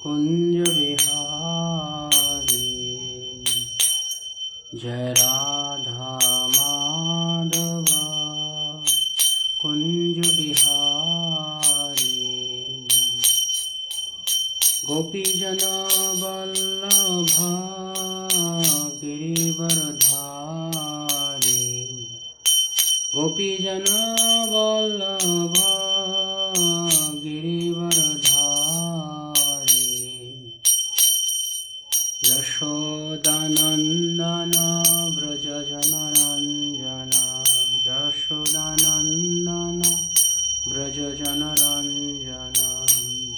कुंज बिहारी जय राधा माधव कुंज बिहारी गोपीजन वल्लभ गिरिवरधारी गोपीजन वल्लभ गिरिवरधारी यशोदानंदन व्रज जनरंजन यशोदानंदन व्रज जनरंजन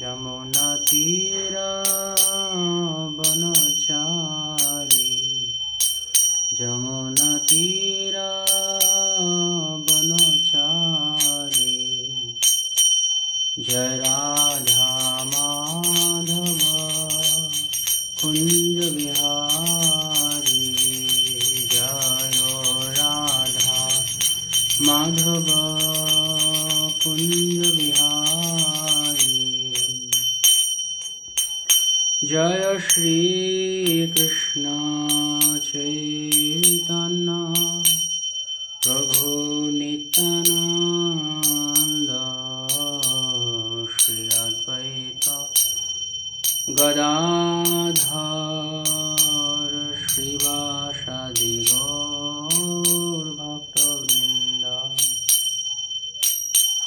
जमुना तीरा वनचारी जमुना तीरा वनचारी जय राधा माधव कुंज बिहारी जय राधा माधव कुंज बिहारी जय श्री कृष्ण चैतन्य प्रभु नित्यानंद श्री अद्वैत गदाधर श्रीवासादि गौर भक्तवृंद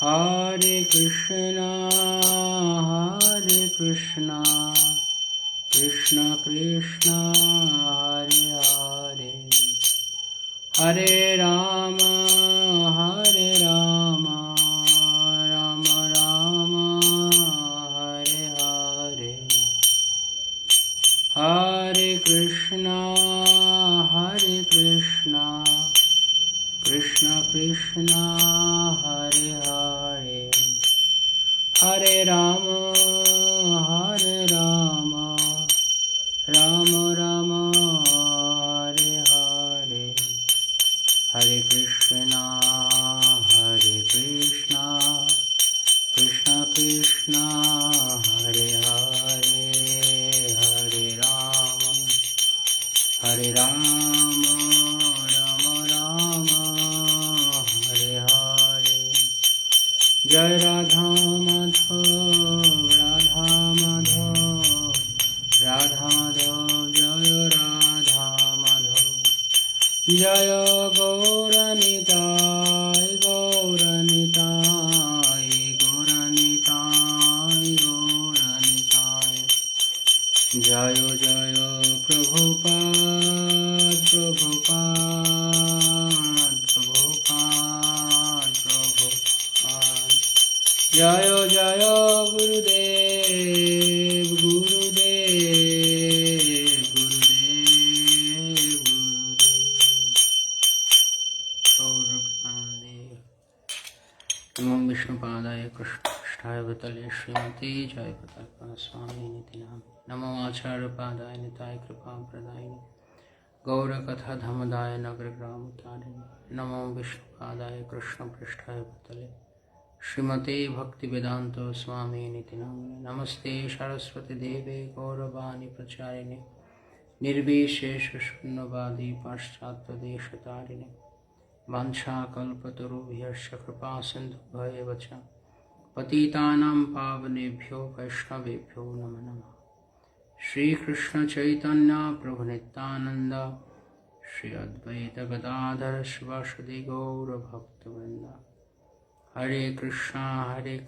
हरे कृष्णा कृष्ण कृष्ण हरे हरे हरे राम राम राम हरे हरे हरे कृष्णा कृष्ण कृष्ण हरे हरे हरे राम राम राम हरे हरे हरे कृष्णा कृष्ण कृष्ण हरे हरे हरे राम राम राम हरे हरे जय राधा माधव जय राधा माधव जय गौरनिताय जय जय प्रभुपाद जय जय गुरुदेव नमो विष्णुपादाय कृष्णाय भूतले श्रीमते जयपताका स्वामी निति नाम नमो आचार्यपादाय निताय कृपा प्रदायिने गौरकथा धमदाय नगर ग्राम तारिणे नमो विष्णुपादाय कृष्ण पृष्ठाय भूतले श्रीमते भक्ति वेदांत स्वामी निति नामिने नमस्ते सरस्वती देवे गौरवाणी प्रचारिणे निर्विशेष शून्यवादी पाश्चात्य देशतारिणे वाञ्छाकल्पतरुभ्यश्च कृपा सिन्धुभ्येव च पतितानां पावनेभ्यो वैष्णवेभ्यो नमो नमः श्रीकृष्ण चैतन्य प्रभु नित्यानंद श्री अद्वैत गदाधर शिवासदि गौर भक्तवृंद हरे कृष्णा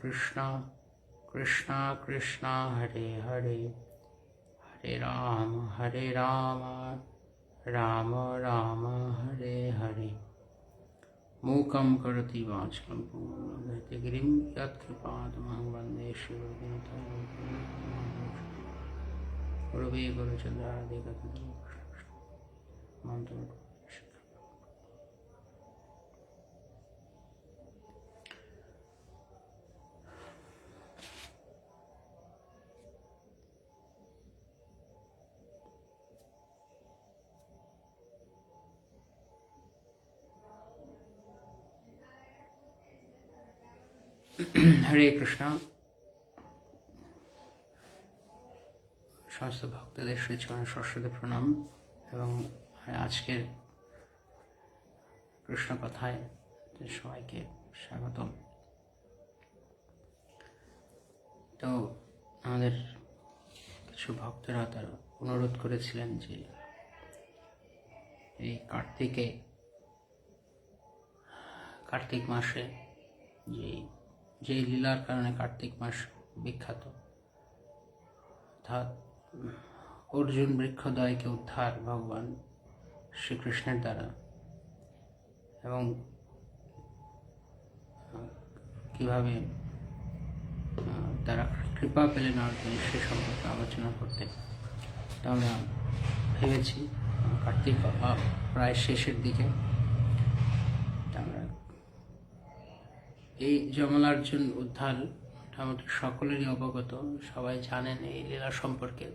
कृष्णा कृष्णा हरे हरे हरे राम राम राम हरे हरे मूकं करोति वाचालं पङ्गुं गिरिं यत्कृपातमहं वन्दे श्रीगुरुं गुरुवे गुरुचन्द्रादि हरे कृष्णा। সমস্ত ভক্তদের শ্রীচরণ সরস্বতী প্রণাম এবং আজকের কৃষ্ণ কথায় সবাইকে স্বাগতম। তো আমাদের কিছু ভক্তরা তারা অনুরোধ করেছিলেন যে এই কার্তিক মাসে যে লীলার কারণে কার্তিক মাস বিখ্যাত, অর্থাৎ অর্জুন বৃক্ষদ্বয়কে উদ্ধার ভগবান শ্রীকৃষ্ণের দ্বারা, এবং কিভাবে তারা কৃপা পেলেন অর্জুন সে সম্পর্কে আলোচনা করতে। তো আমরা ভেবেছি কার্তিক প্রায় শেষের দিকে আমরা এই যমলার্জুন উদ্ধার মোটামুটি সকলেরই অবগত, সবাই জানেন এই লীলা সম্পর্কে।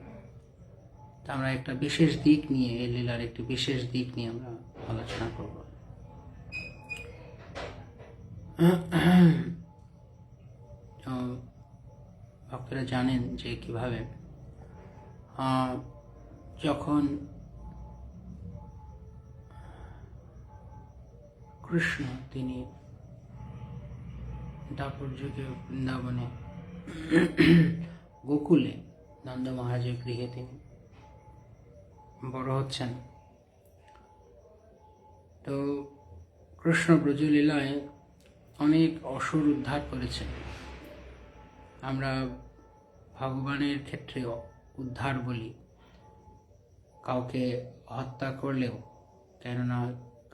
তা আমরা একটা বিশেষ দিক নিয়ে, এই লীলার একটি বিশেষ দিক নিয়ে আমরা আলোচনা করব। ভক্তরা জানেন যে কিভাবে যখন কৃষ্ণ তিনি দাপর যুগে বৃন্দাবনে গোকুলে নন্দ মহারাজের গৃহে তিনি বড় হচ্ছেন, তো কৃষ্ণ ব্রজলীলায় অনেক অসুর উদ্ধার করেছেন। আমরা ভগবানের ক্ষেত্রে উদ্ধার বলি, কাউকে হত্যা করলেও, কেননা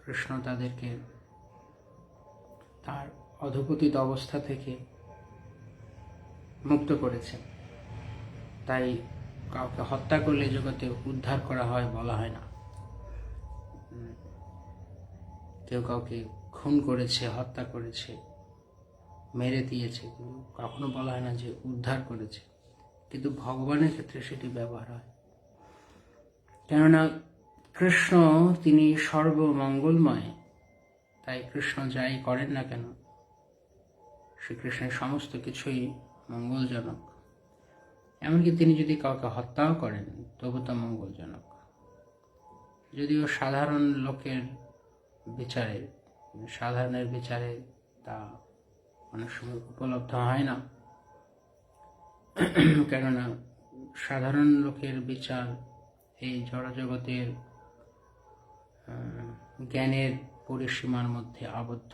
কৃষ্ণ তাদেরকে তার অধঃপতিত অবস্থা থেকে মুক্ত করেছেন, তাই কাউকে হত্যা করলে জগতে উদ্ধার করা হয় বলা হয় না। কেউ কাউকে খুন করেছে, হত্যা করেছে, মেরে দিয়েছে, কখনো বলা হয় না যে উদ্ধার করেছে। কিন্তু ভগবানের ক্ষেত্রে সেটি ব্যবহার হয়, কেননা কৃষ্ণ তিনি সর্বমঙ্গলময়, তাই কৃষ্ণ যাই করেন না কেন শ্রীকৃষ্ণের সমস্ত কিছুই মঙ্গলজনক। এমনকি তিনি যদি কাউকে হত্যাও করেন তবু তা মঙ্গলজনক। যদিও সাধারণ লোকের বিচারে, সাধারণের বিচারে তা অনেক সময় উপলব্ধ হয় না, কেননা সাধারণ লোকের বিচার এই জড়জগতের জ্ঞানের পরিসীমার মধ্যে আবদ্ধ।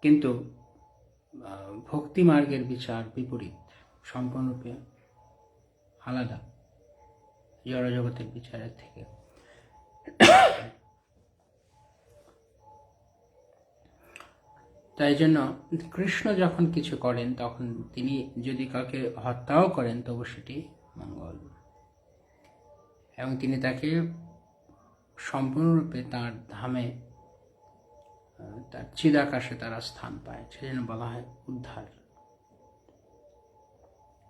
কিন্তু ভক্তি মার্গের বিচার বিপরীত, সম্পূর্ণরূপে আলাদা জড়জগতের বিচারের থেকে। তাই জন্য কৃষ্ণ যখন কিছু করেন তখন তিনি যদি কাউকে হত্যাও করেন তবু সেটি মঙ্গল, এবং তিনি তাকে সম্পূর্ণরূপে তার ধামে, তার চিদাকাশে তারা স্থান পায়। সেজন্য বলা হয় উদ্ধার,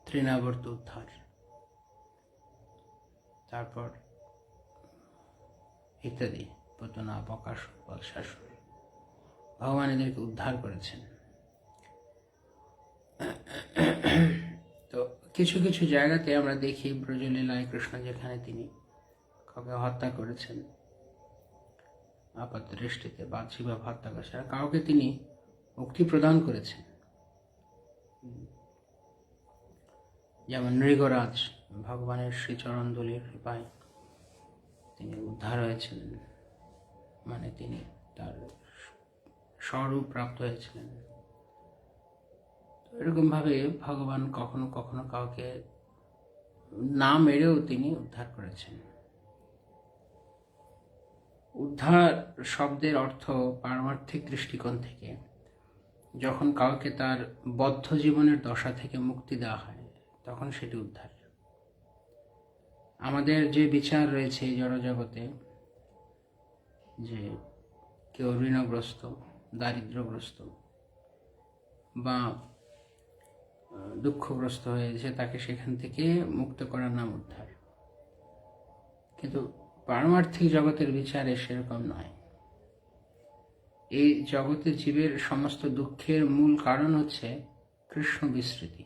তৃণাবর্ত উদ্ধার। তারপর ইত্যাদি, পতনা, বকাসুর, বৎসাসুর, ভগবান এদেরকে উদ্ধার করেছেন। তো কিছু কিছু জায়গাতে আমরা দেখি ব্রজলীলায় কৃষ্ণ যেখানে তিনি কাউকে হত্যা করেছেন আপাত দৃষ্টিতে, বাহ্যিকভাবে হত্যা করেছেন, আর কাউকে তিনি মুক্তি প্রদান করেছেন। যেমন নৃগরাজ ভগবানের শ্রীচরণ ধূলির কৃপায় তিনি উদ্ধার হয়েছিলেন, মানে তিনি তার স্বরূপ প্রাপ্ত হয়েছিলেন। এরকম ভাবে ভগবান কখনো কখনো কাউকে না মেরেও তিনি উদ্ধার করেছেন। উদ্ধার শব্দের অর্থ পারমার্থিক দৃষ্টিকোণ থেকে যখন কাউকে তার বদ্ধ জীবনের দশা থেকে মুক্তি দেওয়া হয় তখন সেটি উদ্ধার। আমাদের যে বিচার রয়েছে এই জড়জগতে, যে কেউ ঋণগ্রস্ত, দারিদ্র্যগ্রস্ত বা দুঃখগ্রস্ত হয়েছে, তাকে সেখান থেকে মুক্ত করার নাম উদ্ধার। কিন্তু পারমার্থিক জগতের বিচারে সেরকম নয়। এই জগতে জীবের সমস্ত দুঃখের মূল কারণ হচ্ছে কৃষ্ণ বিস্মৃতি।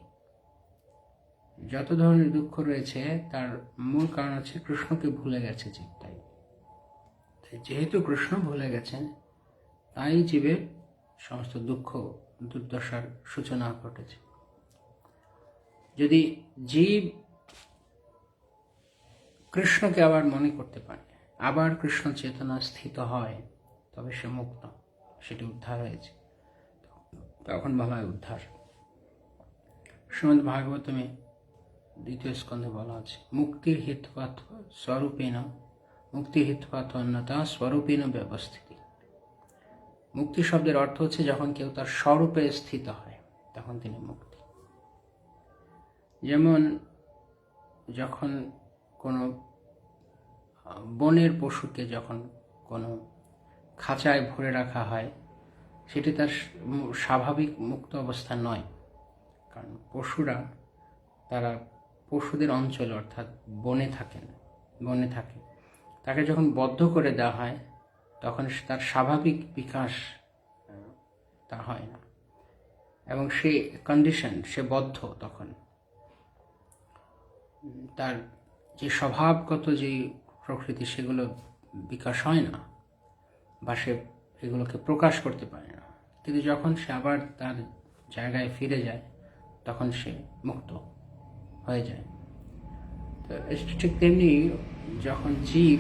যত ধরনের দুঃখ রয়েছে তার মূল কারণ হচ্ছে কৃষ্ণকে ভুলে গেছে জীব। তাই যেহেতু কৃষ্ণ ভুলে গেছেন, তাই জীবের সমস্ত দুঃখ দুর্দশার সূচনা ঘটেছে। যদি জীব কৃষ্ণকে আবার মনে করতে পারে, আবার কৃষ্ণ চেতনা স্থিত হয়, তবে সে মুক্ত, সেটি উদ্ধার হয়েছে, তখন বলা হয় উদ্ধার। শ্রীমদ্ ভাগবতমে 2 স্কন্ধে বলা আছে, মুক্তির হেতুপাত স্বরূপেণ, মুক্তির হেতুপাত অন্যতা স্বরূপেণ ব্যবস্থিতি। মুক্তি শব্দের অর্থ হচ্ছে যখন কেউ তার স্বরূপে স্থিত হয়, তখন তিনি মুক্তি। যেমন যখন কোনো বনের পশুকে যখন কোনো খাঁচায় ভরে রাখা হয়, সেটি তার স্বাভাবিক মুক্ত অবস্থা নয়, কারণ পশুরা তারা পশুদের অঞ্চল অর্থাৎ বনে থাকে। তাকে যখন বদ্ধ করে দেওয়া হয়, তখন তার স্বাভাবিক বিকাশ তা হয় না, এবং সে কন্ডিশন, সে বদ্ধ, তখন তার যে স্বভাবগত যে প্রকৃতি সেগুলো বিকাশ হয় না, বা সে এগুলোকে প্রকাশ করতে পারে না। কিন্তু যখন সে আবার তার জায়গায় ফিরে যায়, তখন সে মুক্ত হয়ে যায়। তো ঠিক তেমনি যখন জীব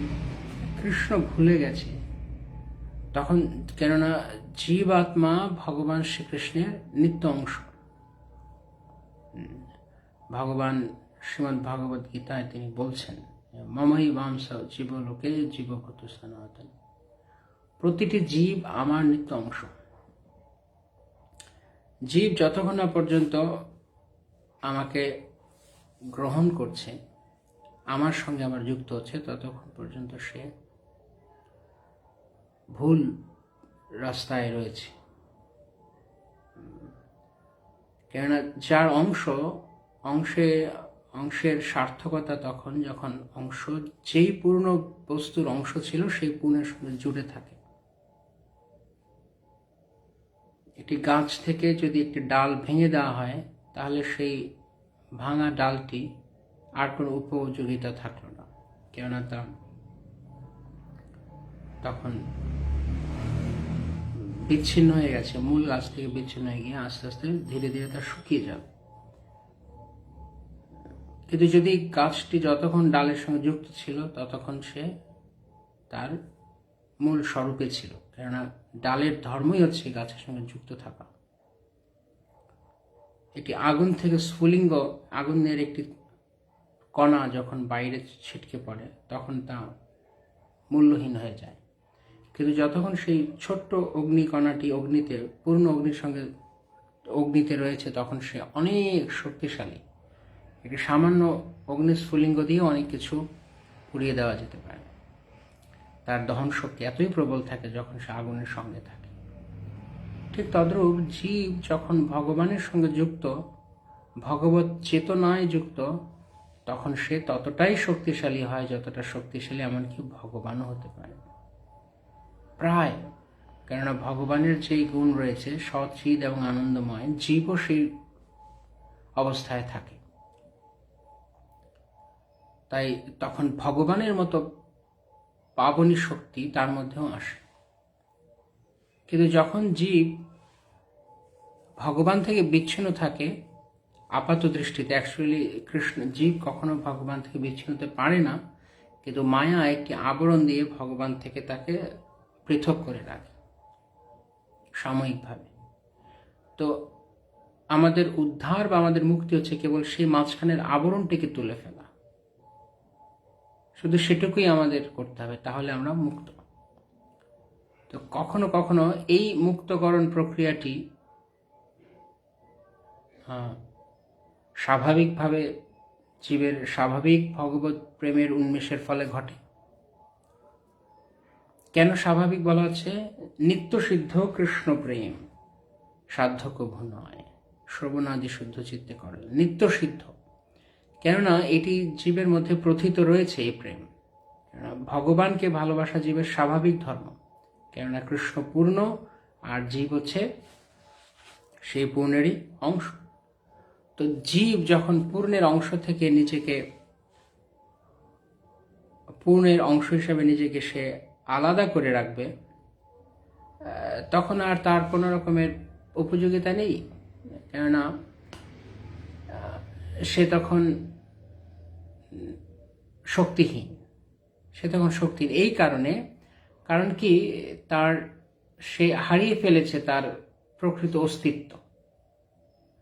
কৃষ্ণ ভুলে গেছে, তখন, কেননা জীব আত্মা ভগবান শ্রীকৃষ্ণের নিত্য অংশ। ভগবান শ্রীমদ্ ভাগবত গীতায় তিনি বলছেন, মমই বাংশ জীবলোকে জীবভূত সনাতন। প্রতিটি জীব আমার নিত্য অংশ। জীব যতক্ষণ না পর্যন্ত আমাকে গ্রহণ করছে, আমার সঙ্গে আবার যুক্ত হচ্ছে, ততক্ষণ পর্যন্ত সে ভুল রাস্তায় রয়েছে। কেননা যার অংশের সার্থকতা তখন যখন অংশ যেই পূর্ণ বস্তুর অংশ ছিল সেই পূর্ণের সঙ্গে জুড়ে থাকে। একটি গাছ থেকে যদি একটি ডাল ভেঙে দেওয়া হয়, তাহলে সেই ভাঙা ডালটি আর কোনো উপযোগিতা থাকলো না, কেননা তা তখন বিচ্ছিন্ন হয়ে গেছে, মূল গাছ থেকে বিচ্ছিন্ন হয়ে গিয়ে আস্তে আস্তে ধীরে ধীরে তা শুকিয়ে যাবে। কিন্তু যদি গাছটি যতক্ষণ ডালের সঙ্গে যুক্ত ছিল, ততক্ষণ সে তার মূল স্বরূপে ছিল, কেননা ডালের ধর্মই হচ্ছে গাছের সঙ্গে যুক্ত থাকা। একটি আগুন থেকে স্ফুলিঙ্গ, আগুনের একটি কণা যখন বাইরে ছিটকে পড়ে, তখন তা মূল্যহীন হয়ে যায়। কিন্তু যতক্ষণ সেই ছোট্ট অগ্নিকণাটি পূর্ণ অগ্নিতে রয়েছে, তখন সে অনেক শক্তিশালী। একটি সামান্য অগ্নিস্ফুলিঙ্গ দিয়ে অনেক কিছু পুড়িয়ে দেওয়া যেতে পারে। তার দহন শক্তি এতই প্রবল থাকে যখন সে আগুনের সঙ্গে থাকে। ঠিক তদ্রূপ জীব যখন ভগবানের সঙ্গে যুক্ত, ভগবত চেতনায় যুক্ত, তখন সে ততটাই শক্তিশালী হয় যতটা শক্তিশালী এমনকি ভগবানও হতে পারে প্রায়। কেননা ভগবানের যেই গুণ রয়েছে সৎ, চিৎ এবং আনন্দময়, জীবও সেই অবস্থায় থাকে। তাই তখন ভগবানের মতো পাবনী শক্তি তার মধ্যেও আসে। কিন্তু যখন জীব ভগবান থেকে বিচ্ছিন্ন থাকে আপাত দৃষ্টিতে, অ্যাকচুয়ালি জীব কখনো ভগবান থেকে বিচ্ছিন্ন হতে পারে না, কিন্তু মায়া একটি আবরণ দিয়ে ভগবান থেকে তাকে পৃথক করে রাখে সাময়িকভাবে। তো আমাদের উদ্ধার বা আমাদের মুক্তি হচ্ছে কেবল সেই মাঝখানের আবরণটিকে তুলে ফেলা, শুধু সেটুকুই আমাদের করতে হবে, তাহলে আমরা মুক্ত। তো কখনো কখনো এই মুক্তকরণ প্রক্রিয়াটি স্বাভাবিকভাবে জীবের স্বাভাবিক ভগবত প্রেমের উন্মেষের ফলে ঘটে। কেন স্বাভাবিক বলা হচ্ছে? নিত্য সিদ্ধ কৃষ্ণ প্রেম সাধ্য কভু নয়, শ্রবণাদি শুদ্ধ চিত্তে করে। নিত্য সিদ্ধ, কেননা এটি জীবের মধ্যে প্রথিত রয়েছে এই প্রেম। ভগবানকে ভালোবাসা জীবের স্বাভাবিক ধর্ম, কেননা কৃষ্ণ পূর্ণ আর জীব হচ্ছে সেই পূর্ণেরই অংশ। তো জীব যখন পূর্ণের অংশ থেকে নিজেকে পূর্ণের অংশ হিসেবে নিজেকে সে আলাদা করে রাখবে, তখন আর তার কোনো রকমের উপযোগিতা নেই। কেননা সে তখন শক্তিহীন, এই কারণ কি, সে হারিয়ে ফেলেছে তার প্রকৃত অস্তিত্ব।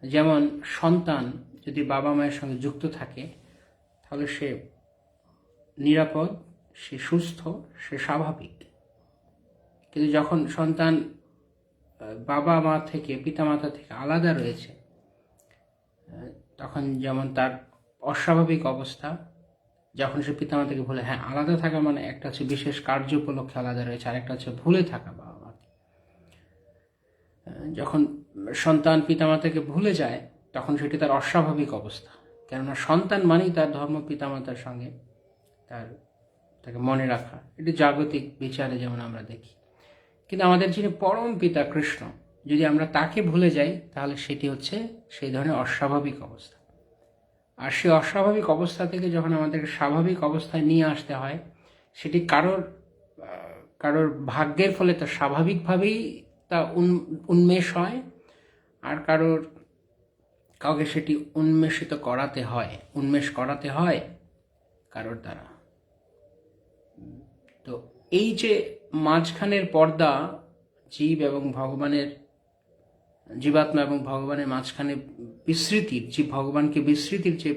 যেমন সন্তান যদি বাবা মায়ের সঙ্গে যুক্ত থাকে, তাহলে সে নিরাপদ, সে সুস্থ, সে স্বাভাবিক। কিন্তু যখন সন্তান বাবা মা থেকে, পিতামাতা থেকে আলাদা রয়েছে, তখন যেমন তার অস্বাভাবিক অবস্থা। যখন সে পিতামাতাকে ভুলে, আলাদা থাকা মানে একটা হচ্ছে বিশেষ কার্য উপলক্ষে আলাদা রয়েছে, আর একটা হচ্ছে ভুলে থাকা বাবা মাকে। যখন সন্তান পিতামাতাকে ভুলে যায়, তখন সেটি তার অস্বাভাবিক অবস্থা। কেননা সন্তান মানেই তার ধর্ম পিতামাতার সঙ্গে তাকে মনে রাখা। এটি জাগতিক বিচারে যেমন আমরা দেখি। কিন্তু আমাদের যিনি পরম পিতা কৃষ্ণ, যদি আমরা তাকে ভুলে যাই, তাহলে সেটি হচ্ছে সেই ধরনের অস্বাভাবিক অবস্থা। আর সেই অস্বাভাবিক অবস্থা থেকে যখন আমাদেরকে স্বাভাবিক অবস্থায় নিয়ে আসতে হয়, সেটি কারোর ভাগ্যের ফলে তা স্বাভাবিকভাবেই তা উন্মেষ হয়, আর কাউকে সেটি উন্মেষ করাতে হয় কারোর দ্বারা। তো এই যে মাঝখানের পর্দা, জীবাত্মা এবং ভগবানের মাঝখানে ভগবানকে বিস্মৃতির যে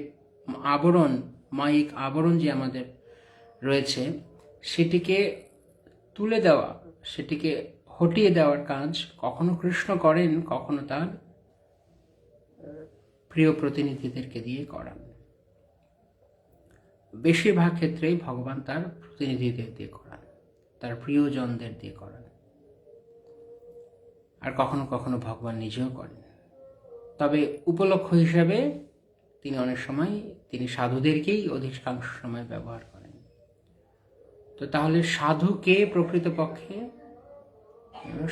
আবরণ, মায়িক আবরণ যে আমাদের রয়েছে, সেটিকে তুলে দেওয়া, সেটিকে হটিয়ে দেওয়ার কাজ কখনো কৃষ্ণ করেন, কখনো তার প্রিয় প্রতিনিধিদেরকে দিয়ে করান। বেশিরভাগ ক্ষেত্রেই ভগবান তার প্রতিনিধিদের দিয়ে করান, তার প্রিয়জনদের দিয়ে করান, আর কখনো কখনো ভগবান নিজেও করেন। তবে উপলক্ষ হিসাবে তিনি অনেক সময় সাধুদেরকেই অধিকাংশ সময় ব্যবহার করেন। তো তাহলে সাধু কে প্রকৃতপক্ষে?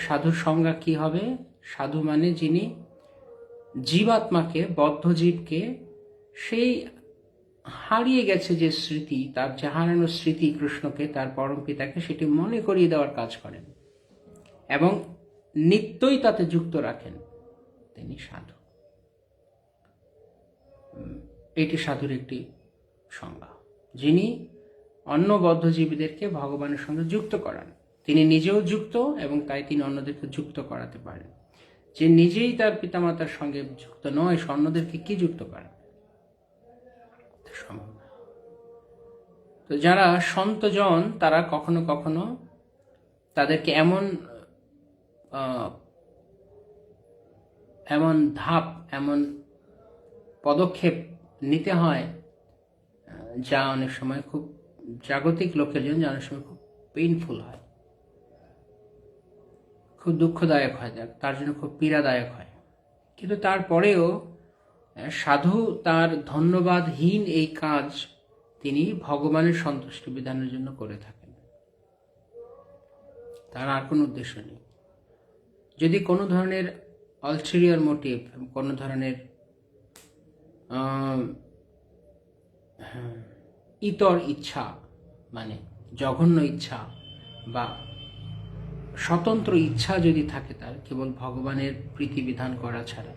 সাধুর সংজ্ঞা কি হবে? সাধু মানে যিনি জীবাত্মাকে, বদ্ধ জীবকে, সেই হারিয়ে গেছে যে স্মৃতি, তার যে হারানো স্মৃতি কৃষ্ণকে, তার পরম পিতাকে, সেটি মনে করিয়ে দেওয়ার কাজ করেন এবং নিত্যই তাতে যুক্ত রাখেন, তিনি সাধু। এটি সাধুর একটি সংজ্ঞা, যিনি অন্য বদ্ধজীবীদেরকে ভগবানের সঙ্গে যুক্ত করান। তিনি নিজেও যুক্ত এবং তাই তিনি অন্যদেরকে যুক্ত করাতে পারেন। যে নিজেই তার পিতামাতার সঙ্গে যুক্ত নয়, সে অন্যদেরকে কি যুক্ত করেন? সম্ভব না। তো যারা সন্তজন, তারা কখনো কখনো তাদেরকে এমন ধাপ, এমন পদক্ষেপ নিতে হয়, যা অনেক সময় খুব জাগতিক লোকের জন্য অনেক সময় খুব পেইনফুল হয়, খুব দুঃখদায়ক হয়, তার জন্য খুব পীড়াদায়ক হয়। কিন্তু তারপরেও সাধু তার ধন্যবাদহীন এই কাজ তিনি ভগবানের সন্তুষ্টি বিধানের জন্য করে থাকেন, তার আর কোনো উদ্দেশ্য নেই। যদি কোনো ধরনের আলটেরিয়র মোটিভ, কোনো ধরনের ইতর ইচ্ছা, মানে জঘন্য ইচ্ছা বা স্বতন্ত্র ইচ্ছা যদি থাকে তার, কেবল ভগবানের প্রীতিবিধান করা ছাড়া,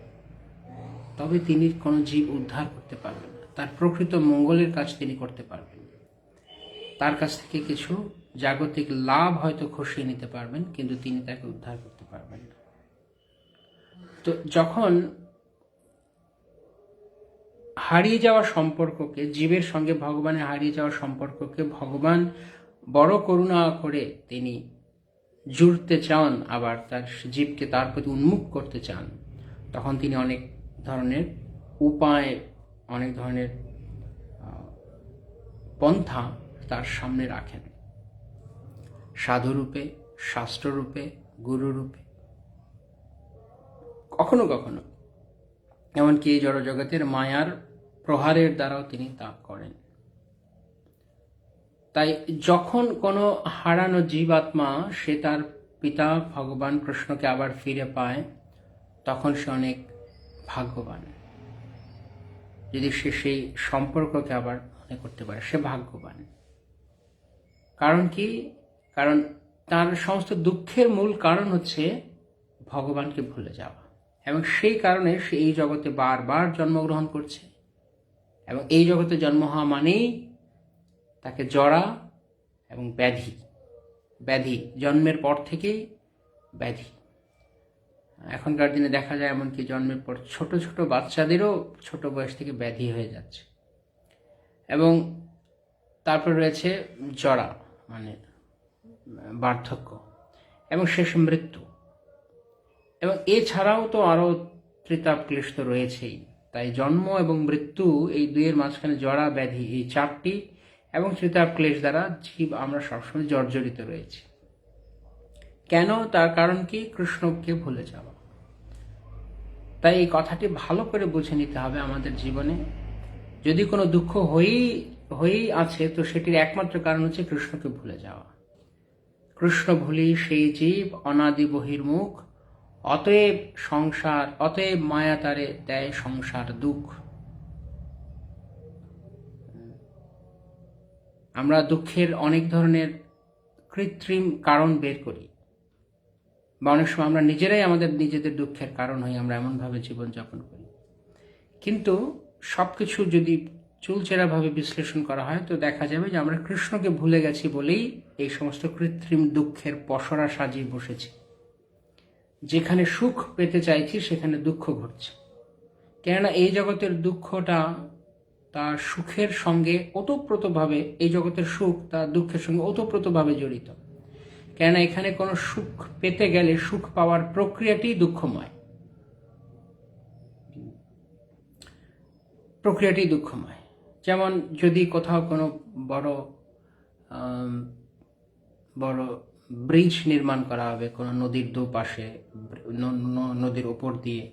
তবে তিনি কোনো জীব উদ্ধার করতে পারবেন না, তার প্রকৃত মঙ্গলের কাজ তিনি করতে পারবেন। তার কাছ থেকে কিছু জাগতিক লাভ হয়তো খসিয়ে নিতে পারবেন, কিন্তু তিনি তাকে উদ্ধার করতে পারবেন না। তো যখন হারিয়ে যাওয়া সম্পর্ককে, জীবের সঙ্গে ভগবানের হারিয়ে যাওয়া সম্পর্ককে ভগবান বড় করুণা করে তিনি জুড়তে চান, আবার তার জীবকে তার প্রতি উন্মুখ করতে চান, তখন তিনি অনেক ধরনের উপায়, অনেক ধরনের পন্থা তার সামনে রাখেন, সাধুরূপে, শাস্ত্ররূপে, গুরুরূপে, কখনো কখনো এমনকি এই জড়জগতের মায়ার প্রহারের দ্বারাও তিনি তা করেন। তাই যখন কোনো হারানো জীবাত্মা সে তার পিতা ভগবান কৃষ্ণকে আবার ফিরে পায়, তখন সে অনেক ভাগ্যবান। যদি সে সেই সম্পর্ককে আবার মনে করতে পারে, সে ভাগ্যবান। কারণ কি? কারণ তার সমস্ত দুঃখের মূল কারণ হচ্ছে ভগবানকে ভুলে যাওয়া, এবং সেই কারণে সে এই জগতে বারবার জন্মগ্রহণ করছে, এবং এই জগতে জন্ম হওয়া মানেই তাকে জরা এবং ব্যাধি জন্মের পর থেকেই ব্যাধি। এখনকার দিনে দেখা যায় এমনকি জন্মের পর ছোট ছোট বাচ্চাদেরও ছোট বয়স থেকে ব্যাধি হয়ে যাচ্ছে। এবং তারপর রয়েছে জরা, মানে বার্ধক্য, এবং শেষ মৃত্যু। এবং এছাড়াও তো আরও ত্রিতাপ ক্লেশ তো রয়েছেই। তাই জন্ম এবং মৃত্যু, এই দুইয়ের মাঝখানে জরা ব্যাধি, এই চারটি এবং ত্রিতাপ ক্লেশ দ্বারা জীব আমরা সবসময় জর্জরিত রয়েছি। কেন? তার কারণ কি? কৃষ্ণকে ভুলে যাওয়া। তাই এই কথাটি ভালো করে বুঝে নিতে হবে আমাদের জীবনে। যদি কোনো দুঃখ হয়েই আছে, তো সেটির একমাত্র কারণ হচ্ছে কৃষ্ণকে ভুলে যাওয়া। কৃষ্ণ ভুলি সেই জীব অনাদি বহির্মুখ, অতএব মায়া তারে দেয় সংসার দুঃখ। আমরা দুঃখের অনেক ধরনের কৃত্রিম কারণ বের করি, বা অনেক সময় আমরা নিজেরাই আমাদের নিজেদের দুঃখের কারণ হই, আমরা এমনভাবে জীবনযাপন করি। কিন্তু সবকিছু যদি চুলচেরাভাবে বিশ্লেষণ করা হয়, তো দেখা যাবে যে আমরা কৃষ্ণকে ভুলে গেছি বলেই এই সমস্ত কৃত্রিম দুঃখের পসরা সাজিয়ে বসেছি। যেখানে সুখ পেতে চাইছি সেখানে দুঃখ ঘটছে। কেননা এই জগতের দুঃখটা তার সুখের সঙ্গে ওতপ্রোতভাবে, এই জগতের সুখ তার দুঃখের সঙ্গে ওতপ্রোতভাবে জড়িত। কেননা এখানে কোনো সুখ পেতে গেলে সুখ পাওয়ার প্রক্রিয়াটি দুঃখময়। যেমন যদি কোথাও কোনো বড় ব্রিজ নির্মাণ করা হবে, কোনো নদীর দুপাশে, নদীর ওপর দিয়ে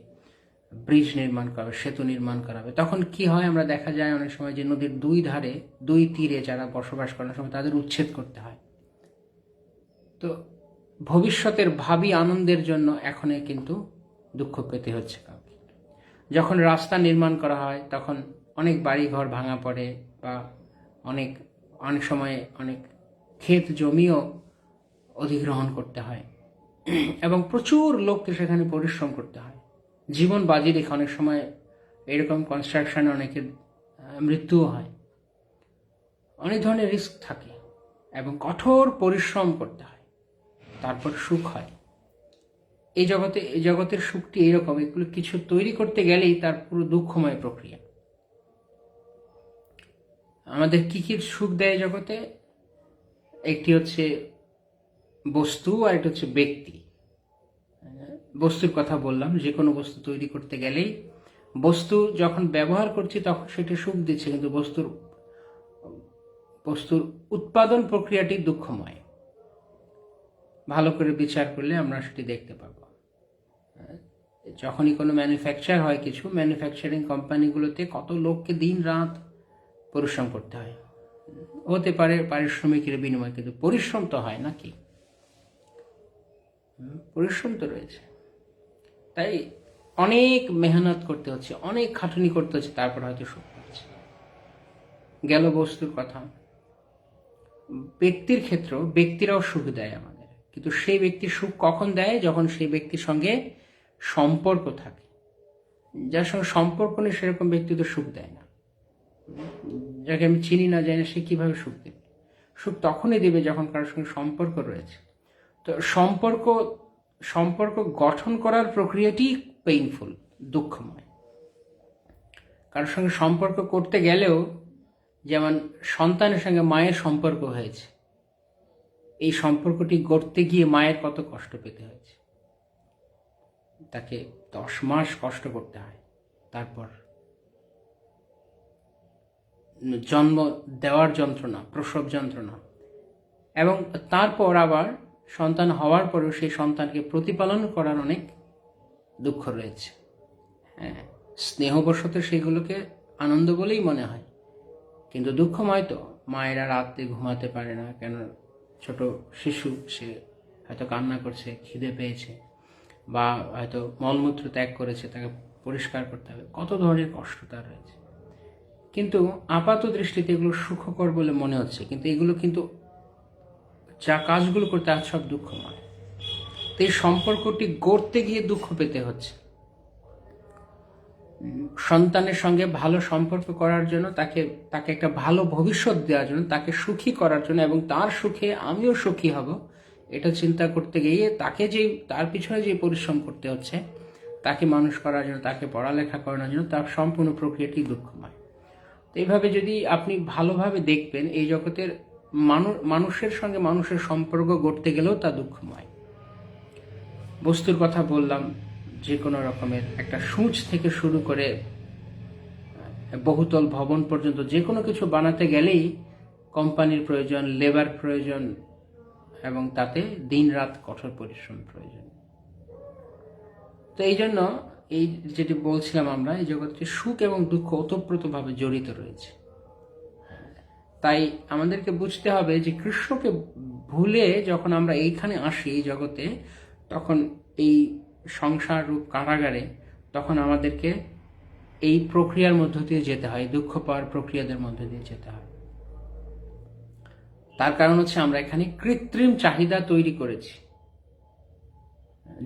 ব্রিজ নির্মাণ করা হবে, সেতু নির্মাণ করা হবে, তখন কি হয়? আমরা দেখা যায় অনেক সময় যে নদীর দুই তীরে যারা বসবাস করার সময় তাদের উচ্ছেদ করতে হয়। তো ভবিষ্যতের ভাবি আনন্দের জন্য এখনই কিন্তু দুঃখ পেতে হচ্ছে কাউকে। যখন রাস্তা নির্মাণ করা হয় তখন অনেক বাড়ি ঘর ভাঙা পড়ে, বা অনেক সময় অনেক ক্ষেত জমিও অধিগ্রহণ করতে হয়, এবং প্রচুর লোককে সেখানে পরিশ্রম করতে হয়, জীবন বাজি রেখে। অনেক সময় এরকম কনস্ট্রাকশনে অনেকের মৃত্যুও হয়। অনেক ধরনের রিস্ক থাকে এবং কঠোর পরিশ্রম করতে হয়, তারপর সুখ হয়। এই জগতের সুখটি এরকম, এগুলো কিছু তৈরি করতে গেলেই তার পুরো দুঃখময় প্রক্রিয়া। আমাদের কি কি সুখ দেয় জগতে? একটি হচ্ছে বস্তু, আর একটা হচ্ছে ব্যক্তি। বস্তুর কথা বললাম, যে কোনো বস্তু তৈরি করতে গেলেই বস্তু যখন ব্যবহার করছি তখন সেটি সুখ দিচ্ছে, কিন্তু বস্তুর উৎপাদন প্রক্রিয়াটি দুঃখময়। ভালো করে বিচার করলে আমরা সেটি দেখতে পাবো। যখনই কোনো ম্যানুফ্যাকচার হয়, কিছু ম্যানুফ্যাকচারিং কোম্পানিগুলোতে কত লোককে দিন রাত পরিশ্রম করতে হয়। হতে পারে পারিশ্রমিকের বিনিময়ে, কিন্তু পরিশ্রম তো হয় নাকি? পরিশ্রম তো রয়েছে। তাই অনেক মেহনত করতে হচ্ছে, অনেক খাটুনি করতে হচ্ছে, তারপর হয়তো সুখ পাচ্ছে। গেল বস্তুর কথা। ব্যক্তির ক্ষেত্রেও ব্যক্তিরাও সুখ দেয় আমাদের, কিন্তু সেই ব্যক্তির সুখ কখন দেয়? যখন সেই ব্যক্তির সঙ্গে সম্পর্ক থাকে। যার সঙ্গে সম্পর্ক নেই সেরকম ব্যক্তি তো সুখ দেয় না। যাকে আমি চিনি না, জানি না, সে কিভাবে সুখ দেবে? সুখ তখনই দেবে যখন কারোর সঙ্গে সম্পর্ক রয়েছে। তো সম্পর্ক গঠন করার প্রক্রিয়াটি পেইনফুল, দুঃখময়। কারোর সঙ্গে সম্পর্ক করতে গেলেও, যেমন সন্তানের সঙ্গে মায়ের সম্পর্ক হয়েছে, এই সম্পর্কটি গড়তে গিয়ে মায়ের কত কষ্ট পেতে হয়েছে। তাকে 10 মাস কষ্ট করতে হয়, তারপর জন্ম দেওয়ার যন্ত্রণা, প্রসব যন্ত্রণা, এবং তারপর আবার সন্তান হওয়ার পরেও সেই সন্তানকে প্রতিপালন করার অনেক দুঃখ রয়েছে। হ্যাঁ, স্নেহবশত সেগুলোকে আনন্দ বলেই মনে হয়, কিন্তু দুঃখময় তো। মায়েরা রাতে ঘুমাতে পারে না, কেন? ছোট শিশু, সে হয়তো কান্না করছে, খিদে পেয়েছে, বা হয়তো মলমূত্র ত্যাগ করেছে, তাকে পরিষ্কার করতে হবে। কত ধরনের কষ্ট তার রয়েছে। কিন্তু আপাত দৃষ্টিতে এগুলো সুখকর বলে মনে হচ্ছে, কিন্তু এগুলো কিন্তু যা কাজগুলো করতে আজ সব দুঃখময়। তো এই সম্পর্কটি গড়তে গিয়ে দুঃখ পেতে হচ্ছে। সন্তানের সঙ্গে ভালো সম্পর্ক করার জন্য, তাকে একটা ভালো ভবিষ্যৎ দেওয়ার জন্য, তাকে সুখী করার জন্য এবং তার সুখে আমিও সুখী হব, এটা চিন্তা করতে গিয়ে তার পিছনে যে পরিশ্রম করতে হচ্ছে, তাকে মানুষ করার জন্য, তাকে পড়ালেখা করানোর জন্য, তার সম্পূর্ণ প্রক্রিয়াটি দুঃখময়। তো এইভাবে যদি আপনি ভালোভাবে দেখবেন, এই জগতের মানুষের সঙ্গে মানুষের সম্পর্ক গড়তে গেলেও তা দুঃখময়। বস্তুর কথা বললাম, যে কোনো রকমের একটা সূঁচ থেকে শুরু করে বহুতল ভবন পর্যন্ত যে কোনো কিছু বানাতে গেলেই কোম্পানির প্রয়োজন, লেবার প্রয়োজন, এবং তাতে দিন রাত কঠোর পরিশ্রম প্রয়োজন। তো এই জন্য এই যেটি বলছিলাম আমরা, এই জগৎটি সুখ এবং দুঃখ ওতপ্রোতভাবে জড়িত রয়েছে। তাই আমাদেরকে বুঝতে হবে যে কৃষ্ণকে ভুলে যখন আমরা এইখানে আসি এই জগতে, তখন এই সংসার রূপ কারাগারে, তখন আমাদেরকে এই প্রক্রিয়ার মধ্য দিয়ে যেতে হয়, দুঃখ পাওয়ার প্রক্রিয়াদের মধ্য দিয়ে যেতে হয়। তার কারণ হচ্ছে আমরা এখানে কৃত্রিম চাহিদা তৈরি করেছি।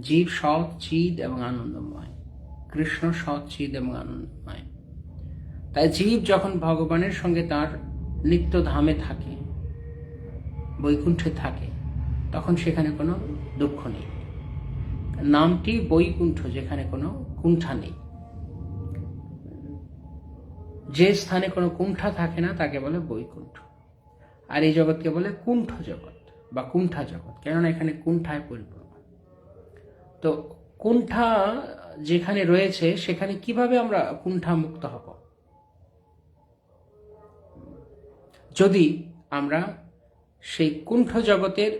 জীব সৎ, চিদ এবং আনন্দময়, কৃষ্ণ সৎ, চিদ এবং আনন্দময়। তাই জীব যখন ভগবানের সঙ্গে তার নিত্য ধামে থাকে, বৈকুণ্ঠে থাকে, তখন সেখানে কোনো দুঃখ নেই। নামটি বৈকুণ্ঠ, যেখানে কোনো কুণ্ঠা নেই। যে স্থানে কোনো কুণ্ঠা থাকে না তাকে বলে বৈকুণ্ঠ। আর এই জগৎকে বলে কুণ্ঠ জগৎ বা কুণ্ঠা জগৎ, কেননা এখানে কুণ্ঠায় পরিপূর্ণ। তো কুণ্ঠা যেখানে রয়েছে সেখানে কিভাবে আমরা কুণ্ঠা মুক্ত হব? যদি আমরা সেই কুণ্ঠ জগতের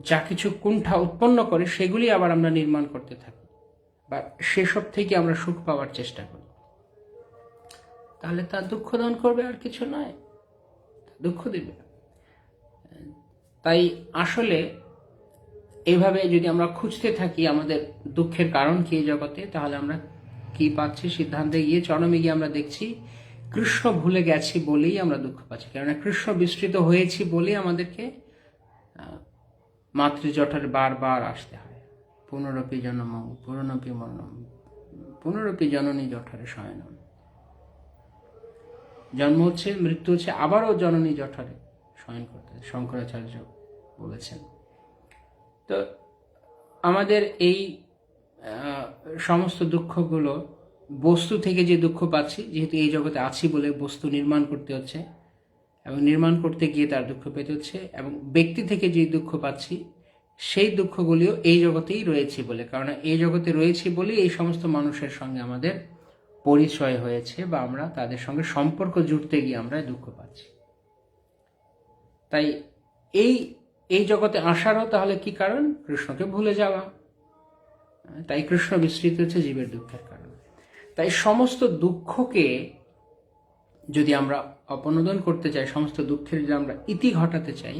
যা কিছু কুণ্ঠা উৎপন্ন করে সেগুলি আবার আমরা নির্মাণ করতে থাকি, বা সেসব থেকে আমরা সুখ পাওয়ার চেষ্টা করি, তাহলে তা দুঃখ দান করবে, আর কিছু নয়, দুঃখ দেবে। তাই আসলে এইভাবে যদি আমরা খুঁজতে থাকি আমাদের দুঃখের কারণ কি এই জগতে, তাহলে আমরা কি পাচ্ছি? সিদ্ধান্তে গিয়ে, চরমে গিয়ে আমরা দেখছি কৃষ্ণ ভুলে গেছি বলেই আমরা দুঃখ পাচ্ছি। কেননা কৃষ্ণ বিস্মৃত হয়েছি বলেই আমাদেরকে মাতৃজঠরে বারবার আসতে হয়। পুনরপি জন্ম পুনরপি মরণম পুনরপি জননী জঠরে শয়নম। জন্ম হচ্ছে, মৃত্যু হচ্ছে, আবারও জননী জঠরে শয়ন করতে, শঙ্করাচার্য বলেছেন। তো আমাদের এই সমস্ত দুঃখগুলো বস্তু থেকে যে দুঃখ পাচ্ছি, যেহেতু এই জগতে আছি বলে বস্তু নির্মাণ করতে হচ্ছে, এবং নির্মাণ করতে গিয়ে তার দুঃখ পেতে হচ্ছে, এবং ব্যক্তি থেকে যে দুঃখ পাচ্ছি সেই দুঃখগুলিও এই জগতেই রয়েছে বলে, কারণ এই জগতে রয়েছে বলে এই সমস্ত মানুষের সঙ্গে আমাদের পরিচয় হয়েছে, বা আমরা তাদের সঙ্গে সম্পর্ক জুড়তে গিয়ে আমরা দুঃখ পাচ্ছি। তাই এই জগতে আসারও তাহলে কি কারণ? কৃষ্ণকে ভুলে যাওয়া। তাই কৃষ্ণ বিস্মৃত হচ্ছে জীবের দুঃখের কারণ। তাই সমস্ত দুঃখকে যদি আমরা অপনোদন করতে চাই, সমস্ত দুঃখের যদি আমরা ইতি ঘটাতে চাই,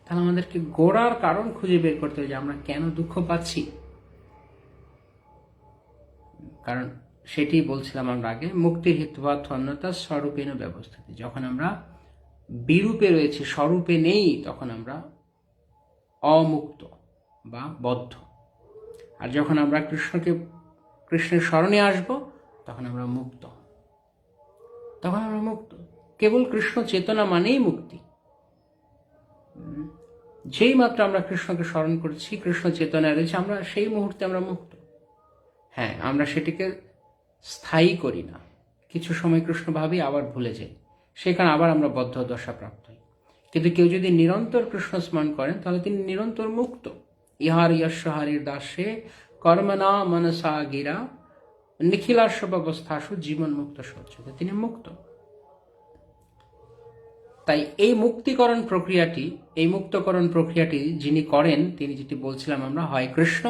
তাহলে আমাদেরকে গোড়ার কারণ খুঁজে বের করতে হবে যে আমরা কেন দুঃখ পাচ্ছি। কারণ সেটি বলছিলাম আমরা আগে, মুক্তির হেতুবা ধন্যতা স্বরূপেণ ব্যবস্থাতে। যখন আমরা বিরূপে রয়েছি, স্বরূপে নেই, তখন আমরা অমুক্ত বা বদ্ধ। আর যখন আমরা কৃষ্ণের স্মরণে আসব, তখন আমরা মুক্ত। কেবল কৃষ্ণ চেতনা মানেই মুক্তি। যেই মাত্র আমরা কৃষ্ণকে স্মরণ করছি, কৃষ্ণ চেতনায় রয়েছে, আমরা সেই মুহূর্তে আমরা মুক্ত। হ্যাঁ, আমরা সেটিকে স্থায়ী করি না, কিছু সময় কৃষ্ণ ভাবি, আবার ভুলে যাই, সেখানে আবার আমরা বদ্ধ দশা প্রাপ্ত হই। কিন্তু কেউ যদি নিরন্তর কৃষ্ণ স্মরণ করেন, তাহলে তিনি নিরন্তর মুক্ত। ইহার যস্য হরির দাসে কর্মনা মনসা গিরা নিখিলাস্ব অবস্থাসু জীবন মুক্ত সজ্জিত, তিনি মুক্ত। তাই এই মুক্তকরণ প্রক্রিয়াটি যিনি করেন, তিনি যেটি বলছিলাম আমরা, হয় কৃষ্ণ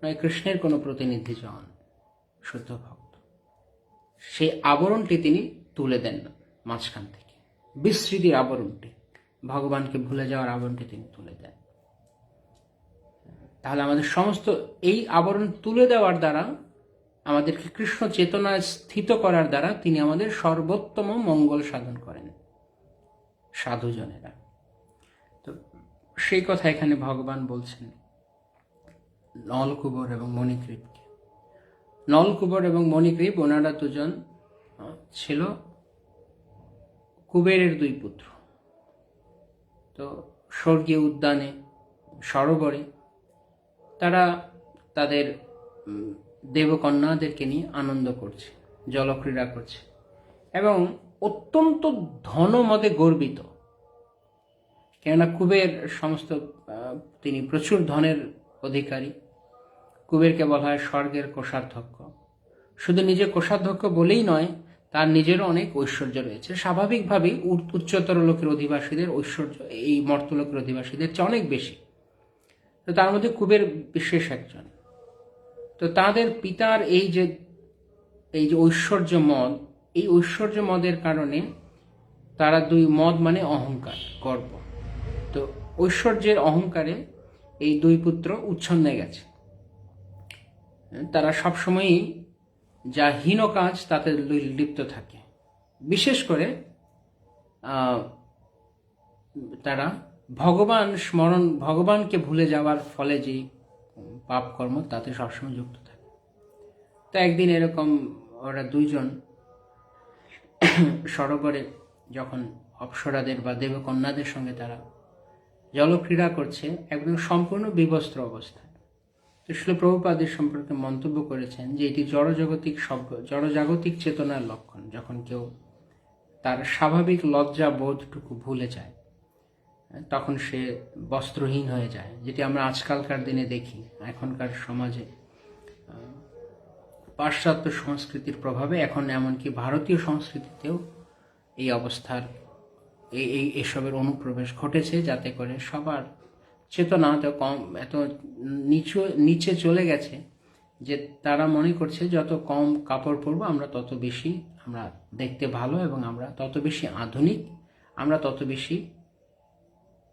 নয় কৃষ্ণের কোনো প্রতিনিধি জন শুদ্ধ ভক্ত। সেই আবরণটি তিনি তুলে দেন না মাঝখান থেকে, বিস্মৃতির আবরণটি, ভগবানকে ভুলে যাওয়ার আবরণটি তিনি তুলে দেন। তাহলে আমাদের সমস্ত এই আবরণ তুলে দেওয়ার দ্বারা আমাদেরকে কৃষ্ণ চেতনায় স্থিত করার দ্বারা তিনি আমাদের সর্বোত্তম মঙ্গল সাধন করেন সাধুজনেরা। তো সেই কথা এখানে ভগবান বলছেন নলকুবর এবং মণিগ্রীবকে। নলকুবর এবং মণিগ্রীব ওনারা দুজন ছিল কুবেরের দুই পুত্র। তো স্বর্গীয় উদ্যানে সরোবরে তারা তাদের দেবকন্যাদেরকে নিয়ে আনন্দ করছে, জলক্রীড়া করছে এবং অত্যন্ত ধনমদে গর্বিত। কেননা কুবের সমস্ত তিনি প্রচুর ধনের অধিকারী। কুবেরকে বলা হয় স্বর্গের কোষাধ্যক্ষ। শুধু নিজে কোষাধ্যক্ষ বলেই নয়, তার নিজেরও অনেক ঐশ্বর্য রয়েছে। স্বাভাবিকভাবেই উচ্চতর লোকের অধিবাসীদের ঐশ্বর্য এই মর্তলোকের অধিবাসীদের চেয়ে অনেক বেশি। তো তার মধ্যে কুবের বিশেষ একজন। তো তাদের পিতার এই যে ঐশ্বর্য মদ, এই ঐশ্বর্য মদের কারণে তারা দুই, মদ মানে অহংকার, গর্ব। তো ঐশ্বর্যের অহংকারে এই দুই পুত্র উচ্ছন্নে গেছে। তারা সবসময়ই যা হীন কাজ তাতে লিপ্ত থাকে। বিশেষ করে তারা ভগবানকে ভুলে যাওয়ার ফলে যে পাপ কর্ম তাতে সবসময় যুক্ত থাকে। তো একদিন এরকম ওরা দুইজন সরোবরে যখন অপ্সরাদের বা দেবকন্যাদের সঙ্গে তারা জলক্রীড়া করছে, একদম সম্পূর্ণ বিবস্ত্র অবস্থায়। তো শ্রীল প্রভুপাদের সম্পর্কে মন্তব্য করেছেন যে এটি জড়জাগতিক চেতনার লক্ষণ। যখন কেউ তার স্বাভাবিক লজ্জা বোধটুকু ভুলে যায়, তখন সে বস্ত্রহীন হয়ে যায়, যেটি আমরা আজকালকার দিনে দেখি। এখনকার সমাজে পাশ্চাত্য সংস্কৃতির প্রভাবে এখন এমনকি ভারতীয় সংস্কৃতিতেও এই অবস্থার এসবের অনুপ্রবেশ ঘটেছে, যাতে করে সবার চেতনা এত নিচে চলে গেছে যে তারা মনে করছে যত কম কাপড় পরবো আমরা তত বেশি আমরা দেখতে ভালো, এবং আমরা তত বেশি আধুনিক, আমরা তত বেশি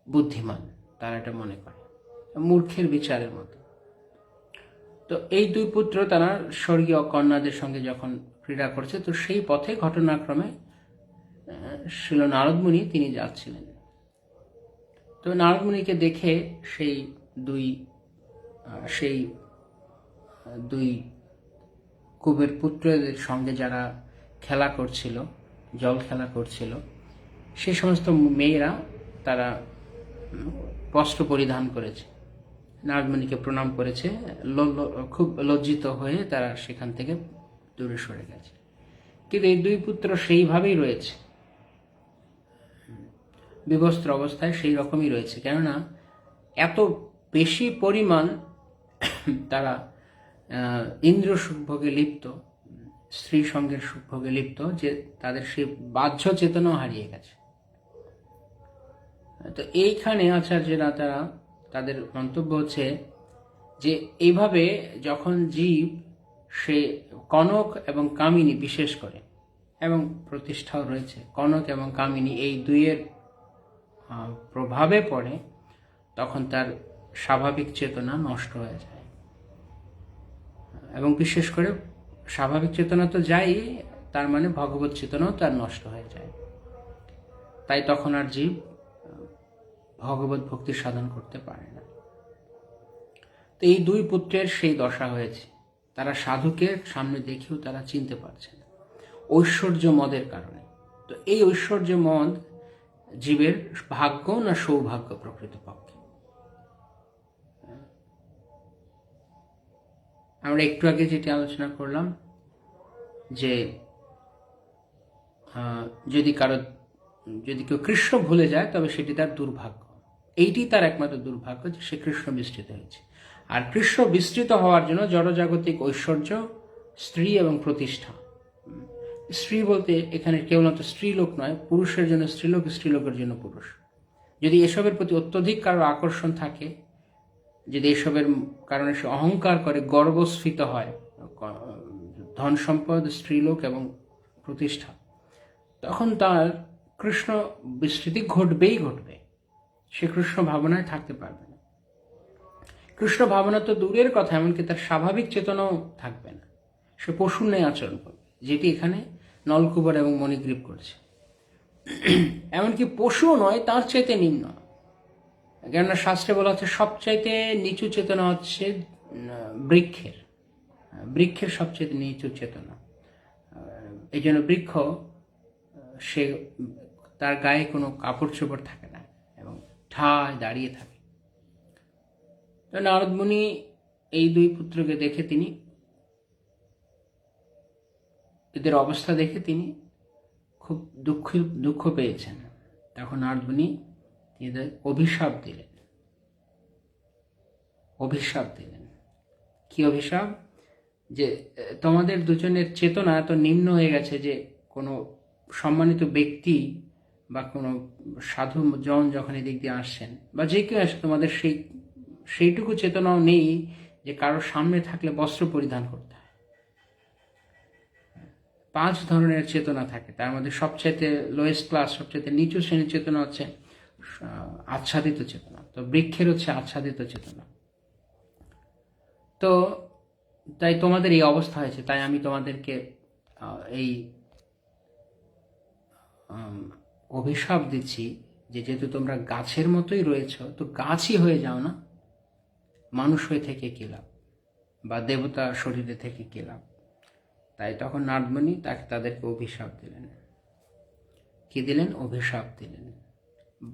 বুদ্ধিমান। তারা এটা মনে করে, মূর্খের বিচারের মতো। তো এই দুই পুত্র তারা স্বর্গীয় কন্যাদের সঙ্গে যখন ক্রীড়া করছে, তো সেই পথে ঘটনাক্রমে শ্রীল নারদমুনি তিনি যাচ্ছিলেন। তো নারদমুনিকে দেখে সেই দুই কুবের পুত্রদের সঙ্গে যারা খেলা করছিল, জল খেলা করছিল, সে সমস্ত মেয়েরা তারা বস্ত্র পরিধান করেছে, নারদমুনিকে প্রণাম করেছে। খুব লজ্জিত হয়ে তারা সেখান থেকে দূরে সরে গেছে। কিন্তু এই দুই পুত্র সেইভাবেই রয়েছে, বিবস্ত্র অবস্থায় সেই রকমই রয়েছে। কেননা এত বেশি পরিমাণ তারা ইন্দ্রিয় সুখভোগে লিপ্ত, স্ত্রী সঙ্গের সুখভোগে লিপ্ত, যে তাদের সেই বাহ্য চেতনাও হারিয়ে গেছে। তো এইখানে আচার্যরা তাদের মন্তব্য হচ্ছে যে এইভাবে যখন জীব সে কনক এবং কামিনী বিশেষ করে, এবং প্রতিষ্ঠাও রয়েছে, কনক এবং কামিনী এই দুইয়ের প্রভাবে পড়ে, তখন তার স্বাভাবিক চেতনা নষ্ট হয়ে যায়। এবং বিশেষ করে স্বাভাবিক চেতনা তো যাই, তার মানে ভগবত চেতনাও তার নষ্ট হয়ে যায়। তাই তখন আর জীব ভগবত ভক্তি সাধন করতে পারে না। তো এই দুই পুত্রের সেই দশা হয়েছে। তারা সাধুকে সামনে দেখেও তারা চিনতে পারছে না, ঐশ্বর্য মদের কারণে। তো এই ঐশ্বর্য মদ জীবের ভাগ্য না সৌভাগ্য প্রকৃতপক্ষে? আমরা একটু আগে যেটি আলোচনা করলাম যে যদি কেউ কৃষ্ণ ভুলে যায় তবে সেটি তার দুর্ভাগ্য। এইটি তার একমাত্র দুর্ভাগ্য যে সে কৃষ্ণ বিস্মৃত হয়েছে। আর কৃষ্ণ বিস্মৃত হওয়ার জন্য জড়জাগতিক ঐশ্বর্য, স্ত্রী এবং প্রতিষ্ঠা। স্ত্রী বলতে এখানে কেবলমাত্র স্ত্রীলোক নয়, পুরুষের জন্য স্ত্রীলোক, স্ত্রীলোকের জন্য পুরুষ। যদি এসবের প্রতি অত্যধিক কারো আকর্ষণ থাকে, যদি এসবের কারণে সে অহংকার করে, গর্বস্ফীত হয়, ধন সম্পদ, স্ত্রীলোক এবং প্রতিষ্ঠা, তখন তার কৃষ্ণ বিস্মৃতি ঘটবেই ঘটবে। সে কৃষ্ণ ভাবনায় থাকতে পারবে না। কৃষ্ণ ভাবনা তো দূরের কথা, এমনকি তার স্বাভাবিক চেতনাও থাকবে না। সে পশুর ন্যায় আচরণ করবে, যেটি এখানে নলকুবর এবং মণিগ্রীব করছে। এমনকি পশুও নয়, তার চাইতে নিম্ন। কেননা শাস্ত্রে বলা হচ্ছে সবচাইতে নিচু চেতনা হচ্ছে বৃক্ষের। বৃক্ষের সবচেয়ে নিচু চেতনা। এই জন্য বৃক্ষ, সে তার গায়ে কোনো কাপড় চোপড় থাকে না এবং ঠায় দাঁড়িয়ে থাকে। তো নারদ মুনি এই দুই পুত্রকে দেখে, তিনি এদের অবস্থা দেখে তিনি খুব দুঃখ পেয়েছেন। তখন নারদ মুনি এদের অভিশাপ দিলেন। কি অভিশাপ? যে তোমাদের দুজনের চেতনা এত নিম্ন হয়ে গেছে যে কোনো সম্মানিত ব্যক্তি বা কোনো সাধু জন যখন এদিক দিয়ে আসছেন বা যে কেউ আসে, তোমাদের সেইটুকু চেতনাও নেই যে কারোর সামনে থাকলে বস্ত্র পরিধান করতে হয়। 5 ধরনের চেতনা থাকে, তার মধ্যে সবচাইতে লোয়েস্ট ক্লাস, সবচাইতে নিচু শ্রেণীর চেতনা হচ্ছে আচ্ছাদিত চেতনা। তো বৃক্ষের হচ্ছে আচ্ছাদিত চেতনা। তো তাই তোমাদের এই অবস্থা হয়েছে, তাই আমি তোমাদেরকে এই অভিশাপ দিচ্ছি যে যেহেতু তোমরা গাছের মতোই রয়েছ, তো গাছই হয়ে যাও না, মানুষ হয়ে থেকে কি লাভ, বা দেবতা শরীরে থেকে কি লাভ। তাই তখন নারদ মুনি তাদেরকে অভিশাপ দিলেন। কি দিলেন? অভিশাপ দিলেন।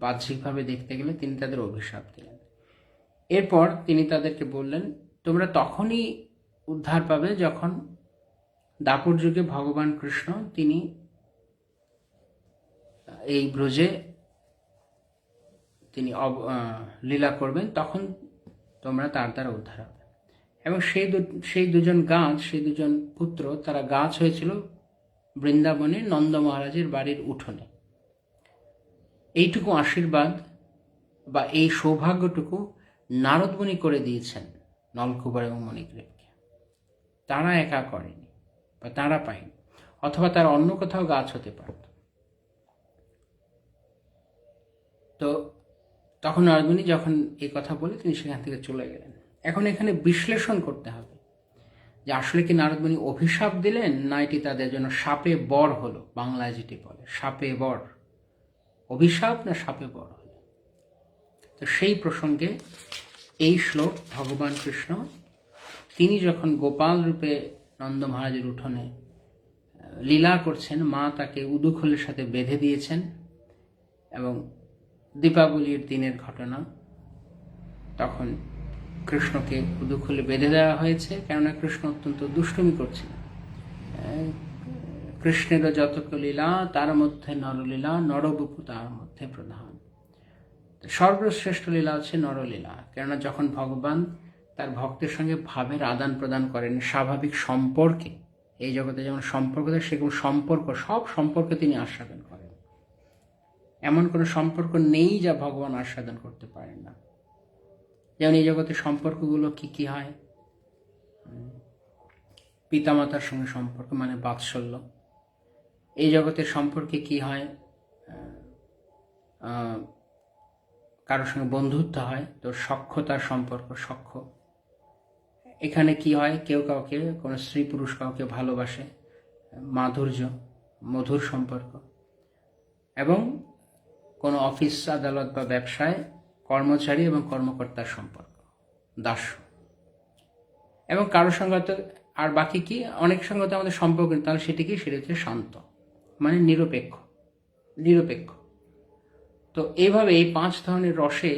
বাহ্যিকভাবে দেখতে গেলে তিনি তাদের অভিশাপ দিলেন। এরপর তিনি তাদেরকে বললেন, তোমরা তখনই উদ্ধার পাবে যখন দাপর যুগে ভগবান কৃষ্ণ তিনি এই ব্রজে তিনি লীলা করবেন, তখন তোমরা তার দ্বারা উদ্ধার হবে। এবং সেই দুজন পুত্র, তারা গাছ হয়েছিল বৃন্দাবনে নন্দ মহারাজের বাড়ির উঠোনে। এইটুকু আশীর্বাদ বা এই সৌভাগ্যটুকু নারদ মুনি করে দিয়েছেন নলকুবর এবং মণিগ্রীবকে। তারা একা করেনি বা তারা পায়নি, অথবা তারা অন্য কোথাও গাছ হতে পারত। তো তখন নারদ মুনি যখন এই কথা বলে, তিনি সেখান থেকে চলে গেলেন। এখন এখানে বিশ্লেষণ করতে হবে যে আসলে কি নারদ মুনি অভিশাপ দিলেন, না এটি তাদের জন্য শাপে বর হলো। বাংলায় যেটি বলে শাপে বর, অভিশাপ না শাপে বর হলো। তো সেই প্রসঙ্গে এই শ্লোক ভগবান কৃষ্ণ তিনি যখন গোপাল রূপে নন্দ মহারাজের উঠোনে লীলা করছেন, মা তাকে উদুখোলের সাথে বেঁধে দিয়েছেন। এবং দীপাবলির দিনের ঘটনা, তখন কৃষ্ণকে উদুখোলে বেঁধে দেওয়া হয়েছে, কেননা কৃষ্ণ অত্যন্ত দুষ্টুমি করছিলেন। কৃষ্ণেরও যতক লীলা, তার মধ্যে নরলীলা, নরবপু তার মধ্যে প্রধান। সর্বশ্রেষ্ঠ লীলা হচ্ছে নরলীলা, কেননা যখন ভগবান তার ভক্তের সঙ্গে ভাবের আদান প্রদান করেন স্বাভাবিক সম্পর্কে, এই জগতে যেমন সম্পর্ক থাকে সেরকম সব সম্পর্কে তিনি আস্বাদন করেন। এমন কোনো সম্পর্ক নেই যা ভগবান আস্বাদন করতে পারেন না। যেমন এই জগতের সম্পর্কগুলো কি হয়? পিতামাতার সঙ্গে সম্পর্ক মানে বাৎসল্য। এই জগতের সম্পর্কে কি হয়? কারোর সঙ্গে বন্ধুত্ব হয়, তো সখ্যতার সম্পর্ক, সখ্য। এখানে কি হয়? কেউ কাউকে, কোনো স্ত্রী পুরুষ কাউকে ভালোবাসে, মাধুর্য, মধুর সম্পর্ক। এবং কোনো অফিস আদালত বা ব্যবসায় কর্মচারী এবং কর্মকর্তার সম্পর্ক, দাস্য। এবং কারোর সঙ্গে তো আর বাকি কি, অনেক সঙ্গে তো আমাদের সম্পর্ক, তাহলে সেটা হচ্ছে শান্ত, মানে নিরপেক্ষ। তো এইভাবে এই 5 ধরনের রসে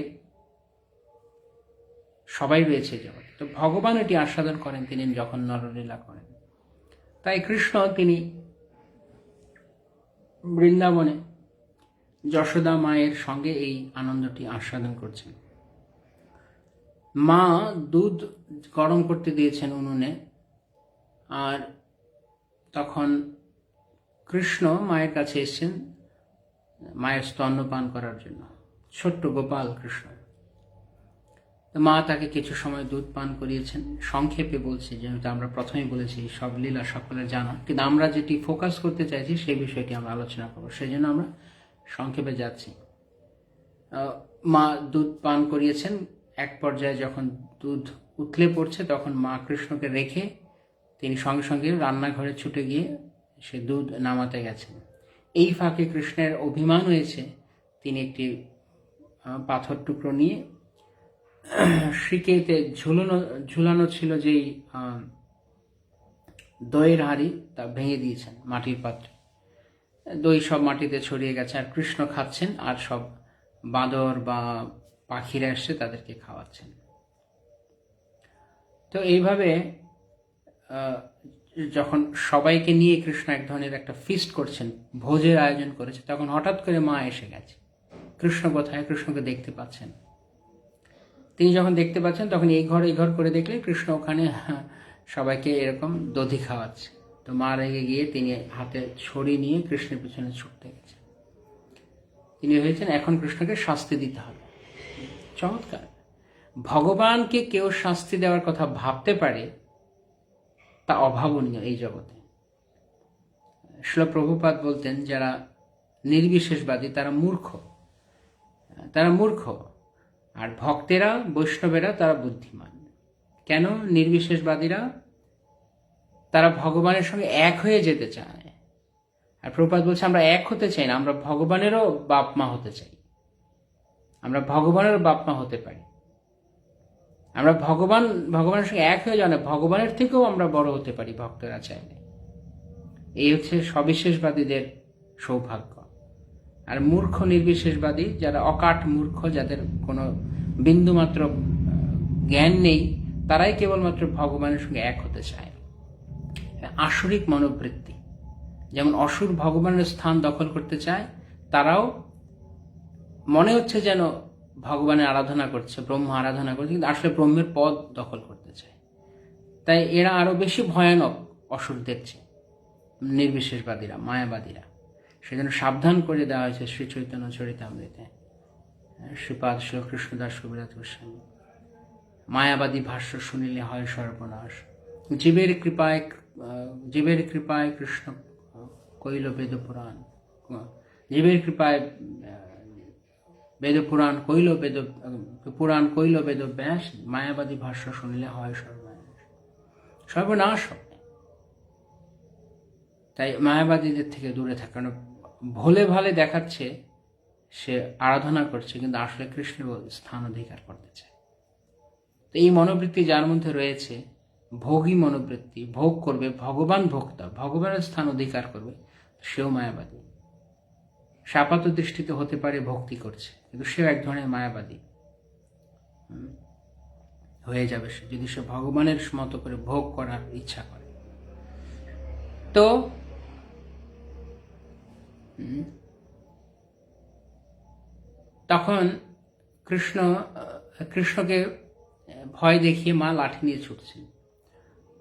সবাই রয়েছে জগৎ। তো ভগবান এটি আস্বাদন করেন তিনি যখন নরলীলা করেন। তাই কৃষ্ণ তিনি বৃন্দাবনে যশোদা মায়ের সঙ্গে এই আনন্দটি আস্বাদন করছেন। মা দুধ গরম করতে দিয়েছেন উনুনে, আর তখন কৃষ্ণ মায়ের কাছে এসেছেন মায়ের স্তন্যপান করার জন্য, ছোট্ট গোপাল কৃষ্ণ। মা তাকে কিছু সময় দুধ পান করিয়েছেন। সংক্ষেপে বলছি, যেহেতু আমরা প্রথমেই বলেছি সব লীলা সকলের জানা, কিন্তু আমরা যেটি ফোকাস করতে চাইছি সেই বিষয়টি আমরা আলোচনা করবো, সেই জন্য আমরা সংক্ষেপে যাচ্ছি। মা দুধ পান করিয়েছেন। এক পর্যায়ে যখন দুধ উতলে পড়ছে, তখন মা কৃষ্ণকে রেখে তিনি সঙ্গে সঙ্গে রান্নাঘরে ছুটে গিয়ে সে দুধ নামাতে গেছেন। এই ফাঁকে কৃষ্ণের অভিমান হয়েছে, তিনি একটি পাথর টুকরো নিয়ে শিকেতে ঝুলানো ছিল যেই দইয়ের হাঁড়ি, তা ভেঙে দিয়েছেন মাটির পাত্রে। দই সব মাটিতে ছড়িয়ে গেছে, আর কৃষ্ণ খাচ্ছেন, আর সব বাঁদর বা পাখিরা এসে তাদেরকে খাওয়াচ্ছেন। তো এইভাবে যখন সবাইকে নিয়ে কৃষ্ণ এক ধরনের একটা ফিস্ট করছেন, ভোজের আয়োজন করেছে, তখন হঠাৎ করে মা এসে গেছে। কৃষ্ণ কোথায়? কৃষ্ণকে দেখতে পাচ্ছেন। তিনি যখন দেখতে পাচ্ছেন তখন এই ঘর করে দেখলে কৃষ্ণ ওখানে সবাইকে এরকম দধি খাওয়াচ্ছে। তো মা রেগে গিয়ে তিনি হাতে ছড়ি নিয়ে কৃষ্ণের পিছনে ছুটতে গেছেন। তিনি হয়েছেন এখন কৃষ্ণকে শাস্তি দিতে হবে। চমৎকার! ভগবানকে কেউ শাস্তি দেওয়ার কথা ভাবতে পারে, তা অভাবনীয় এই জগতে। শ্রীল প্রভুপাদ বলতেন, যারা নির্বিশেষবাদী তারা মূর্খ, আর ভক্তেরা, বৈষ্ণবেরা তারা বুদ্ধিমান। কেন? নির্বিশেষবাদীরা তারা ভগবানের সঙ্গে এক হয়ে যেতে চায়, আর প্রভুপাদ বলছে আমরা এক হতে চাই না, আমরা ভগবানেরও বাপ মা হতে চাই। আমরা ভগবানেরও বাপ মা হতে পারি। আমরা ভগবানের সঙ্গে এক হয়ে যাওয়া না, ভগবানের থেকেও আমরা বড় হতে পারি ভক্তরা চাইলে। এই হচ্ছে সবিশেষবাদীদের সৌভাগ্য। আর মূর্খ নির্বিশেষবাদী, যারা অকাট মূর্খ, যাদের কোনো বিন্দুমাত্র জ্ঞান নেই, তারাই কেবলমাত্র ভগবানের সঙ্গে এক হতে চায়। আসরিক মনোবৃত্তি, যেমন অসুর ভগবানের স্থান দখল করতে চায়, তারাও মনে হচ্ছে যেন ভগবানের আরাধনা করছে, ব্রহ্ম আরাধনা করছে, কিন্তু আসলে ব্রহ্মের পদ দখল করতে চায়। তাই এরা আরো বেশি ভয়ানক অসুরদের চেয়ে, নির্বিশেষবাদীরা, মায়াবাদীরা। সেজন্য সাবধান করে দেওয়া হয়েছে শ্রী চৈতন্য চরিতামৃতে, শ্রীপাদ শ্রী কৃষ্ণদাস কবিরাজ গোস্বামী। মায়াবাদী ভাষ্য শুনিলে হয় সর্বনাশ, জীবের কৃপায় কৃষ্ণ কইল বেদ পুরাণ, জীবের কৃপায় বেদপুরাণ কইল বেদ ব্যাস, মায়াবাদী ভাষ্য শুনিলে হয় সর্বনাশ হবে। তাই মায়াবাদীদের থেকে দূরে থাকা, কারণ ভোলে ভালে দেখাচ্ছে সে আরাধনা করছে, কিন্তু আসলে কৃষ্ণের স্থান অধিকার করতে চায়। তো এই মনোবৃত্তি যার মধ্যে রয়েছে, ভোগী মনোবৃত্তি, ভোগ করবে, ভগবান ভোক্তা, ভগবানের স্থান অধিকার করবে, সেও মায়াবাদী। সে আপাত দৃষ্টিতে হতে পারে ভক্তি করছে, কিন্তু সেও এক ধরনের মায়াবাদী হয়ে যাবে সে, যদি সে ভগবানের মতো করে ভোগ করার ইচ্ছা করে। তো তখন কৃষ্ণকে ভয় দেখিয়ে মা লাঠি নিয়ে ছুটছেন।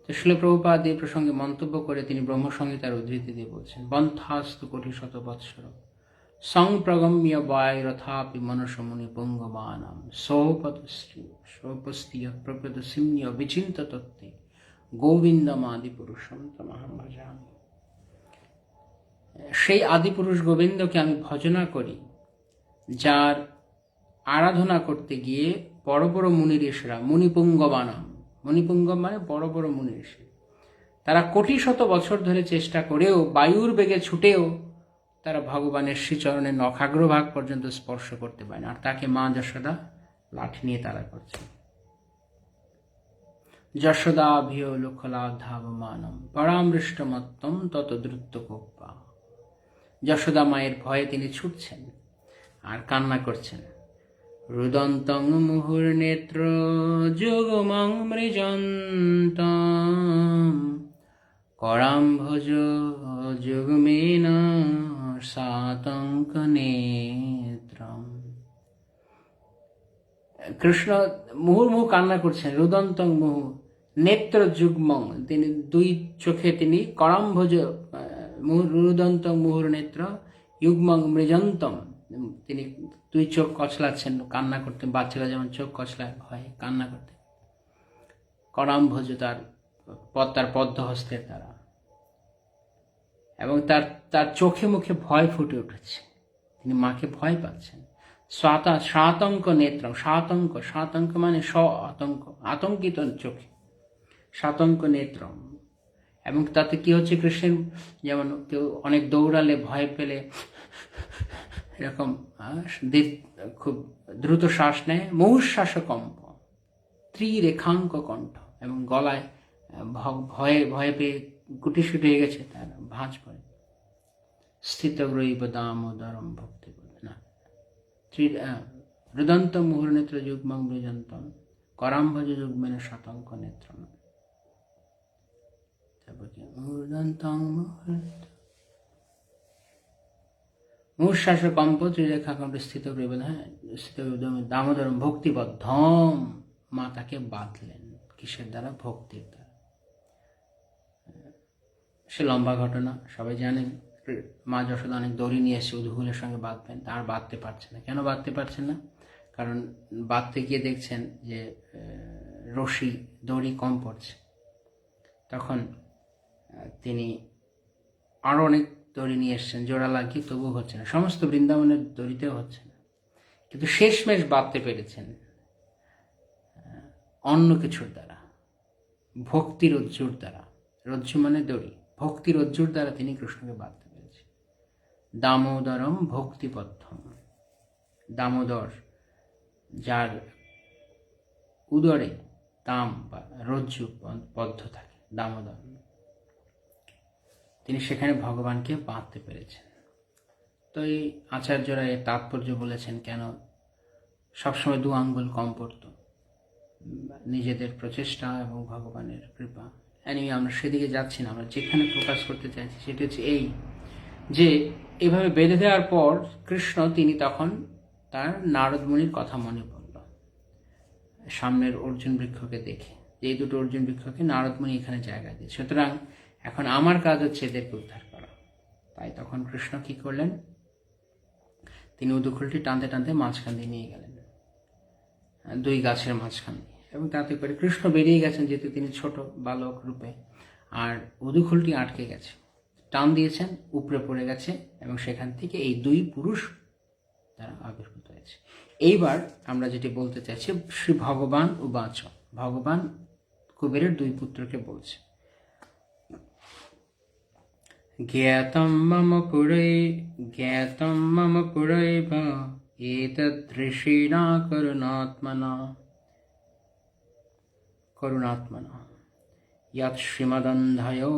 তো শ্রীল প্রভুপাদ এই প্রসঙ্গে মন্তব্য করে তিনি ব্রহ্মসংহিতার উদ্ধৃতি দিয়ে বলছেন, বন্থাস্তু কোটি শত বৎসর সংপ্রগম্য বায়রথাপি মনসমুনি পুঙ্গমানাম সৌপস্তীয় প্রকৃত সিম্য বিচিন্ত তত্ত্বে গোবিন্দমাদি পুরুষম তমহং ভজামি। সেই আদিপুরুষ গোবিন্দকে আমি ভজনা করি, যার আরাধনা করতে গিয়ে বড় বড় মুনি ঋষিরা, মুনিপুঙ্গবানাম, মুনিপুঙ্গম মানে বড় বড় মুনি ঋষি, তারা কোটি শত বছর ধরে চেষ্টা করেও, বায়ুর বেগে ছুটেও তারা ভগবানের শ্রীচরণের নখাগ্রভাগ পর্যন্ত স্পর্শ করতে পারে না। আর তাকে মা যশোদা লাঠি নিয়ে তারা করছে। যশোদাভিও লোকলাধাবমানম পরামৃষ্টমত্তম তত দ্রুত কোপা। যশোদা মায়ের ভয়ে তিনি ছুটছেন আর কান্না করছেন। রুদন্তং মুহুর্নেত্র যোগমং মৃজন্তম করাম্ভজ যুগমেন সাতঙ্ক নেত্রম। কৃষ্ণ মুহুর্মুহু কান্না করছেন। রুদন্তং মুহু নেত্র যুগ্মং, তিনি দুই চোখে তিনি করাম্ভজ, রুদন্তং মুহুর নেত্র যুগ্মং মৃজন্তম, তিনি দুই চোখ কচলাচ্ছেন, কান্না করতেন। বাচ্চারা যেমন চোখ কচলায় ভয়ে কান্না করতেন। করাম্ভজ তার পদ্মহস্তের দ্বারা, এবং তার চোখে মুখে ভয় ফুটে উঠেছে, তিনি মাকে ভয় পাচ্ছেন। সাতঙ্ক নেত্র, সাতঙ্ক মানে আতঙ্কিত চোখে, সাতঙ্ক নেত্র, এবং তাতে কি হচ্ছে, কৃষ্ণের যেমন কেউ অনেক দৌড়ালে ভয় পেলে এরকম খুব দ্রুত শ্বাস নেয়, মৌশ্বাস কম্প, ত্রিরেখাঙ্ক কণ্ঠ, এবং গলায় ভয়ে ভয়ে পেয়ে গুটিসুটি হয়ে গেছে, তার ভাঁজ পড়ে। স্থিতগ্রৈব দামোদরম ভক্তি না রুদন্ত মুহুর্নেত্র যুগ্মং বৃজন্তম করাম্ভজ যুগ্মেন শতঙ্ক নেত্র। তারপর কি মূর্শ্বাস কম্প ত্রিরেখা কণ্ঠ স্থিত দামোদরম ভক্তিবদ্ধম, মা তাকে বাঁধলেন কিসের দ্বারা? ভক্তির দ্বারা। সে লম্বা ঘটনা, সবাই জানেন। মা যশোদা অনেক দড়ি নিয়ে এসে উদুঘুলের সঙ্গে বাঁধবেন, তার বাঁধতে পারছে না। কেন বাঁধতে পারছেন না? কারণ বাঁধতে গিয়ে দেখছেন যে রশি দড়ি কম পড়ছে। তখন তিনি আরো অনেক দড়ি নিয়ে এসছেন, জোড়া লাগিয়ে, তবু হচ্ছে না। সমস্ত বৃন্দাবনের দড়িতেও হচ্ছে না, কিন্তু শেষমেশ বাঁধতে পেরেছেন অন্য কিছুর দ্বারা, ভক্তি রজ্জুর দ্বারা। রজ্জু মানে দড়ি, ভক্তি রজ্জুর দ্বারা তিনি কৃষ্ণকে বাঁধতে পেরেছেন। দামোদরম ভক্তিবদ্ধম, দামোদর যার উদরে দাম বা রজ্জু বদ্ধ থাকে, দামোদর, তিনি সেখানে ভগবানকে বাঁধতে পেরেছেন। তো এই আচার্যরা এর তাৎপর্য বলেছেন কেন সবসময় 2 আঙ্গুল কম পড়ত, নিজেদের প্রচেষ্টা এবং ভগবানের কৃপা। আমরা সেদিকে যাচ্ছি না, আমরা যেখানে প্রকাশ করতে চাইছি সেটা হচ্ছে এই যে এভাবে বেঁধে দেওয়ার পর কৃষ্ণ তিনি তখন তার নারদ মুনির কথা মনে পড়ল, সামনের অর্জুন বৃক্ষকে দেখে, এই দুটো অর্জুন বৃক্ষকে নারদ মুনি এখানে জায়গা দিয়ে, সুতরাং এখন আমার কাজ হচ্ছে এদেরকে উদ্ধার করা। তাই তখন কৃষ্ণ কি করলেন, তিনি উদুখুলটি টানতে টানতে মাঝখান দিয়ে নিয়ে গেলেন, 2 গাছের মাঝখান দিয়ে, এবং তাতে করে কৃষ্ণ বেরিয়ে গেছেন, যেহেতু তিনি ছোট বালক রূপে, আর উদুখুলটি আটকে গেছে। টান দিয়েছেন, উপরে পড়ে গেছে, এবং সেখান থেকে এই 2 পুরুষ তারা আবির্ভূত হয়েছে। এইবার আমরা যেটি বলতে চাইছি, শ্রী ভগবান উবাচ, ভগবান কুবেরের 2 পুত্রকে বলছে, জ্ঞাতম মম পুরৈব এতদৃষিণা করুণাত্মনা যৎ শ্রীমদন্ধয়ো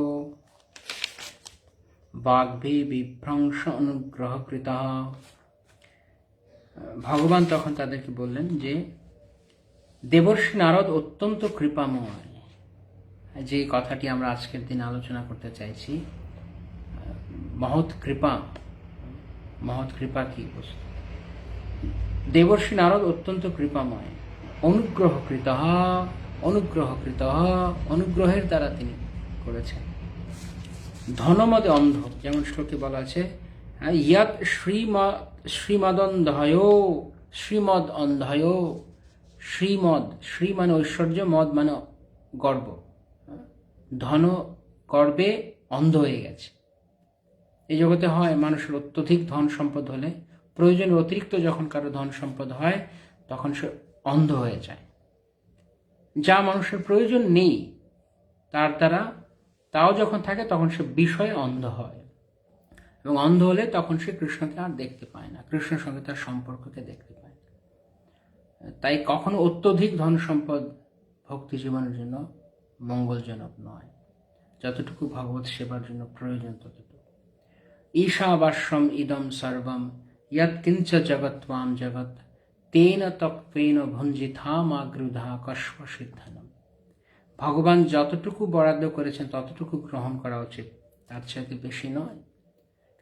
বাগ্ভি বিভ্রংশ অনুগ্রহকৃত। ভগবান তখন তাদেরকে বললেন যে দেবর্ষি নারদ অত্যন্ত কৃপাময়। যে কথাটি আমরা আজকের দিন আলোচনা করতে চাইছি, মহৎ কৃপা কি বস্তু? দেবর্ষি নারদ অত্যন্ত কৃপাময়, অনুগ্রহকৃত, অনুগ্রহের দ্বারা তিনি করেছেন। ধনমদে অন্ধ, যেমন শ্লোকে বলা আছে, ইয়াত শ্রীমদ অন্ধয়, শ্রী মানে ঐশ্বর্য, মদ মানে গর্ব, ধন গর্বে অন্ধ হয়ে গেছে। এই জগতে হয়, মানুষের অত্যধিক ধন সম্পদ হলে, প্রয়োজনের অতিরিক্ত যখন কারো ধন সম্পদ হয়, তখন সে অন্ধ হয়ে যায়। যা মানুষের প্রয়োজন নেই তার দ্বারা, তাও যখন থাকে তখন সে বিষয়ে অন্ধ হয়, এবং অন্ধ হলে তখন সে কৃষ্ণকে আর দেখতে পায় না, কৃষ্ণের সঙ্গে তার সম্পর্ককে দেখতে পায় না। তাই কখনো অত্যধিক ধন সম্পদ ভক্তি জীবনের জন্য মঙ্গলজনক নয়। যতটুকু ভগবত সেবার জন্য প্রয়োজন ততটুকু। ঈশাবাস্যম ইদম সর্বম ইয়ৎ কিঞ্চ জগৎ জগৎ তেন তক্তেন ভুঞ্জিথা মাগৃধা কস্ম সিদ্ধনম। ভগবান যতটুকু বরাদ্দ করেছেন ততটুকু গ্রহণ করা উচিত, তার চাইতে বেশি নয়।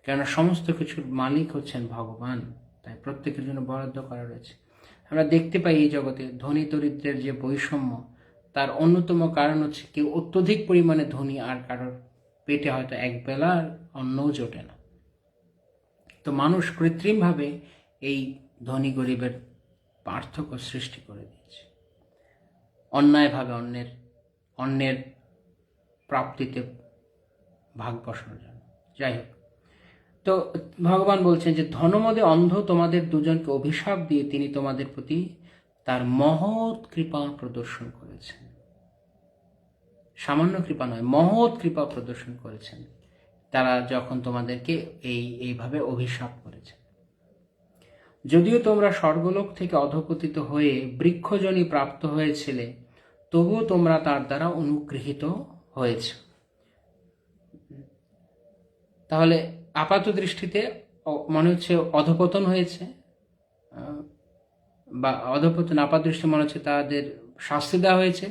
কেননা সমস্ত কিছুর মালিক হচ্ছেন ভগবান, তাই প্রত্যেকের জন্য বরাদ্দ করা রয়েছে। আমরা দেখতে পাই এই জগতে ধনী দরিদ্রের যে বৈষম্য, তার অন্যতম কারণ হচ্ছে কেউ অত্যধিক পরিমাণে ধনী, আর কারোর পেটে হয়তো এক বেলার অন্নও জোটে না। তো মানুষ কৃত্রিমভাবে এই ধনী গরিবের পার্থক্য সৃষ্টি করে দিয়েছে, অন্যায়ভাবে অন্যের প্রাপ্তিতে ভাগ বসানোর জন্য। যাই হোক, তো ভগবান বলছেন যে ধনমদে অন্ধ তোমাদের 2 জনকে অভিশাপ দিয়ে তিনি তোমাদের প্রতি তার মহৎ কৃপা প্রদর্শন করেছেন। সামান্য কৃপা নয়, মহৎ কৃপা প্রদর্শন করেছেন তারা যখন তোমাদেরকে এইভাবে অভিশাপ করেছে। যদিও তোমরা স্বর্গলোক থেকে অধঃপতিত হয়ে বৃক্ষজনি প্রাপ্ত হয়েছিলে, তবুও তোমরা তার দ্বারা অনুগৃহীত হয়েছ। তাহলে আপাত দৃষ্টিতে মনে হচ্ছে অধঃপতন হয়েছে, বা অধঃপতন আপাত দৃষ্টি মনে হচ্ছে তাদের শাস্তি দেওয়া হয়েছে,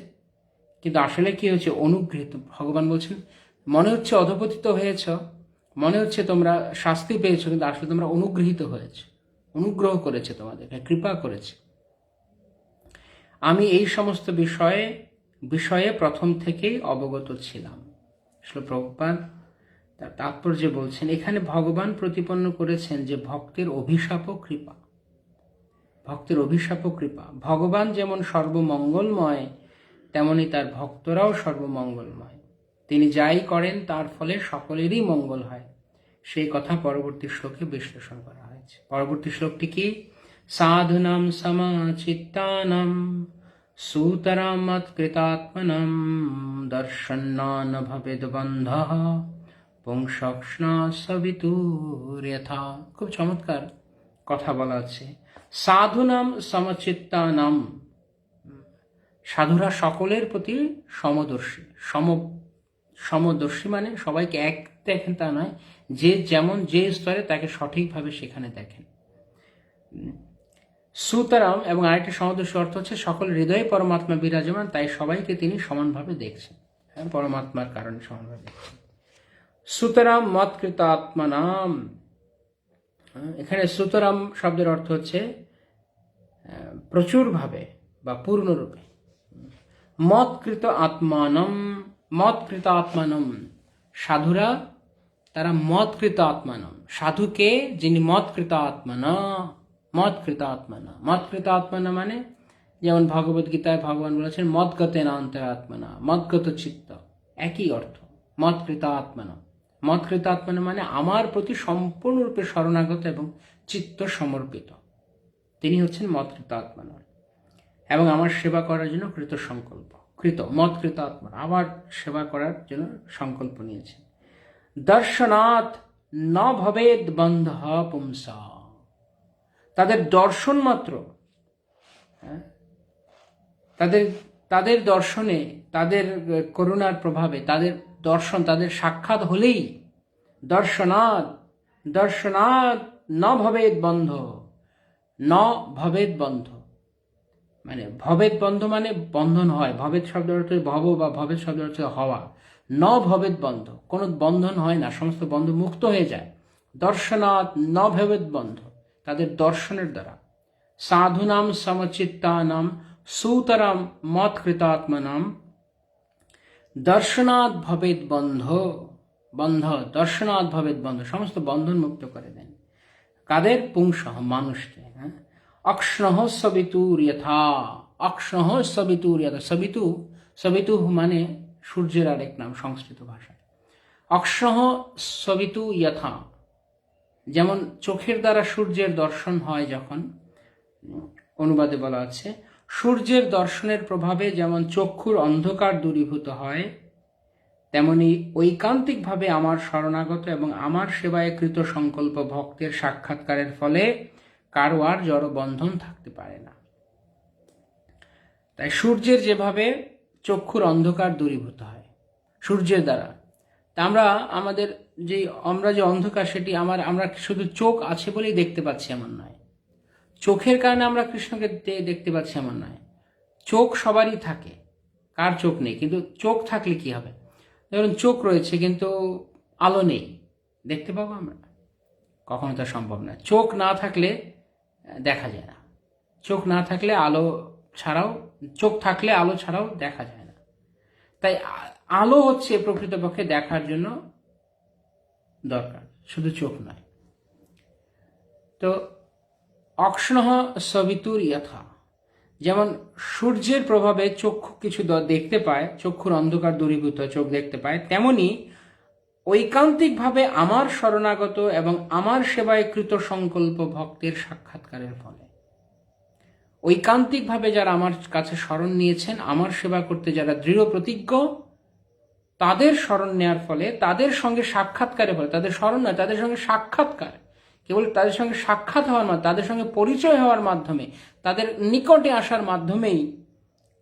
কিন্তু আসলে কি হয়েছে? অনুগৃহীত। ভগবান বলছেন মনে হচ্ছে অধঃপতিত হয়েছ, মনে হচ্ছে তোমরা শাস্তি পেয়েছো, কিন্তু আসলে তোমরা অনুগৃহীত হয়েছ, অনুগ্রহ করেছে, তোমাদেরকে কৃপা করেছে। আমি এই সমস্ত বিষয়ে প্রথম থেকেই অবগত ছিলাম। শ্রীল প্রভুপাদ তার তাৎপর্য বলছেন, এখানে ভগবান প্রতিপন্ন করেছেন যে ভক্তের অভিশাপ ও কৃপা, ভক্তের অভিশাপ ও কৃপা। ভগবান যেমন সর্বমঙ্গলময়, তেমনি তার ভক্তরাও সর্বমঙ্গলময়। তিনি যাই করেন তার ফলে সকলেরই মঙ্গল হয়, সেই কথা পরবর্তী শ্লোকে বিশ্লেষণ করা হয়েছে। পরবর্তী শ্লোকটি কি? সাধুনাম সমাচিত্তানাম সুতরাম মৎকৃতাত্মনাম দর্শন্নান ভবেদ বন্ধঃ পুংসক্ষ্ণা সবিতুর্যথা। খুব চমৎকার কথা বলা আছে। সাধুনাম সমচিত্তানাম, সাধুরা সকলের প্রতি সমদর্শী। সমদর্শী মানে সবাইকে এক দেখেন তা নয়, যে যেমন যে স্তরে তাকে সঠিকভাবে সেখানে দেখেন। সুতরাম এবং আরেকটি সমদর্শী অর্থ হচ্ছে সকল হৃদয়ে পরমাত্মা বিরাজমান, তাই সবাইকে তিনি সমানভাবে দেখছেন, পরমাত্মার কারণে সমানভাবে দেখছেন। সুতরাম মৎকৃত আত্মানাম, এখানে সুতরাম শব্দের অর্থ হচ্ছে প্রচুরভাবে বা পূর্ণরূপে। মৎকৃত আত্মানম, মৎকৃত আত্মানম, সাধুরা তারা মৎকৃত আত্মানম, সাধুকে যিনি মৎকৃত আত্মানা, মৎকৃত আত্মানা। মৎকৃত আত্মানা মানে যেমন ভগবদ গীতায় ভগবান বলেছেন মৎগতেন অন্তরাত্মানা, মৎগত চিত্ত, একই অর্থ। মৎকৃত আত্মানা, মৎকৃত আত্মানা মানে আমার প্রতি সম্পূর্ণরূপে শরণাগত এবং চিত্ত সমর্পিত, তিনি হচ্ছেন মৎকৃত আত্মানা, এবং আমার সেবা করার জন্য কৃত সংকল্প। মৎকৃত আত্মা আবার সেবা করার জন্য সংকল্প নিয়েছেন। দর্শনাৎ ন ভবেদ বন্ধ পুংসা, তাদের দর্শন মাত্র, তাদের দর্শনে, তাদের করুণার প্রভাবে, তাদের দর্শন, তাদের সাক্ষাৎ হলেই দর্শনাৎ ন ভবেদ বন্ধ, ন ভবেদ বন্ধ মানে ভবেদ বন্ধ মানে বন্ধন হয়। ভবেদ শব্দ অর্থ ভব বা ভবেদ শব্দ অর্থ হওয়া। ন ভবেদ বন্ধ, কোনো বন্ধন হয় না, সমস্ত বন্ধ মুক্ত হয়ে যায়। দর্শনাৎ ন ভবেদ বন্ধ, তাদের দর্শনের দ্বারা। সাধুনাম সমচিত্তানাম সুতরাম মৎকৃতাত্মনাম দর্শনাৎ ভবেদ বন্ধ, দর্শনাৎ ভবেদ বন্ধ, সমস্ত বন্ধন মুক্ত করে দেন। কাদের? পুংসঃ, মানুষকে। অক্ষ্ণঃ সবিতুর্যথা, অক্ষ্ণঃ সবিতুর্যথা, সবিতু মানে সূর্যের আরেক নাম সংস্কৃত ভাষায়। অক্ষ্ণঃ সবিতু যথা, যেমন চোখের দ্বারা সূর্যের দর্শন হয়, যখন অনুবাদে বলা আছে সূর্যের দর্শনের প্রভাবে যেমন চক্ষুর অন্ধকার দূরীভূত হয়, তেমনি ঐকান্তিকভাবে আমার শরণাগত এবং আমার সেবায় কৃত সংকল্প ভক্তের সাক্ষাৎকারের ফলে কারো আর জড় বন্ধন থাকতে পারে না। তাই সূর্যের যেভাবে চক্ষুর অন্ধকার দূরীভূত হয় সূর্যের দ্বারা, তা আমরা যে অন্ধকার, সেটি আমরা শুধু চোখ আছে বলেই দেখতে পাচ্ছি এমন নয়, চোখের কারণে আমরা কৃষ্ণকে দেখতে পাচ্ছি এমন নয়। চোখ সবারই থাকে, কার চোখ নেই? কিন্তু চোখ থাকলে কি হবে? ধরুন চোখ রয়েছে কিন্তু আলো নেই, দেখতে পাবো আমরা? কখনো তা সম্ভব না। চোখ না থাকলে দেখা যায় না, চোখ না থাকলে আলো ছাড়াও, চোখ থাকলে আলো ছাড়াও দেখা যায় না। তাই আলো হচ্ছে প্রকৃতপক্ষে দেখার জন্য দরকার, শুধু চোখ নয়। তো অক্ষ্ণঃ সবিতুর্যথা, যেমন সূর্যের প্রভাবে চক্ষু কিছু দেখতে পায়, চক্ষুর অন্ধকার দূরীভূত, চোখ দেখতে পায়, তেমনি ঐকান্তিকভাবে আমার শরণাগত এবং আমার সেবায় কৃত সংকল্প ভক্তের সাক্ষাৎকারের ফলে, ঐকান্তিকভাবে যারা আমার কাছে শরণ নিয়েছেন, আমার সেবা করতে যারা দৃঢ় প্রতিজ্ঞ, তাদের শরণ নেওয়ার ফলে, তাদের সঙ্গে সাক্ষাৎকারের ফলে, তাদের শরণ নয়, তাদের সঙ্গে সাক্ষাৎকার, কেবল তাদের সঙ্গে সাক্ষাৎ হওয়ার মাধ্যমে, তাদের সঙ্গে পরিচয় হওয়ার মাধ্যমে, তাদের নিকটে আসার মাধ্যমেই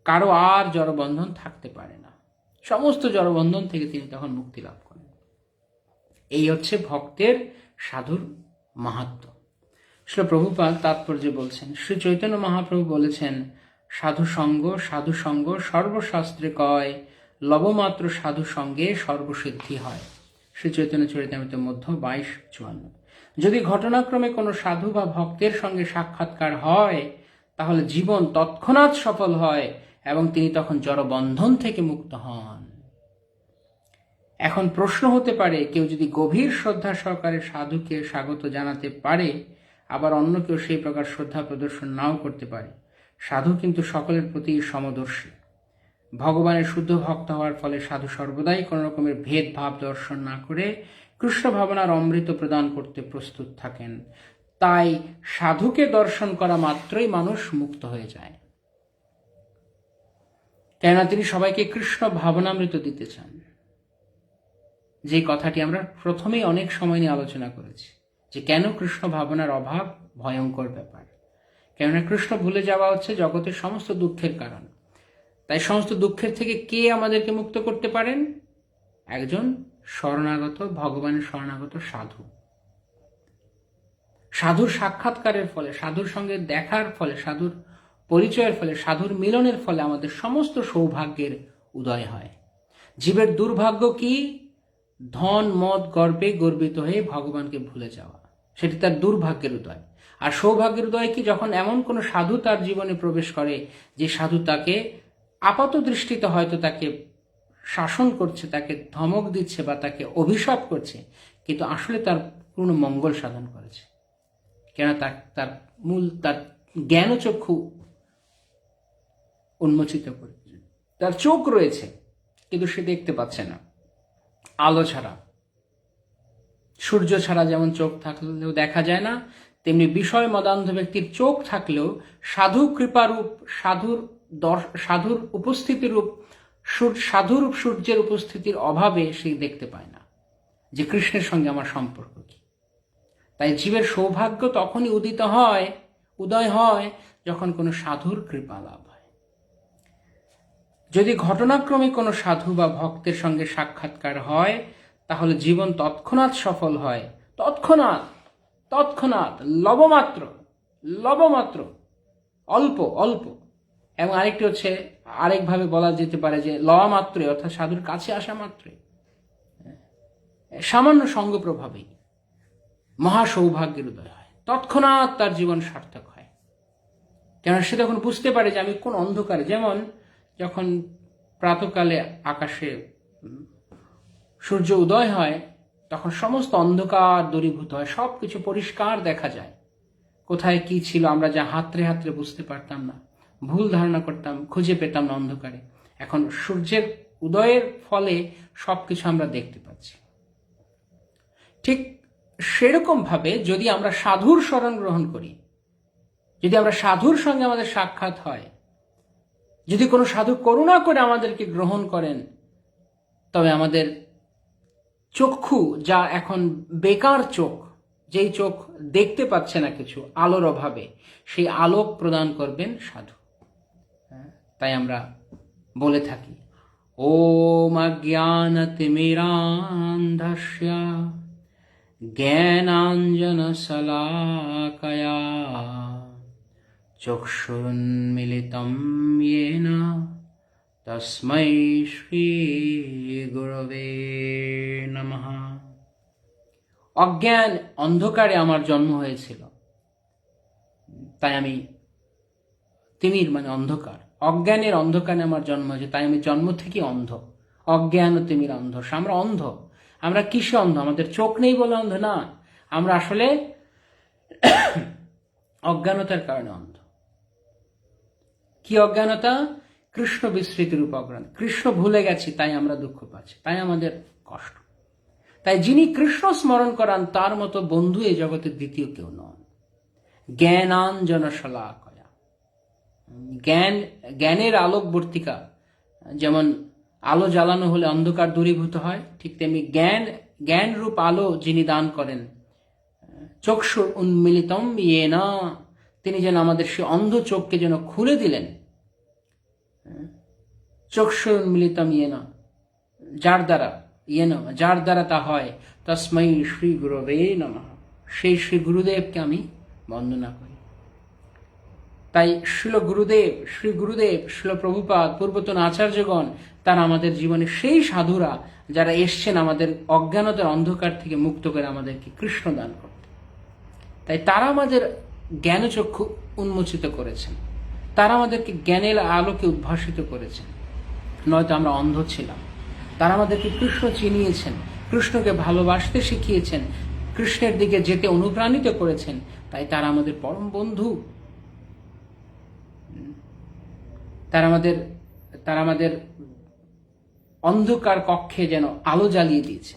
কারো আর জড়বন্ধন থাকতে পারে না। সমস্ত জড়বন্ধন থেকে তিনি তখন মুক্তি লাভ করেন। এই হচ্ছে ভক্তের, সাধুর মাহাত্ম্য। শ্রী প্রভুপাদ তাৎপর্যে বলছেন, শ্রী চৈতন্য মহাপ্রভু বলেছেন, সাধু সঙ্গ সর্বশাস্ত্রে কয়, লবমাত্র সাধু সঙ্গে সর্বসিদ্ধি হয়। শ্রী চৈতন্য চরিতামৃত মধ্য 22-54। যদি ঘটনাক্রমে কোনো সাধু বা ভক্তের সঙ্গে সাক্ষাৎকার হয়, তাহলে জীবন তৎক্ষণাৎ সফল হয় এবং তিনি তখন জড়বন্ধন থেকে মুক্ত হন। এখন প্রশ্ন হতে পারে, কেউ যদি গভীর শ্রদ্ধা সহকারে সাধুকে স্বাগত জানাতে পারে, আবার অন্য কেউ সেই প্রকার শ্রদ্ধা প্রদর্শন নাও করতে পারে। সাধু কিন্তু সকলের প্রতি সমদর্শী। ভগবানের শুদ্ধ ভক্ত হওয়ার ফলে সাধু সর্বদাই কোনো রকমের ভেদভাব দর্শন না করে কৃষ্ণ ভাবনার অমৃত প্রদান করতে প্রস্তুত থাকেন। তাই সাধুকে দর্শন করা মাত্রই মানুষ মুক্ত হয়ে যায়, কেননা তিনি সবাইকে কৃষ্ণ ভাবনামৃত দিতে চান। যে কথাটি আমরা প্রথমেই অনেক সময় নিয়ে আলোচনা করেছি, যে কেন কৃষ্ণ ভাবনার অভাব ভয়ঙ্কর ব্যাপার। কেননা কৃষ্ণ ভুলে যাওয়া হচ্ছে জগতের সমস্ত দুঃখের কারণ। তাই সমস্ত দুঃখের থেকে কে আমাদেরকে মুক্ত করতে পারেন? একজন শরণাগত, ভগবানের শরণাগত সাধু। সাধুর সাক্ষাৎকারের ফলে, সাধুর সঙ্গে দেখার ফলে, সাধুর পরিচয়ের ফলে, সাধুর মিলনের ফলে আমাদের সমস্ত সৌভাগ্যের উদয় হয়। জীবের দুর্ভাগ্য কি? ধন মদ গর্বে গর্বিত হয়ে ভগবানকে ভুলে যাওয়া, সেটি তার দুর্ভাগ্যের উদয়। আর সৌভাগ্যের উদয় কি? যখন এমন কোনো সাধু তার জীবনে প্রবেশ করে, যে সাধু তাকে আপাত দৃষ্টিতে হয়তো তাকে শাসন করছে, তাকে ধমক দিচ্ছে বা তাকে অভিশাপ করছে, কিন্তু আসলে তার পূর্ণ মঙ্গল সাধন করেছে। কেন? তার জ্ঞান চক্ষু উন্মোচিত করেছে, তার চোখ রয়েছে কিন্তু সে দেখতে পাচ্ছে না। আলো ছাড়া, সূর্য ছাড়া যেমন চোখ থাকলেও দেখা যায় না, তেমনি বিষয় মদান্ধ ব্যক্তির চোখ থাকলেও সাধু কৃপারূপ, সাধুর উপস্থিতির রূপ, সাধুর সূর্যের উপস্থিতির অভাবে সে দেখতে পায় না যে কৃষ্ণের সঙ্গে আমার সম্পর্ক কি। তাই জীবের সৌভাগ্য তখনই উদয় হয় যখন কোনো সাধুর কৃপা লাভ হয়। যদি ঘটনাক্রমে কোনো সাধু বা ভক্তের সঙ্গে সাক্ষাৎকার হয়, তাহলে জীবন তৎক্ষণাৎ সফল হয়। তৎক্ষণাৎ, লবমাত্র, অল্প। এবং আরেকটি হচ্ছে, আরেকভাবে বলা যেতে পারে যে লওয়া মাত্রই, অর্থাৎ সাধুর কাছে আসা মাত্রই, সামান্য সঙ্গ প্রভাবেই মহা সৌভাগ্যের উদয় হয়। তৎক্ষণাৎ তার জীবন সার্থক হয়। কেন? সে তখন বুঝতে পারে যে আমি কোন অন্ধকারে, যেমন যখন প্রাতকালে আকাশে সূর্য উদয় হয়, তখন সমস্ত অন্ধকার দূরীভূত হয়, সবকিছু পরিষ্কার দেখা যায়। কোথায় কি ছিল আমরা যা হাতড়ে বুঝতে পারতাম না, ভুল ধারণা করতাম, খুঁজে পেতাম না অন্ধকারে, এখন সূর্যের উদয়ের ফলে সবকিছু আমরা দেখতে পাচ্ছি। ঠিক সেরকম ভাবে যদি আমরা সাধুর শরণ গ্রহণ করি, যদি আমরা সাধুর সঙ্গে আমাদের সাক্ষাৎ হয়, যদি কোনো সাধু করুণা করে আমাদেরকে গ্রহণ করেন, তবে আমাদের চক্ষু, যা এখন বেকার চোখ, যেই চোখ দেখতে পাচ্ছে না কিছু আলোর অভাবে, সেই আলোক প্রদান করবেন সাধু। তাই আমরা বলে থাকি, ওম অজ্ঞানতিমিরান্ধস্য জ্ঞানাঞ্জনশলাকয়া চক্ষুরুন্মিলিতং येन তস্मै শ্রী গুরবে নমঃ। অজ্ঞান, অন্ধকারে আমার জন্ম হয়েছিল, তাই আমি, তিমির মানে অন্ধকার, অজ্ঞানের অন্ধকারে আমার জন্ম হয়েছে, তাই আমি জন্ম থেকে অন্ধ। অজ্ঞান ও তিমির অন্ধ, আমরা অন্ধ। আমরা কিসে অন্ধ? আমাদের চোখ নেই বলে অন্ধ না, আমরা আসলে অজ্ঞানতার কারণে অন্ধ। কি অজ্ঞানতা? কৃষ্ণ বিস্মৃতি রূপ অজ্ঞান। কৃষ্ণ ভুলে গেছি, তাই আমরা দুঃখ পাচ্ছি, তাই আমাদের কষ্ট। তাই যিনি কৃষ্ণ স্মরণ করান, তার মতো বন্ধু এই জগতের দ্বিতীয় কেউ নন। জ্ঞানাঞ্জনশলাকয়া, জ্ঞানের আলোকবর্তিকা, যেমন আলো জ্বালানো হলে অন্ধকার দূরীভূত হয়, ঠিক তেমনি জ্ঞান রূপ আলো যিনি দান করেন, চক্ষুর উন্মিলিতম ইয়েনা, তিনি যেন আমাদের সে অন্ধ চোখকে যেন খুলে দিলেন। চক্ষুর উন্মিলিতম ইয়েনা, যার দ্বারা তা হয়, তস্मै শ্রী গুরবে নমঃ, সেই শ্রী গুরুদেবকে আমি বন্দনা করি। তাই শ্রী গুরুদেব শিল প্রভুপাদ, পূর্বতন আচার্যগণ, তারা আমাদের জীবনে সেই সাধুরা যারা এসছেন আমাদের অজ্ঞানতার অন্ধকার থেকে মুক্ত করে আমাদেরকে কৃষ্ণ দান করতে। তাই তারা আমাদের জ্ঞানচক্ষু উন্মোচিত করেছেন, তারা আমাদেরকে জ্ঞানের আলোকে উদ্ভাসিত করেছেন, নয়তো আমরা অন্ধ ছিলাম। তারা আমাদেরকে কৃষ্ণ চিনিয়েছেন, কৃষ্ণকে ভালোবাসতে শিখিয়েছেন, কৃষ্ণের দিকে যেতে অনুপ্রাণিত করেছেন। তাই তারা আমাদের পরম বন্ধু। তারা আমাদের অন্ধকার কক্ষে যেন আলো জ্বালিয়ে দিয়েছে।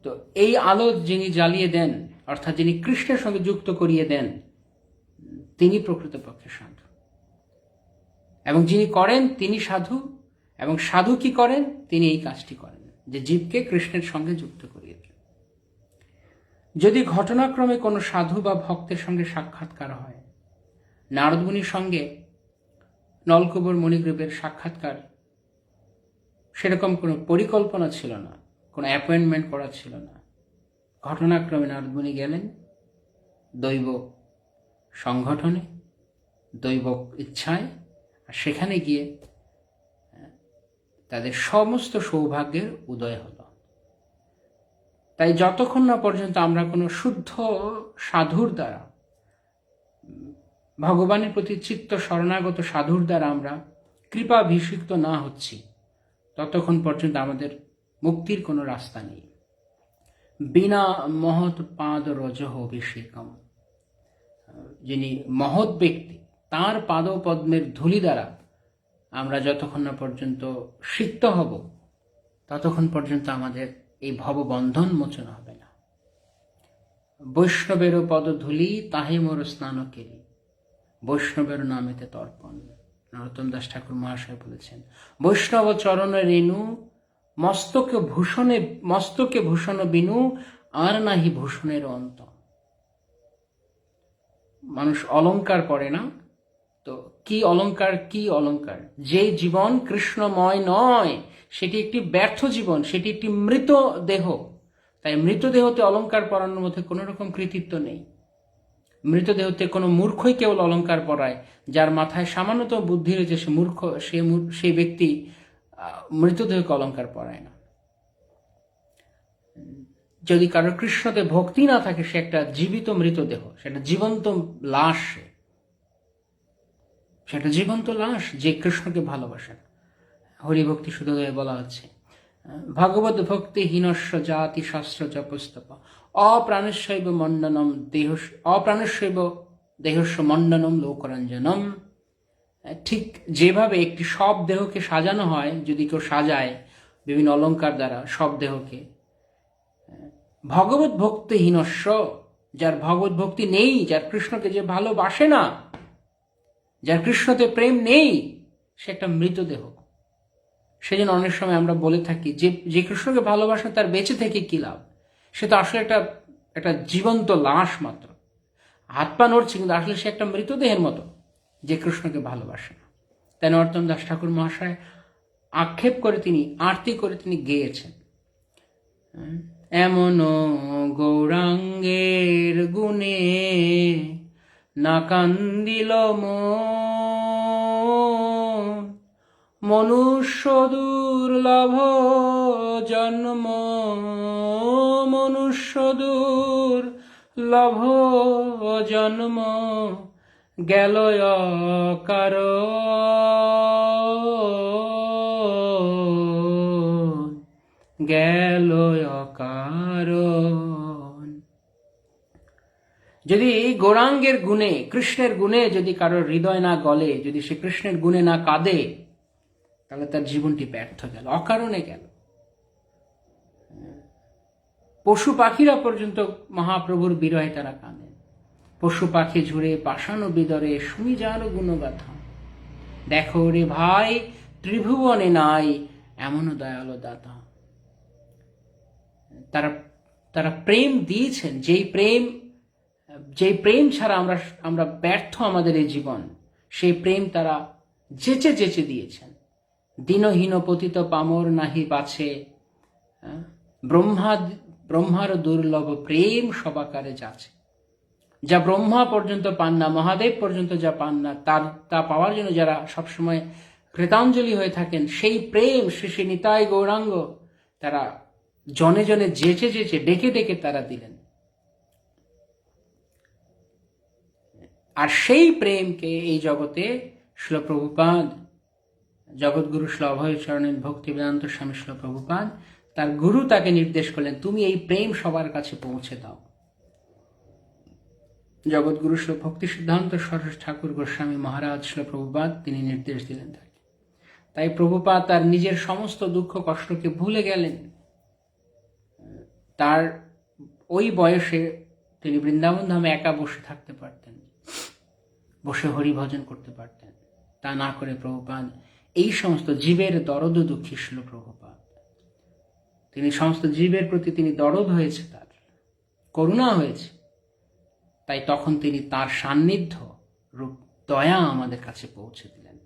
তো এই আলো যিনি জ্বালিয়ে দেন, অর্থাৎ যিনি কৃষ্ণের সঙ্গে যুক্ত করিয়ে দেন, তিনি প্রকৃতপক্ষে সাধু। এবং যিনি করেন তিনি সাধু, এবং সাধু কি করেন? তিনি এই কাজটি করেন যে জীবকে কৃষ্ণের সঙ্গে যুক্ত করিয়ে দেন। যদি ঘটনাক্রমে কোনো সাধু বা ভক্তের সঙ্গে সাক্ষাৎকার হয়, নারদ মুনির সঙ্গে নলকুবর মণিগ্রীবের সাক্ষাৎকার সেরকম কোনো পরিকল্পনা ছিল না, কোনো অ্যাপয়েন্টমেন্ট করা ছিল না। ঘটনাক্রমে নারদ মুনি গেলেন দৈব সংগঠনে, দৈব ইচ্ছায়, আর সেখানে গিয়ে তাদের সমস্ত সৌভাগ্যের উদয় হল। তাই যতক্ষণ না পর্যন্ত আমরা কোনো শুদ্ধ সাধুর দ্বারা, ভগবানের প্রতি চিত্ত শরণাগত সাধুর দ্বারা আমরা কৃপাভিষিক্ত না হচ্ছি, ততক্ষণ পর্যন্ত আমাদের মুক্তির কোনো রাস্তা নেই। বিনা মহৎ পাদ রজহ অভিষেকম, যিনি মহৎ ব্যক্তি, তাঁর পাদপদ্মের ধূলি দ্বারা আমরা যতক্ষণ না পর্যন্ত সিক্ত হব, ততক্ষণ পর্যন্ত আমাদের এই ভববন্ধন মোচন হবে না। বৈষ্ণবেরও পদধূলি তাহে মোর স্নান কেলি, বৈষ্ণবের নামেতে তর্পণ। নরোত্তম দাস ঠাকুর মহাশয় বলেছেন, বৈষ্ণব চরণে রেণু মস্তকে ভূষণ বিনু, আর নাহি ভূষণের অন্ত। মানুষ অলংকার পরে না, তো কি অলংকার? যে জীবন কৃষ্ণময় নয় সেটি একটি ব্যর্থ জীবন, সেটি একটি মৃত দেহ। তাই মৃতদেহতে অলংকার পরানোর মধ্যে কোনো রকম কৃতিত্ব নেই। মৃতদেহতে কোনো মূর্খই কেবল অলংকার পরায়, যার মাথায় সামান্যতম বুদ্ধি রয়েছে সে মূর্খ, সেই ব্যক্তি মৃতদেহকে অলংকার পরায় না। যদি কারোর কৃষ্ণতে ভক্তি না থাকে, সে একটা জীবিত মৃতদেহ, সেটা জীবন্ত লাশ, সেটা জীবন্ত লাশ যে কৃষ্ণকে ভালোবাসেন। হরিভক্তি সুধোদয়ে বলা হচ্ছে, ভগবত ভক্তি হীনস্য জাতি শাস্ত্র জপস্তপ অপ্রাণস্যৈব দেহস্য মণ্ডনম লোকরঞ্জনম। ঠিক যেভাবে একটি সব দেহকে সাজানো হয়, যদি কেউ সাজায় বিভিন্ন অলংকার দ্বারা সব দেহকে, ভগবত ভক্তি হীনস্য, যার ভগবত ভক্তি নেই, যার কৃষ্ণকে যে ভালোবাসে না, যার কৃষ্ণতে প্রেম নেই, সে একটা মৃতদেহ। সেজন্য অনেক সময় আমরা বলে থাকি যে কৃষ্ণকে ভালোবাসে তার বেঁচে থেকে কি লাভ? সে তো আসলে একটা জীবন্ত লাশ মাত্র, হাত পা নড়ছে, কিন্তু আসলে সে একটা মৃতদেহের মতো, যে কৃষ্ণকে ভালোবাসে না। তাই নরোত্তম দাস ঠাকুর মহাশয় আক্ষেপ করে, তিনি আরতি করে তিনি গেয়েছেন, এমন গৌরাঙ্গের গুণে না কান্দিল মনুষ্য দুর্লভ জন্ম, মনুষ্য দুর্লভ জন্ম গেল অকারণ। যদি গৌরাঙ্গের গুণে, কৃষ্ণের গুণে যদি কারোর হৃদয় না গলে, যদি সে কৃষ্ণের গুণে না কাঁদে, তাহলে তার জীবনটি ব্যর্থ গেল, অকারণে গেল। পশু পাখিরা পর্যন্ত মহাপ্রভুর বিরহে তারা কাঁদেন। পশু পাখি ঝুড়ে পাষাণ বিদরে শুনি যার গুণগাথা, দেখো রে ভাই, ত্রিভুবনে নাই এমনও দয়ালু দাতা। তারা তারা প্রেম দিয়েছেন, যেই প্রেম ছাড়া আমরা ব্যর্থ আমাদের এই জীবন, সেই প্রেম তারা যেচে যেচে দিয়েছেন। দীনহীন পতিত পামর নাহি পাছে, ব্রহ্মার দুর্লভ প্রেম সবাকারে যাচ্ছে। যা ব্রহ্মা পর্যন্ত পান না, মহাদেব পর্যন্ত যা পান না, তা পাওয়ার জন্য যারা সবসময় কৃতাঞ্জলি হয়ে থাকেন, সেই প্রেম শ্রী শ্রী নিতাই গৌরাঙ্গ তারা জনে জনে যেচে যেচে ডেকে ডেকে তারা দিলেন। আর সেই প্রেমকে এই জগতে শ্রীল প্রভুপাদ, জগৎগুরু শ্রী অভয় চরণের ভক্তি বেদান্ত স্বামী শ্রীল প্রভুপাদ, তার গুরু তাকে নির্দেশ করলেন, তুমি এই প্রেম সবার কাছে পৌঁছে দাও। জগৎগুরু শ্রী ভক্তি সিদ্ধান্ত সরস্বতী ঠাকুর গোস্বামী মহারাজ শ্রী প্রভুপাদ তিনি নির্দেশ দিলেন তাকে। তাই প্রভুপাদ তার নিজের সমস্ত দুঃখ কষ্টকে ভুলে গেলেন। তার ওই বয়সে তিনি বৃন্দাবন ধামে একা বসে থাকতে পারতেন, বসে হরিভজন করতে পারতেন। তা না করে প্রভুপাদ এই সমস্ত জীবের দরদ দুঃখী ছিল প্রভুপাদ। তিনি সমস্ত জীবের প্রতি তিনি দরদ হয়েছে, তার করুণা হয়েছে। তাই তখন তিনি তার সান্নিধ্য রূপ দয়া আমাদের কাছে পৌঁছে দিলেন।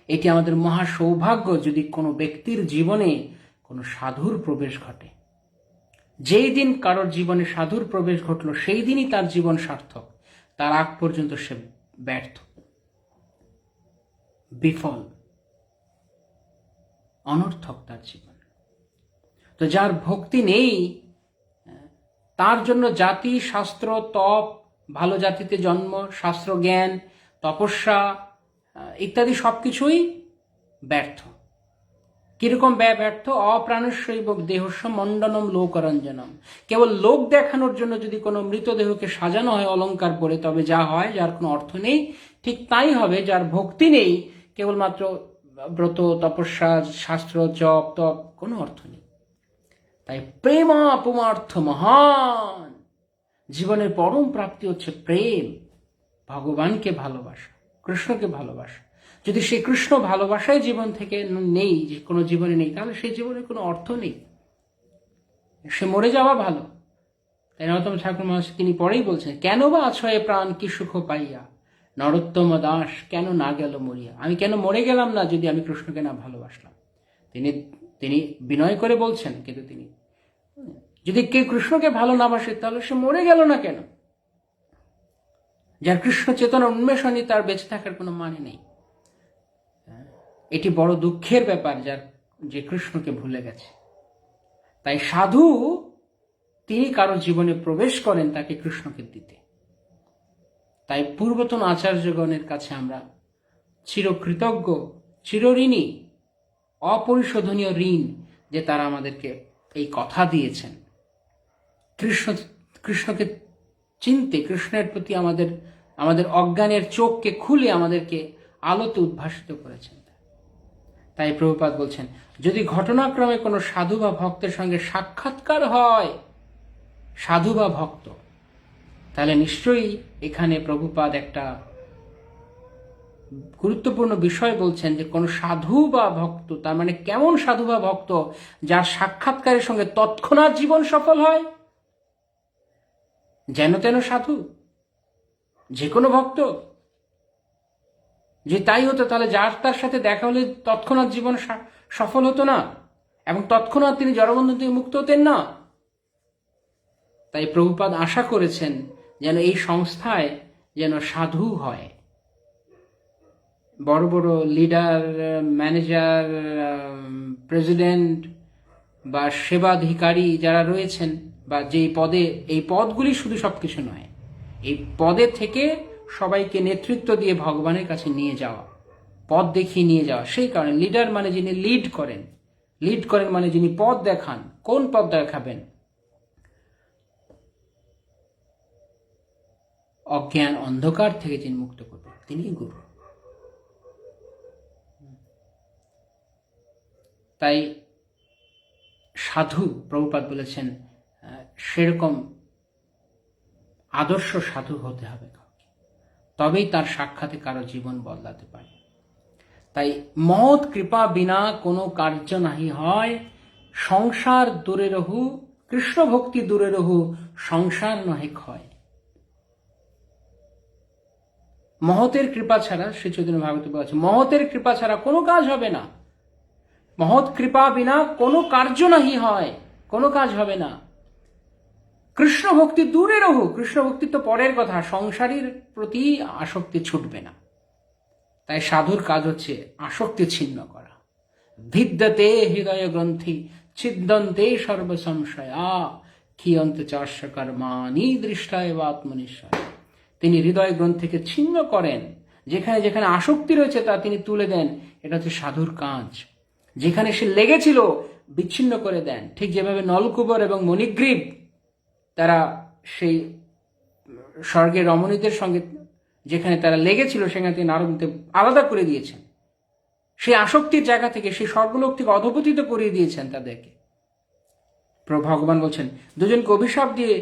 এটি আমাদের মহা সৌভাগ্য যদি কোনো ব্যক্তির জীবনে কোনো সাধুর প্রবেশ ঘটে। যেই দিন কারোর জীবনে সাধুর প্রবেশ ঘটলো সেই দিনই তার জীবন সার্থক। তার আগ পর্যন্ত সে ব্যর্থ, বিফল, অনর্থক তার জীবন। তো যার ভক্তি নেই, তার জন্য জাতি, শাস্ত্র, তপ, ভালো জাতিতে জন্ম, শাস্ত্র জ্ঞান, তপস্যা ইত্যাদি সবকিছুই ব্যর্থ। কিরকম ব্যর্থ? অপ্রাণস্যৈব দেহস্য মণ্ডনম লোকরঞ্জনম। কেবল লোক দেখানোর জন্য যদি কোনো মৃতদেহকে সাজানো হয় অলঙ্কার পরে, তবে যা হয়, যার কোনো অর্থ নেই, ঠিক তাই হবে যার ভক্তি নেই। কেবলমাত্র ব্রত, তপস্যা, শাস্ত্র, জপ, তপ, কোনো অর্থ নেই। তাই প্রেমাপমার্থ মহান। জীবনের পরম প্রাপ্তি হচ্ছে প্রেম, ভগবানকে ভালোবাসা, কৃষ্ণকে ভালোবাসা। যদি সেই কৃষ্ণ ভালোবাসাই জীবন থেকে নেই, যে কোনো জীবনে নেই, তাহলে সেই জীবনে কোনো অর্থ নেই, সে মরে যাওয়া ভালো। তাই নরোত্তম ঠাকুর মহাশয় তিনি পরেই বলছেন, কেন বা আছো এ প্রাণ কি সুখ পাইয়া, নরোত্তম দাস কেন না গেল মরিয়া। আমি কেন মরে গেলাম না যদি আমি কৃষ্ণকে না ভালোবাসলাম। তিনি বিনয় করে বলছেন, কিন্তু তিনি যদি কেউ কৃষ্ণকে ভালো না বাসে তাহলে সে মরে গেল না কেন? যার কৃষ্ণ চেতনা উন্মেষণী, তার বেঁচে থাকার কোনো মানে নেই। এটি বড় দুঃখের ব্যাপার যে কৃষ্ণকে ভুলে গেছে। তাই সাধু তিনি কারো জীবনে প্রবেশ করেন তাকে কৃষ্ণকে দিতে। তাই পূর্বতন আচার্যগণের কাছে আমরা চিরকৃতজ্ঞ, চিরঋণী, অপরিশোধনীয় ঋণ, যে তারা আমাদেরকে এই কথা দিয়েছেন কৃষ্ণকে চিনতে, কৃষ্ণের প্রতি আমাদের অজ্ঞানের চোখকে খুলে আমাদেরকে আলোতে উদ্ভাসিত করেছেন। তাই প্রভুপাদ বলছেন, যদি ঘটনাক্রমে কোনো সাধু বা ভক্তের সঙ্গে সাক্ষাৎকার হয়, সাধু বা ভক্ত, তাহলে নিশ্চয়ই এখানে প্রভুপাদ একটা গুরুত্বপূর্ণ বিষয় বলছেন, যে কোনো সাধু বা ভক্ত, তার মানে কেমন সাধু বা ভক্ত? যার সাক্ষাৎকারের সঙ্গে তৎক্ষণাৎ জীবন সফল হয়। যেন তেন সাধু, যে কোনো ভক্ত যে তাই হতো, তাহলে যার তার সাথে দেখা হলে তৎক্ষণাৎ জীবন সফল হতো না, এবং তৎক্ষণাৎ তিনি জড়বন্ধন থেকে মুক্ত হতেন না। তাই প্রভুপাদ আশা করেছেন যেন এই সংস্থায় যেন সাধু হয়, বড় বড় লিডার, ম্যানেজার, প্রেসিডেন্ট বা সেবাধিকারী যারা রয়েছেন, বা যেই পদে, এই পদগুলি শুধু সবকিছু নয়, এই পদে থেকে সবাইকে নেতৃত্ব দিয়ে ভগবানের কাছে নিয়ে যাওয়া, পদ দেখিয়ে নিয়ে যাওয়া। সেই কারণে লিডার মানে যিনি লিড করেন মানে যিনি পদ দেখান। কোন পদ দেখাবেন? অজ্ঞান অন্ধকার থেকে যিনি মুক্ত করবেন, তিনি গুরু। তাই সাধু, প্রভুপাদ বলেছেন, সেরকম আদর্শ সাধু হতে হবে, তবেই তার সাক্ষাতে কারো জীবন বদলাতে পারে। তাই মহৎ কৃপা বিনা কোনো কার্য নাহি হয়, সংসার দূরে রহু, কৃষ্ণ ভক্তি দূরে রহু, সংসার নহে ক্ষয়। মহতের কৃপা ছাড়া, শ্রী চৈতন্য ভাগবত বলছে, মহতের কৃপা ছাড়া কোনো কাজ হবে না। মহৎ কৃপা বিনা কোনো কার্য নাহি হয়, কোনো কাজ হবে না। কৃষ্ণ ভক্তি দূরে রহু, কৃষ্ণ ভক্তি তো পরের কথা, সংসারীর প্রতি আসক্তি ছুটবে না। তাই সাধুর কাজ হচ্ছে আসক্তি ছিন্ন করা। ভিদ্যতে হৃদয় গ্রন্থি ছিদ্যন্তে সর্বসংশয়া ক্ষীয়ন্ত চার্য কর্মাণি দৃষ্টায় বা আত্মনিশ্চয়। তিনি হৃদয় গ্রন্থিকে ছিন্ন করেন, যেখানে যেখানে আসক্তি রয়েছে তা তিনি তুলে দেন। এটা হচ্ছে সাধুর কাজ। যেখানে সে লেগেছিল বিচ্ছিন্ন করে দেন। ঠিক যেভাবে নলকুবর এবং মণিগ্রীব তারা সেই স্বর্গের রমণীদের সঙ্গে যেখানে তারা লেগেছিল সেখান থেকে নারদকে আলাদা করে দিয়েছেন। সেই আসক্তির জায়গা থেকে, সেই স্বর্গলোক থেকে অধপতিত করিয়ে দিয়েছেন তাদেরকে। ভগবান বলছেন, দুজনকে অভিশাপ দিয়ে,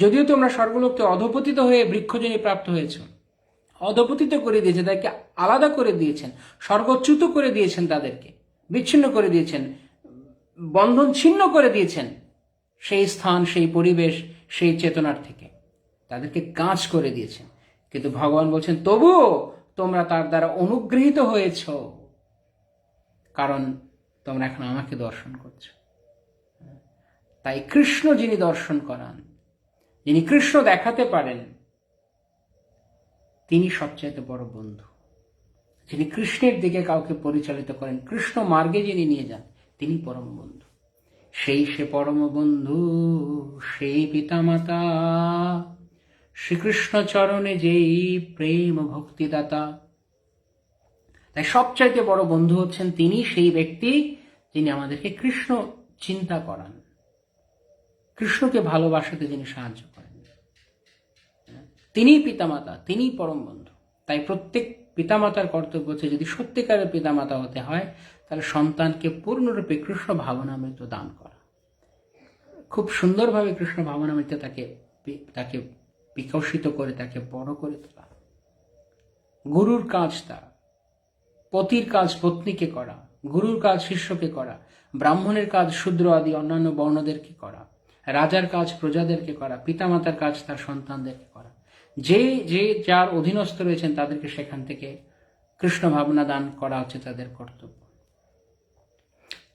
যদিও তোমরা স্বর্গলোককে অধপতিত হয়ে বৃক্ষজনী প্রাপ্ত হয়েছ, অধপতিত করে দিয়েছে, তাদেরকে আলাদা করে দিয়েছেন, স্বর্গচ্যুত করে দিয়েছেন, তাদেরকে বিচ্ছিন্ন করে দিয়েছেন, বন্ধন ছিন্ন করে দিয়েছেন সেই স্থান, সেই পরিবেশ, সেই চেতনার থেকে তাদেরকে কাজ করে দিয়েছেন। কিন্তু ভগবান বলছেন, তবুও তোমরা তার দ্বারা অনুগৃহীত হয়েছ, কারণ তোমরা এখন আমাকে দর্শন করছো। তাই কৃষ্ণ যিনি দর্শন করান, যিনি কৃষ্ণ দেখাতে পারেন, তিনি সবচাইতে বড় বন্ধু। যিনি কৃষ্ণের দিকে কাউকে পরিচালিত করেন, কৃষ্ণ মার্গে যিনি নিয়ে যান, তিনি পরম বন্ধু। সেই সে পরম বন্ধু, সেই পিতামাতা, শ্রীকৃষ্ণ চরণে যেই প্রেম ভক্তিদাতা। তাই সবচাইতে বড় বন্ধু হচ্ছেন তিনি, সেই ব্যক্তি যিনি আমাদেরকে কৃষ্ণ চিন্তা করান, কৃষ্ণকে ভালোবাসাতে যিনি সাহায্য করেন। তিনি পিতামাতা, তিনি পরম বন্ধু। তাই প্রত্যেক পিতামাতার কর্তব্য হচ্ছে, যদি সত্যিকারের পিতামাতা হতে হয় তাহলে সন্তানকে পূর্ণরূপে কৃষ্ণ ভাবনামৃত দান করা, খুব সুন্দরভাবে কৃষ্ণ ভাবনামৃত তাকে বিকশিত করে, তাকে বড় করে তোলা। গুরুর কাজ তা, পতির কাজ পত্নীকে করা, গুরুর কাজ শিষ্যকে করা, ব্রাহ্মণের কাজ শূদ্র আদি অন্যান্য বর্ণদেরকে করা, রাজার কাজ প্রজাদেরকে করা, পিতামাতার কাজ তার সন্তানদেরকে করা। যে যে যার অধীনস্থ রয়েছেন তাদেরকে সেখান থেকে কৃষ্ণ ভাবনা দান করা হচ্ছে তাদের কর্তব্য।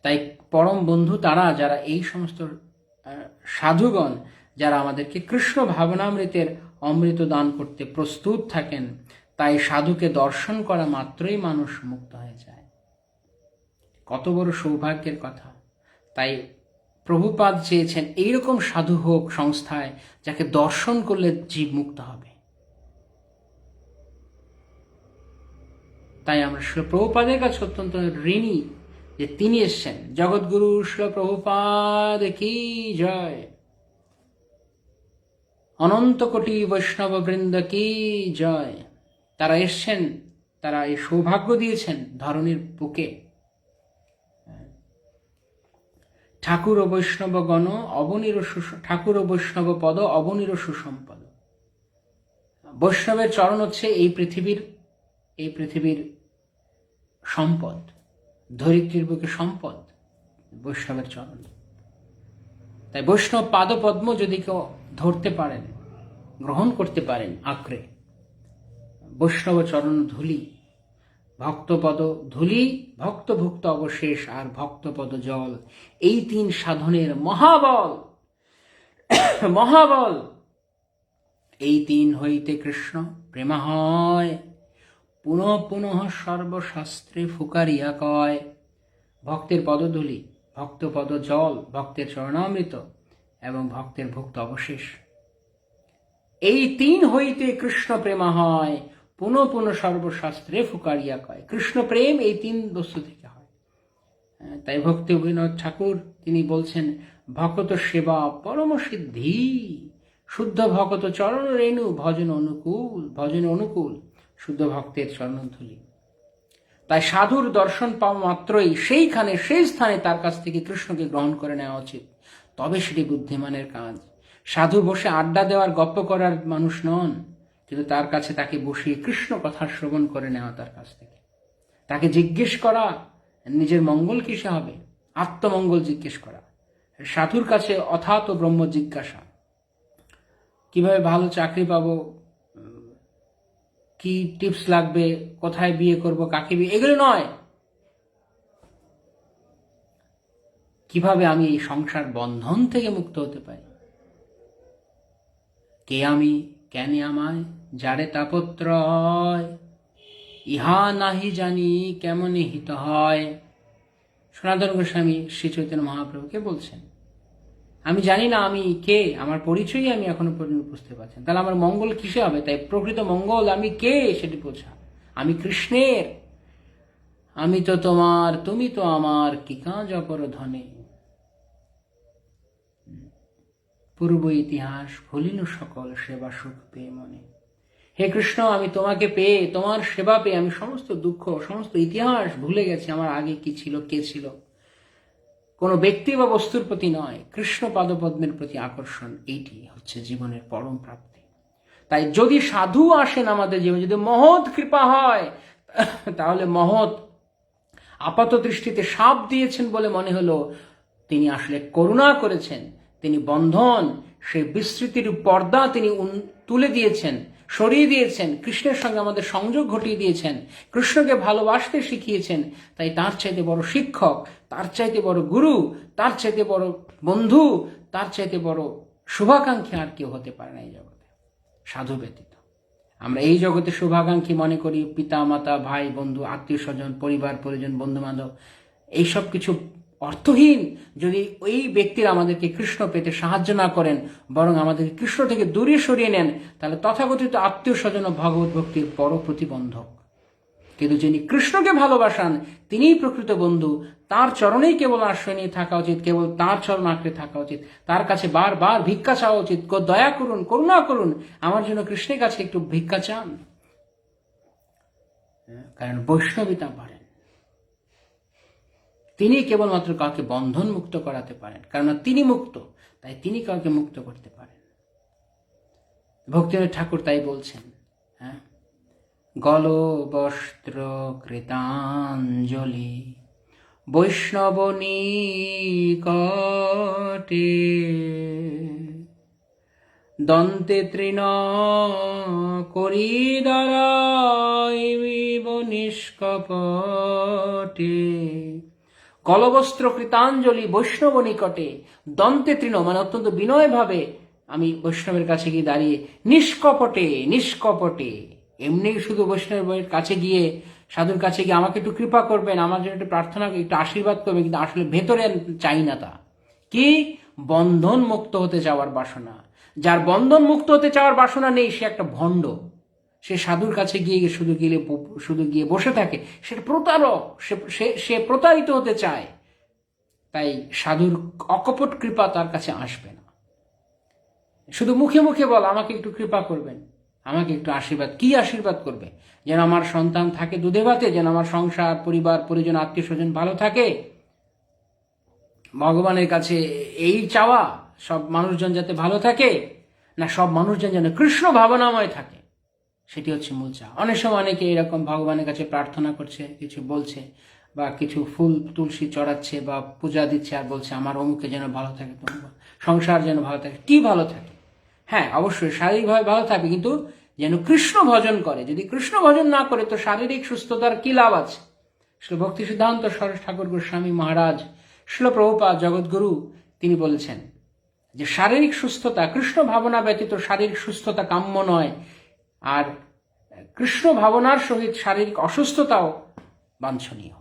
তাই পরম বন্ধু তারা, যারা এই সমস্ত সাধুগণ, যারা আমাদেরকে কৃষ্ণ ভাবনামৃতের অমৃত দান করতে প্রস্তুত থাকেন। তাই সাধুকে দর্শন করা মাত্রই মানুষ মুক্ত হয়ে যায়। কত বড় সৌভাগ্যের কথা। তাই প্রভুপাদ চেয়েছেন এইরকম সাধু হোক সংস্থায়, যাকে দর্শন করলে জীব মুক্ত হবে। তাই আমরা শ্রীল প্রভুপাদের কাছে অত্যন্ত ঋণী যে তিনি এসছেন। জগৎগুরু শ্রীল প্রভুপাদ কি জয়। অনন্ত কোটি বৈষ্ণব বৃন্দ কি জয়। তারা এসছেন, তারা এই সৌভাগ্য দিয়েছেন ধরনীর বুকে। ঠাকুর ও বৈষ্ণব গণ অবনীর, ঠাকুর ও বৈষ্ণব পদ অবনীর সুসম্পদ। বৈষ্ণবের চরণ হচ্ছে এই পৃথিবীর সম্পদ, ধরিত্রীর বুকে সম্পদ বৈষ্ণবের চরণ। তাই বৈষ্ণব পাদপদ্ম যদি কেউ ধরতে পারেন, গ্রহণ করতে পারেন আঁকড়ে, বৈষ্ণব চরণ ধুলি, ভক্তপদ ধুলি, ভক্তভুক্ত অবশেষ আর ভক্তপদ জল, এই তিন সাধনের মহাবল। মহাবল এই তিন হইতে কৃষ্ণ প্রেমা হয়, পুনঃ পুনঃ সর্বশাস্ত্রে ফুকারিয়া কয়। ভক্তের পদধূলি, ভক্তপদ জল, ভক্তের চরণামৃত এবং ভক্তের ভুক্ত অবশেষ, এই তিন হইতে কৃষ্ণ প্রেমা হয়, পুনঃ পুনঃ সর্বশাস্ত্রে ফুকারিয়া কয়। কৃষ্ণ প্রেম এই তিন বস্তু থেকে হয়। তাই ভক্তি অভিনব ঠাকুর তিনি বলছেন, ভকত সেবা পরম সিদ্ধি, শুদ্ধ ভকত চরণ রেণু ভজনে অনুকূল, শুদ্ধ ভক্তের চরণধূলি। তাই সাধুর দর্শন পাওয়া মাত্রই সেইখানে, সেই স্থানে তার কাছ থেকে কৃষ্ণকে গ্রহণ করে নেওয়া উচিত। তবে সেটি বুদ্ধিমানের কাজ। সাধু বসে আড্ডা দেওয়ার, গপ্প করার মানুষ নন, কিন্তু তার কাছে তাকে বসিয়ে কৃষ্ণ কথা শ্রবণ করে নেওয়া তার কাছ থেকে। তাকে জিজ্ঞেস করা নিজের মঙ্গল কিসে হবে, আত্মমঙ্গল জিজ্ঞেস করা। সাধুর কাছে অথাত ব্রহ্ম জিজ্ঞাসা, কিভাবে ভালো চাকরি পাবো, কি টিপস লাগবে, কোথায় বিয়ে করব, কাকে বিয়ে, এগুলো নয়। কিভাবে আমি এই সংসার বন্ধন থেকে মুক্ত হতে পারি। কে আমি, কেন আমায়, যারে তাপত্রয়, ইহা নাহি জানি কেমনে হিত হয়। সনাতন গোস্বামী শ্রী চৈতন্য মহাপ্রভুকে বলছেন, আমি জানি না আমি কে, আমার পরিচয়ই আমি এখনো পর্যন্ত বুঝতে পারছি না, তাহলে আমার মঙ্গল কিসে হবে। তাই প্রকৃত মঙ্গল আমি কে সেটি বোঝা। আমি কৃষ্ণের, আমি তো তোমার, তুমি তো আমার, কি কাজ অপর ধনে। পূর্ব ইতিহাস ভুলিনু সকল, সেবা সুখ পেয়ে মনে। হে কৃষ্ণ, আমি তোমাকে পেয়ে, তোমার সেবা পেয়ে আমি সমস্ত দুঃখ, সমস্ত ইতিহাস ভুলে গেছি, আমার আগে কি ছিল, কে ছিল। কোনো ব্যক্তি বা বস্তুর প্রতি নয়, কৃষ্ণ পাদপদ্মের প্রতি আকর্ষণ, এইটি হচ্ছে জীবনের পরম প্রাপ্তি। তাই যদি সাধু আসেন আমাদের জীবনে, যদি মহৎ কৃপা হয়, তাহলে মহৎ আপাত দৃষ্টিতে শাপ দিয়েছেন বলে মনে হলো, তিনি আসলে করুণা করেছেন। তিনি বন্ধন, সেই বিস্তৃতির পর্দা তিনি তুলে দিয়েছেন, সরিয়ে দিয়েছেন, কৃষ্ণের সঙ্গে আমাদের সংযোগ ঘটিয়ে দিয়েছেন, কৃষ্ণকে ভালোবাসতে শিখিয়েছেন। তাই তার চাইতে বড় শিক্ষক, তার চাইতে বড় গুরু, তার চাইতে বড় বন্ধু, তার চাইতে বড় শুভাকাঙ্ক্ষী আর কেউ হতে পারে না এই জগতে, সাধু ব্যতীত। আমরা এই জগতে শুভাকাঙ্ক্ষী মনে করি পিতা মাতা, ভাই বন্ধু, আত্মীয় স্বজন, পরিবার পরিজন, বন্ধু বান্ধব, এইসব কিছু অর্থহীন। যদি ওই ব্যক্তিরা আমাদেরকে কৃষ্ণ পেতে সাহায্য না করেন, বরং আমাদেরকে কৃষ্ণ থেকে দূরে সরিয়ে নেন, তাহলে তথাকথিত আত্মীয় স্বজন ও ভগবত ভক্তির বড় প্রতিবন্ধক। কিন্তু যিনি কৃষ্ণকে ভালোবাসান, তিনিই প্রকৃত বন্ধু। তার চরণেই কেবল আশ্রয় নিয়ে থাকা উচিত, কেবল তার চরণ আঁকড়ে থাকা উচিত, তার কাছে বারবার ভিক্ষা চাওয়া উচিত। দয়া করুন, করুণা করুন, আমার জন্য কৃষ্ণের কাছে একটু ভিক্ষা চান। কারণ বৈষ্ণবী তা পারেন, তিনি কেবলমাত্র কাউকে বন্ধন মুক্ত করাতে পারেন, কারণ তিনি মুক্ত, তাই তিনি কাউকে মুক্ত করতে পারেন। ভক্তিনাথ ঠাকুর তাই বলছেন, হ্যাঁ, গল বস্ত্র কৃতাঞ্জলি বৈষ্ণব নিকটে, দন্তে তৃণ করি দাঁড়াইব নিষ্কপটে। গলবস্ত্র কৃতাঞ্জলি বৈষ্ণব নিকটে, দন্তে তৃণ মানে অত্যন্ত বিনয় ভাবে আমি বৈষ্ণবের কাছে গিয়ে দাঁড়িয়ে, নিষ্কপটে, নিষ্কপটে, এমনি শুধু বৈষ্ণবের কাছে গিয়ে, সাধুর কাছে গিয়ে আমাকে একটু কৃপা করবেন, আমার জন্য একটু প্রার্থনা, একটু আশীর্বাদ করবেন, কিন্তু আসলে ভেতরে চাই না। তা কি? বন্ধন মুক্ত হতে চাওয়ার বাসনা। যার বন্ধন মুক্ত হতে চাওয়ার বাসনা নেই, সে একটা ভণ্ড। সে সাধুর কাছে গিয়ে শুধু গিয়ে বসে থাকে, সেটা প্রতারক, সে প্রতারিত হতে চায়। তাই সাধুর অকপট কৃপা তার কাছে আসবে না। শুধু মুখে মুখে বল, আমাকে একটু কৃপা করবেন, আমাকে একটু আশীর্বাদ। কি আশীর্বাদ করবে? যেন আমার সন্তান থাকে দুধে ভাতে, যেন আমার সংসার, পরিবার পরিজন, আত্মীয় স্বজন ভালো থাকে। ভগবানের কাছে এই চাওয়া, সব মানুষজন যাতে ভালো থাকে, না সব মানুষজন যেন কৃষ্ণ ভাবনাময় থাকে, সেটি হচ্ছে মূল চাওয়া। অনেক সময় অনেকে এরকম ভগবানের কাছে প্রার্থনা করছে, কিছু বলছে, বা কিছু ফুল তুলসী চড়াচ্ছে বা পূজা দিচ্ছে, আর বলছে আমার অমুকে যেন ভালো থাকে, সংসার যেন ভালো থাকে। কি ভালো থাকে? হ্যাঁ, অবশ্যই শারীরিকভাবে ভালো থাকবে, কিন্তু যেন কৃষ্ণ ভজন করে। যদি কৃষ্ণ ভজন না করে, তো শারীরিক সুস্থতার কি লাভ আছে? শ্রী ভক্তি সিদ্ধান্ত সরস্বতী ঠাকুর গোস্বামী মহারাজ, শ্রীল প্রভুপাদ জগৎগুরু, তিনি বলেছেন যে শারীরিক সুস্থতা, কৃষ্ণ ভাবনা ব্যতীত শারীরিক সুস্থতা কাম্য নয়, আর কৃষ্ণ ভাবনার সহিত শারীরিক অসুস্থতাও বাঞ্ছনীয়।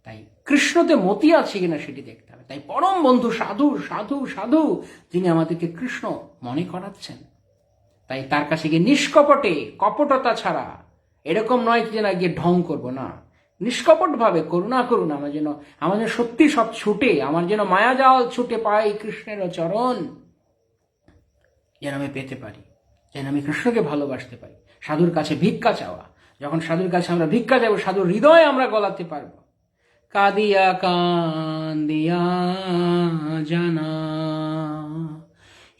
তাই কৃষ্ণতে মতি আছে কিনা সেটি দেখতে হবে। তাই পরম বন্ধু সাধু, সাধু, সাধু, যিনি আমাদেরকে কৃষ্ণ মনে করাচ্ছেন, তাই তার কাছে গিয়ে নিষ্কপটে, কপটতা ছাড়া, এরকম নয় যে না গিয়ে ঢং করবো, না, নিষ্কপট ভাবে করুণা করুন, আমার সত্যি সব ছুটে, আমার যেন মায়াজাল ছুটে পাই কৃষ্ণের চরণ, যেন আমি পেতে পারি, যেন আমি কৃষ্ণকে ভালোবাসতে পারি। সাধুর কাছে ভিক্ষা চাওয়া, যখন সাধুর কাছে আমরা ভিক্ষা চাইব, সাধুর হৃদয় আমরা গলাতে পারবো। কাঁদিয়া কান্দিয়া জানা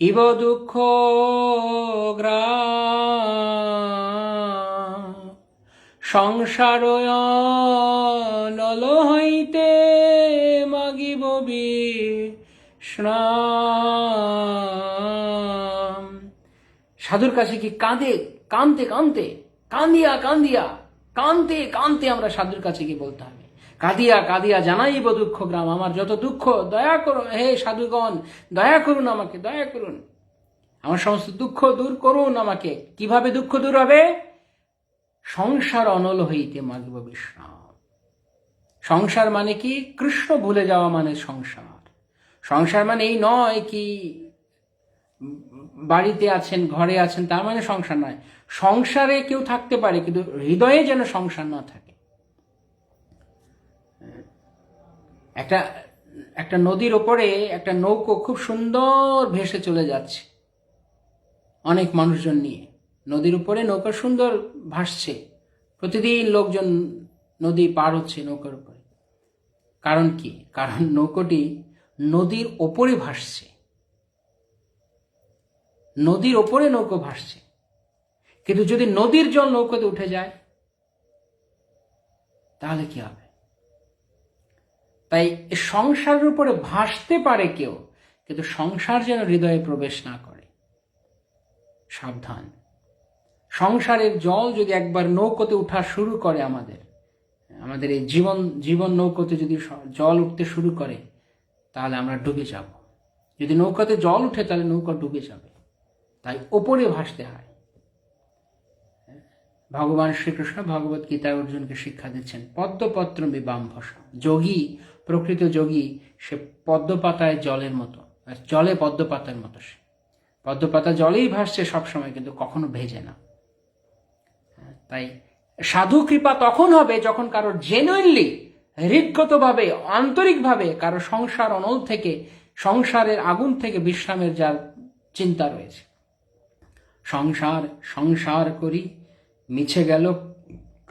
ইব দুঃখ গ্রাম, সংসার নল হইতে মাগিব বিশ্রাম। সাধুর কাছে কি কাঁদে, কাঁদতে কাঁদতে, কান্দিয়া কান্দিয়া, কাঁদতে কাঁদতে আমরা সাধুর কাছে কি বলতে হবে, কাঁদিয়া কাঁদিয়া জানাইব দুঃখ গ্রাম, আমার যত দুঃখ দয়া করুন, হে সাধুগণ দয়া করুন, আমাকে দয়া করুন, আমার সমস্ত দুঃখ দূর করুন আমাকে। কিভাবে দুঃখ দূর হবে? সংসার অনল হইতে মাগিব বিশ্রাম। সংসার মানে কি? কৃষ্ণ ভুলে যাওয়া মানে সংসার। সংসার মানে এই নয় কি বাড়িতে আছেন, ঘরে আছেন, তার মানে সংসার নয়। সংসারে কেউ থাকতে পারে, কিন্তু হৃদয়ে যেন সংসার না থাকে। একটা নদীর ওপরে একটা নৌকো খুব সুন্দর ভেসে চলে যাচ্ছে, অনেক মানুষজন নিয়ে। নদীর উপরে নৌকা সুন্দর ভাসছে, প্রতিদিন লোকজন নদী পার হচ্ছে নৌকার উপরে। কারণ কি? কারণ নৌকোটি নদীর ওপরে ভাসছে, নদীর ওপরে নৌকো ভাসছে। কিন্তু যদি নদীর জল নৌকোতে উঠে যায় তাহলে কি হবে? তাই সংসারের উপরে ভাসতে পারে কেউ, কিন্তু সংসার যেন হৃদয়ে প্রবেশ না করে। সাবধান। সংসারের জল যদি একবার নৌকোতে উঠা শুরু করে, আমাদের এই জীবন নৌকোতে যদি জল উঠতে শুরু করে, তাহলে আমরা ডুবে যাব। যদি নৌকাতে জল উঠে তাহলে নৌকা ডুবে যাবে। তাই ওপরে ভাসতে হয়। ভগবান শ্রীকৃষ্ণ ভগবত গীতায় অর্জুনকে শিক্ষা দিচ্ছেন, পদ্মপত্র বিবাম্ভসা। যোগী, প্রকৃত যোগী, সে পদ্মপাতায় জলের মতো, জলে পদ্মপাতার মতো। সে পদ্মপাতা জলেই ভাসছে সবসময়, কিন্তু কখনো ভেজে না। তাই সাধু কৃপা তখন হবে যখন কারো জেনুইনলি, হৃদগতভাবে, আন্তরিকভাবে কারো সংসার অনল থেকে, সংসারের আগুন থেকে বিশ্রামের যার চিন্তা রয়েছে। সংসার সংসার করি মিছে গেল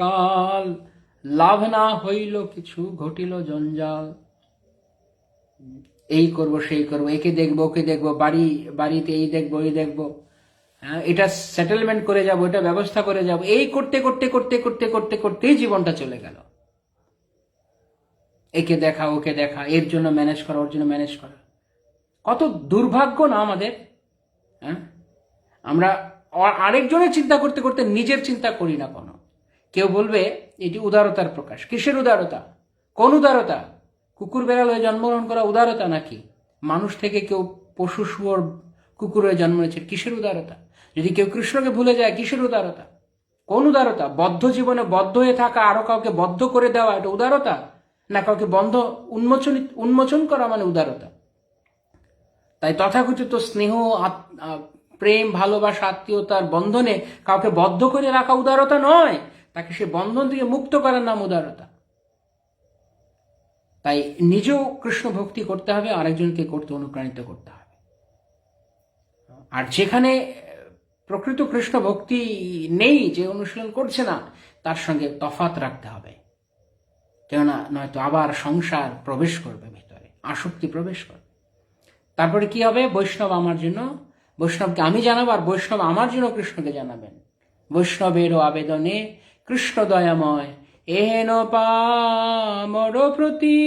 কাল, লাভ না হইল কিছু, ঘটিল জঞ্জাল। এই করব সেই করব, একে দেখবো ওকে দেখবো, বাড়িতে এই দেখবো ওই দেখবো, এটা সেটেলমেন্ট করে যাব, এটা ব্যবস্থা করে যাব, এই করতে করতে করতে করতে করতে করতেই জীবনটা চলে গেল। একে দেখা ওকে দেখা, এর জন্য ম্যানেজ করা, ওর জন্য ম্যানেজ করা। কত দুর্ভাগ্য না আমাদের। আমরা আরেকজনের চিন্তা করতে করতে নিজের চিন্তা করি না কোনো। কেউ বলবে এটি উদারতার প্রকাশ। কিসের উদারতা? কোন উদারতা? কুকুর বেড়াল হয়ে জন্মগ্রহণ করা উদারতা নাকি? মানুষ থেকে কেউ পশু শুয়োর কুকুর হয়ে জন্ম নিয়েছে, কিসের উদারতা? যদি কেউ কৃষ্ণকে ভুলে যায়, কিসের উদারতা? কোন উদারতা? বদ্ধ জীবনে বদ্ধ হয়ে থাকা, আরো কাউকে বদ্ধ করে দেওয়া, এটা উদারতা? না কাউকে বন্ধ উন্মোচন করা মানে উদারতা? তাই তথাকথিত স্নেহ, প্রেম, ভালোবাসা, আত্মীয়তার বন্ধনে কাউকে বদ্ধ করে রাখা উদারতা নয়, তাকে সে বন্ধন থেকে মুক্ত করার নাম উদারতা। তাই নিজেও কৃষ্ণ ভক্তি করতে হবে, আরেকজনকে করতে অনুপ্রাণিত করতে হবে। আর যেখানে প্রকৃত কৃষ্ণ ভক্তি নেই, যে অনুশীলন করছে না, তার সঙ্গে তফাৎ রাখতে হবে। কেননা নয়তো আবার সংসার প্রবেশ করবে ভিতরে, আসক্তি প্রবেশ করবে। তারপরে কি হবে? বৈষ্ণব আমার জন্য, বৈষ্ণবকে আমি জানাবো, আর বৈষ্ণব আমার জন্য কৃষ্ণকে জানাবেন। বৈষ্ণবেরও আবেদনে কৃষ্ণ দয়াময়, এহেন পামর প্রতি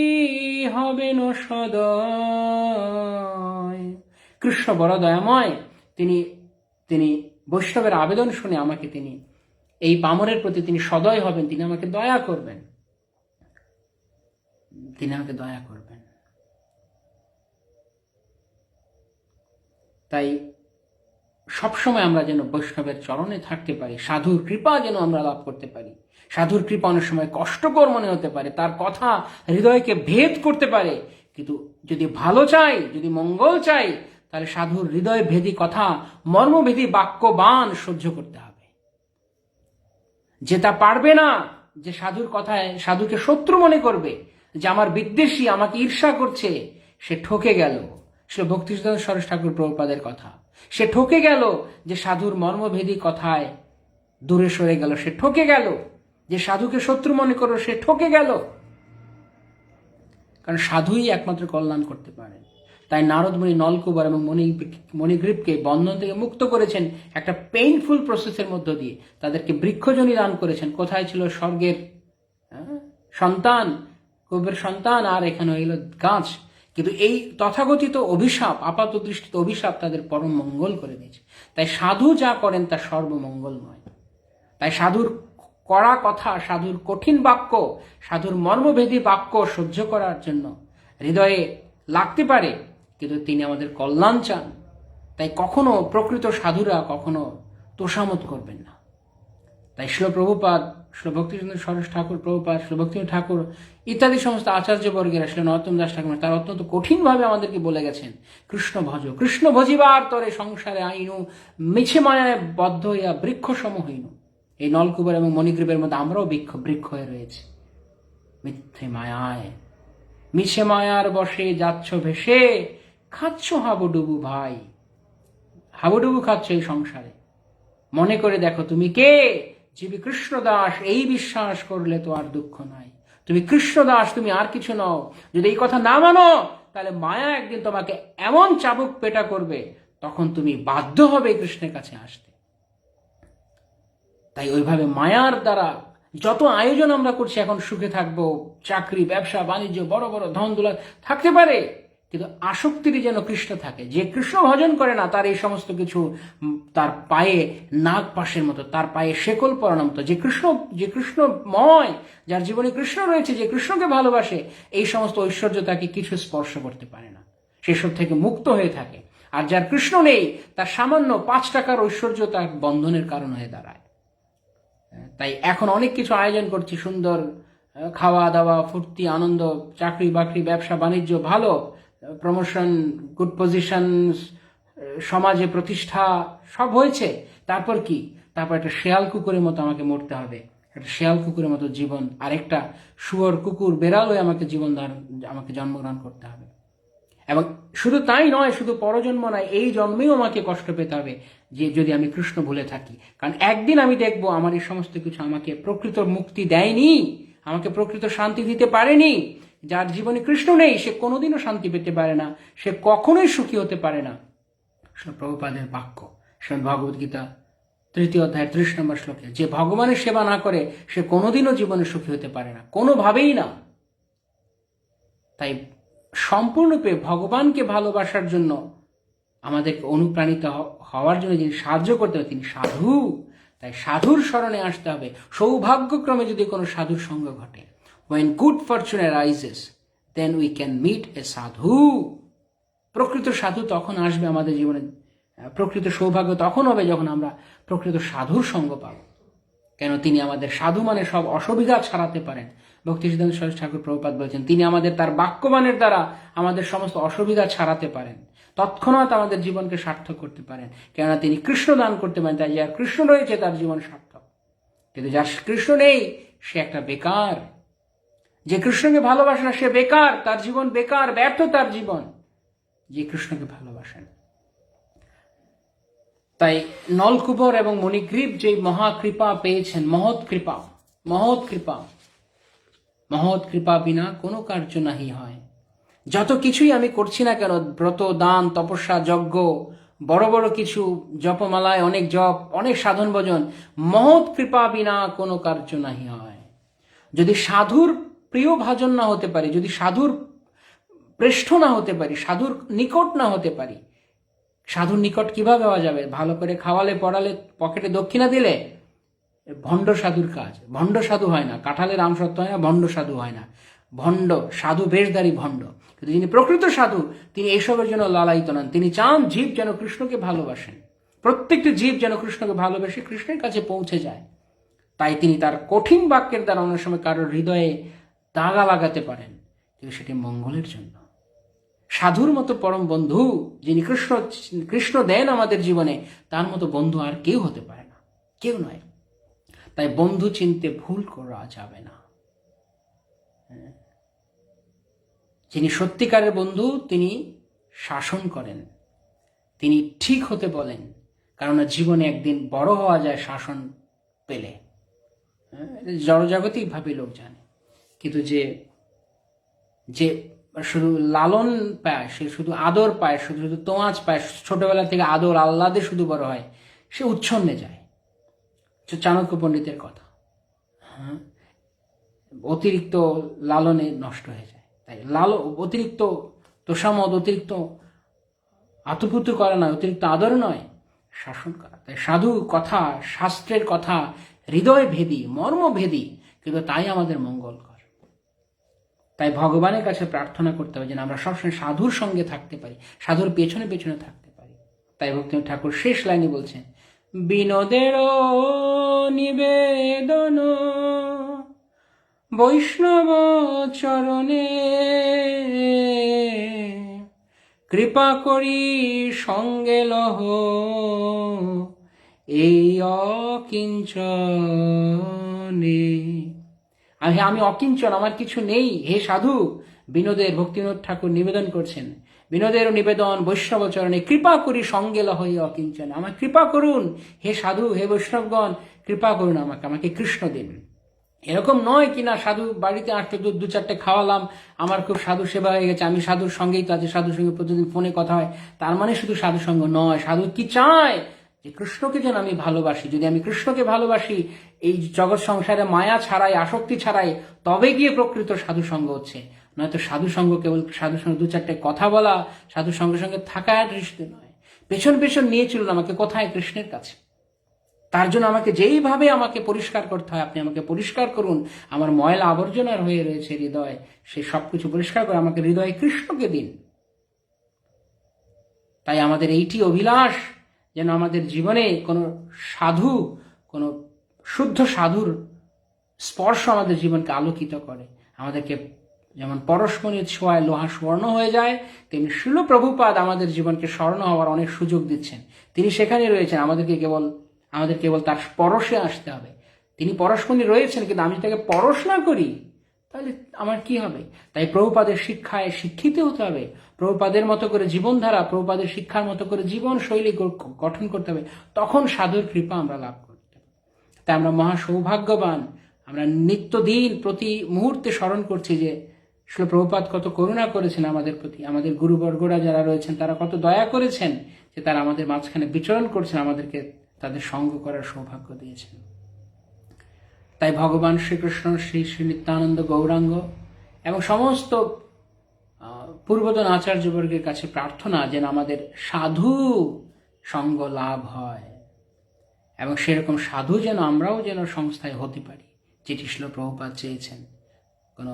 হবেন সদয়। কৃষ্ণ বড় দয়াময়, তিনি বৈষ্ণবের আবেদন শুনে আমাকে, তিনি এই পামরের প্রতি তিনি সদয় হবেন, তিনি আমাকে দয়া করবেন, তিনি আমাকে দয়া করবেন। তাই সবসময় আমরা যেন বৈষ্ণবের চরণে থাকতে পারি, সাধুর কৃপা যেন আমরা লাভ করতে পারি। সাধুর কৃপা অনেক সময় কষ্টকর মনে হতে পারে, তার কথা হৃদয়কে ভেদ করতে পারে, কিন্তু যদি ভালো চাই, যদি মঙ্গল চাই, তাহলে সাধুর হৃদয় ভেদী কথা, মর্মভেদী বাক্যবাণ সহ্য করতে হবে। যে তা পারবে না, যে সাধুর কথায় সাধুকে শত্রু মনে করবে, যে আমার বিদ্বেষী, আমাকে ঈর্ষা করছে, সে ঠকে গেল। সে ভক্তিসিদ্ধান্ত সরোজ ঠাকুর প্রভুপাদের কথা, সে ঠকে গেল। যে সাধুর মর্মভেদী কথায় দূরে সরে গেল, সে ঠকে গেল। যে সাধুকে শত্রু মনে করো, সে ঠকে গেল। কারণ সাধুই একমাত্র কল্যাণ করতে পারেন। তাই নারদমুনি নলকুবর এবং মণিগ্রীবকে বন্ধন থেকে মুক্ত করেছেন একটা পেইনফুল প্রসেসের মধ্য দিয়ে। তাদেরকে বৃক্ষজনী দান করেছেন। কোথায় ছিল স্বর্গের সন্তান, কুবের সন্তান, আর এখানে হইল গাছ। কিন্তু এই তথাকথিত অভিশাপ, আপাত দৃষ্টিতে অভিশাপ, তাদের পরম মঙ্গল করে দিয়েছে। তাই সাধু যা করেন তা সর্বমঙ্গলময়। তাই সাধুর কড়া কথা, সাধুর কঠিন বাক্য, সাধুর মর্মভেদী বাক্য সহ্য করার জন্য হৃদয়ে লাগতে পারে, কিন্তু তিনি আমাদের কল্যাণ চান। তাই কখনো প্রকৃত সাধুরা কখনো তোষামত করবেন না। তাই শিল প্রভুপাদ, শিল ভক্তিচন্দ্র সরস্বতী ঠাকুর প্রভুপাদ, শিল ভক্তিচন্দ্র ঠাকুর ইত্যাদি সমস্ত আচার্যবর্গেরা, শিল নরোত্তম দাস ঠাকুর, তারা অত্যন্ত কঠিনভাবে আমাদেরকে বলে গেছেন, কৃষ্ণ ভজ, কৃষ্ণ ভজিবার তরে সংসারে আইনু, মিছে মায়ায় বদ্ধ হইয়া বৃক্ষ সম হইনু। এই নলকুবর এবং মণিগ্রীবের মধ্যে আমরাও বৃক্ষ হয়ে রয়েছি। মিথ্যে মায়ায়, মিছে মায়ার বসে যাচ্ছ ভেসে, খাচ্ছ হাবুডুবু ভাই, হাবুডুবু খাচ্ছ এই সংসারে। মনে করে দেখো তুমি কে? জীবী কৃষ্ণদাস, এই বিশ্বাস করলে তো আর দুঃখ নাই। তুমি কৃষ্ণদাস, তুমি আর কিছু নও। যদি এই কথা না মানো, তাহলে মায়া একদিন তোমাকে এমন চাবুক পেটা করবে, তখন তুমি বাধ্য হবে কৃষ্ণের কাছে আসতে। তাই ওইভাবে মায়ার দ্বারা যত আয়োজন আমরা করছি, এখন সুখে থাকবো, চাকরি, ব্যবসা, বাণিজ্য, বড় বড় ধন দৌলত থাকতে পারে, কিন্তু আসক্তির যেন কৃষ্ণ থাকে। যে কৃষ্ণ ভজন করে না, তার এই সমস্ত কিছু তার পায়ে নাগ পাশের মতো, তার পায়ে শেকল পরানোর মতো। যে কৃষ্ণময়, যার জীবনে কৃষ্ণ রয়েছে, যে কৃষ্ণকে ভালোবাসে, এই সমস্ত ঐশ্বর্য তাকে কিছু স্পর্শ করতে পারে না, সেসব থেকে মুক্ত হয়ে থাকে। আর যার কৃষ্ণ নেই, তার সামান্য 5 টাকার ঐশ্বর্য তার বন্ধনের কারণ হয়ে দাঁড়ায়। তাই এখন অনেক কিছু আয়োজন করছি, সুন্দর খাওয়া দাওয়া, ফুর্তি, আনন্দ, চাকরি বাকরি, ব্যবসা বাণিজ্য, ভালো প্রমোশন, গুড পজিশন, সমাজে প্রতিষ্ঠা, সব হয়েছে। তারপর কি? তারপর একটা শেয়াল কুকুরের মতো আমাকে মরতে হবে, একটা শেয়াল কুকুরের মতো জীবন, আরেকটা শুয়োর, কুকুর, বেড়াল হয়ে আমাকে জন্মগ্রহণ করতে হবে। এবং শুধু তাই নয়, শুধু পরজন্ম নয়, এই জন্মেও আমাকে কষ্ট পেতে হবে যে যদি আমি কৃষ্ণ ভুলে থাকি। কারণ একদিন আমি দেখব আমার এই সমস্ত কিছু আমাকে প্রকৃত মুক্তি দেয়নি, আমাকে প্রকৃত শান্তি দিতে পারেনি। যার জীবনে কৃষ্ণ নেই, সে কোনোদিনও শান্তি পেতে পারে না, সে কখনোই সুখী হতে পারে না। প্রভুপাদের বাক্য, শ্রীমদ্ ভগবদ গীতা 3য় অধ্যায় 30 নম্বর শ্লোকে, যে ভগবানের সেবা না করে সে কোনোদিনও জীবনে সুখী হতে পারে না, কোনোভাবেই না। তাই সম্পূর্ণরূপে ভগবানকে ভালোবাসার জন্য আমাদেরকে অনুপ্রাণিত হওয়ার জন্য যিনি সাহায্য করতে হবে, তিনি সাধু। তাই সাধুর শরণে আসতে হবে। সৌভাগ্যক্রমে যদি কোনো সাধুর সঙ্গ ঘটে, when good fortune arises, then we can meet a sadhu. প্রকৃত সাধু তখন আসবে আমাদের জীবনে, প্রকৃত সৌভাগ্য তখন হবে যখন আমরা প্রকৃত সাধুর সঙ্গ পাব। কেন? তিনি আমাদের সাধু মানে সব অসুবিধা ছাড়াতে পারেন। ভক্তি সিদ্ধান্ত সরস্বতী ঠাকুর প্রভুপাদ বলেছেন, তিনি আমাদের তার বাক্যবাণের দ্বারা আমাদের সমস্ত অসুবিধা ছাড়াতে পারেন, তৎক্ষণাৎ আমাদের জীবনকে সার্থক করতে পারেন। কেননা তিনি কৃষ্ণ দান করতে পারেন। তাই যার কৃষ্ণ রয়েছে তার জীবন সার্থক, কিন্তু যার কৃষ্ণ নেই সে একটা বেকার। যে কৃষ্ণকে ভালোবাসে না সে বেকার, তার জীবন বেকার, ব্যর্থ তার জীবন। যে কৃষ্ণকে ভালোবাসেন। তাই নলকুবর এবং মণিগ্রীব যে মহাকৃপা পেয়েছেন, মহৎ কৃপা, মহৎ কৃপা, মহৎ কৃপা বিনা কোনো কার্য নাহি হয়। যত কিছুই আমি করছি না কেন, ব্রত, দান, তপস্যা, যজ্ঞ, বড় বড় কিছু জপমালায় অনেক জপ, অনেক সাধন ভজন, মহৎ কৃপা বিনা কোনো কার্য নাহি হয়। যদি সাধুর প্রিয় ভাজন না হতে পারি, যদি সাধুর পৃষ্ঠ না হতে পারি, সাধুর নিকট না হতে পারি, সাধুর নিকট কিভাবে হওয়া যাবে? ভালো করে খাওয়ালে, পড়ালে, পকেটে দক্ষিণা দিলে ভণ্ড সাধুর কাজ। ভণ্ড সাধু হয় না, কাঁঠালের আম সত্য হয় না, ভণ্ড সাধু হয় না। ভণ্ড সাধু বেশধারী ভণ্ড। কিন্তু যিনি প্রকৃত সাধু, তিনি এইসবের জন্য লালায়িত নন। তিনি চান জীব যেন কৃষ্ণকে ভালোবাসেন, প্রত্যেকটি জীব যেন কৃষ্ণকে ভালোবেসে কৃষ্ণের কাছে পৌঁছে যায়। তাই তিনি তার কঠিন বাক্যের দ্বারা অনেক সময় কারোর হৃদয়ে দাগা লাগাতে পারেন, কিন্তু সেটি মঙ্গলের জন্য। সাধুর মতো পরম বন্ধু যিনি কৃষ্ণ দেন আমাদের জীবনে, তার মতো বন্ধু আর কেউ হতে পারে না, কেউ নয়। তাই বন্ধু চিনতে ভুল করা যাবে না। যিনি সত্যিকারের বন্ধু, তিনি শাসন করেন, তিনি ঠিক হতে বলেন, কারণ জীবনে একদিন বড় হওয়া যায় শাসন পেলে। জড়জাগতিক ভাবে লোক জানে, কিন্তু যে শুধু লালন পায়, সে শুধু আদর পায়, শুধু শুধু তোয়াজ পায়, ছোটবেলা থেকে আদর আহ্লাদে শুধু বড় হয়, সে উচ্ছন্নে যায়। চাণক্য পণ্ডিতের কথা। হ্যাঁ, অতিরিক্ত লালনে নষ্ট হয়ে যায়। তাই অতিরিক্ত তোষামদ, অতিরিক্ত আতুপুতু করা নয়, অতিরিক্ত আদর নয়, শাসন করা। তাই সাধু কথা, শাস্ত্রের কথা হৃদয় ভেদী, মর্মভেদী, কিন্তু তাই আমাদের মঙ্গলকর। তাই ভগবানের কাছে প্রার্থনা করতে হবে যেন আমরা সবসময় সাধুর সঙ্গে থাকতে পারি, সাধুর পেছনে পেছনে থাকতে পারি। তাই ভক্তিনাথ ঠাকুর শেষ লাইনে বলছেন, বিনোদের নিবেদন বৈষ্ণব চরণে, কৃপা করি সঙ্গে লহ এই অকিঞ্চনে। আমি অকিঞ্চন, আমার কিছু নেই হে সাধু। বিনোদের ভক্তিনাথ ঠাকুর নিবেদন করছেন, বিনোদের নিবেদন বৈষ্ণব চরণে, কৃপা করি সঙ্গে লহ এই অকিঞ্চন। আমার কৃপা করুন হে সাধু, হে বৈষ্ণবগণ, কৃপা করুন আমাকে কৃষ্ণ দিন। এরকম নয় কিনা সাধু বাড়িতে আসলে দু চারটে খাওয়ালাম, আমার খুব সাধু সেবা হয়ে গেছে, আমি সাধুর সঙ্গেই তো আছি, সাধুর সঙ্গে প্রতিদিন ফোনে কথা হয়, তার মানে শুধু সাধু সঙ্গ নয়। সাধু কি চায়? যে কৃষ্ণকে যেন আমি ভালোবাসি। যদি আমি কৃষ্ণকে ভালোবাসি, এই জগৎ সংসারে মায়া ছাড়াই, আসক্তি ছাড়াই, তবে গিয়ে প্রকৃত সাধু সঙ্গ হচ্ছে। নয়তো সাধু সঙ্গ কেবল সাধুর সঙ্গে দু চারটে কথা বলা, সাধুর সঙ্গে সঙ্গে থাকা দৃষ্টি নয়। পেছন পেছন নিয়ে চলুন আমাকে কোথায়? কৃষ্ণের কাছে। তার জন্য আমাকে যেইভাবে আমাকে পরিষ্কার করতে হয়, আপনি আমাকে পরিষ্কার করুন। আমার ময়লা আবর্জনার হয়ে রয়েছে হৃদয়, সে সবকিছু পরিষ্কার করে আমাকে হৃদয়ে কৃষ্ণকে দিন। তাই আমাদের এইটি অভিলাষ, যেন আমাদের জীবনে কোনো সাধু, কোনো শুদ্ধ সাধুর স্পর্শ আমাদের জীবনকে আলোকিত করে। আমাদেরকে যেমন পরশমণির ছোঁয়ায় লোহা স্বর্ণ হয়ে যায়, তেমনি শিল প্রভুপাদ আমাদের জীবনকে স্বর্ণ হওয়ার অনেক সুযোগ দিচ্ছেন। তিনি সেখানে রয়েছেন, আমাদের কেবল তার পরশে আসতে হবে। তিনি পরশমণি রয়েছেন, কিন্তু আমি তাকে পরশ না করি তাহলে আমার কি হবে? তাই প্রভুপাদের শিক্ষায় শিক্ষিত হতে হবে, প্রভুপাদের মতো করে জীবনধারা, প্রভুপাদের শিক্ষার মতো করে জীবন শৈলী গঠন করতে হবে। তখন সাধুর কৃপা আমরা লাভ করতে হবে। তাই আমরা মহা সৌভাগ্যবান। আমরা নিত্যদিন প্রতি মুহূর্তে স্মরণ করছি যে শিল প্রভুপাদ কত করুণা করেছেন আমাদের প্রতি, আমাদের গুরুবর্গরা যারা রয়েছেন তারা কত দয়া করেছেন যে তারা আমাদের মাঝখানে বিচরণ করছেন, আমাদেরকে তাদের সঙ্গ করার সৌভাগ্য দিয়েছেন। তাই ভগবান শ্রীকৃষ্ণ, শ্রী শ্রী নিত্যানন্দ গৌরাঙ্গ এবং সমস্ত পূর্বতন আচার্যবর্গের কাছে প্রার্থনা যেন আমাদের সাধু সঙ্গ লাভ হয়, এবং সেরকম সাধু যেন আমরাও যেন সংস্থায় হতে পারি, যেটি শিল প্রভুপাদ চেয়েছেন। কোনো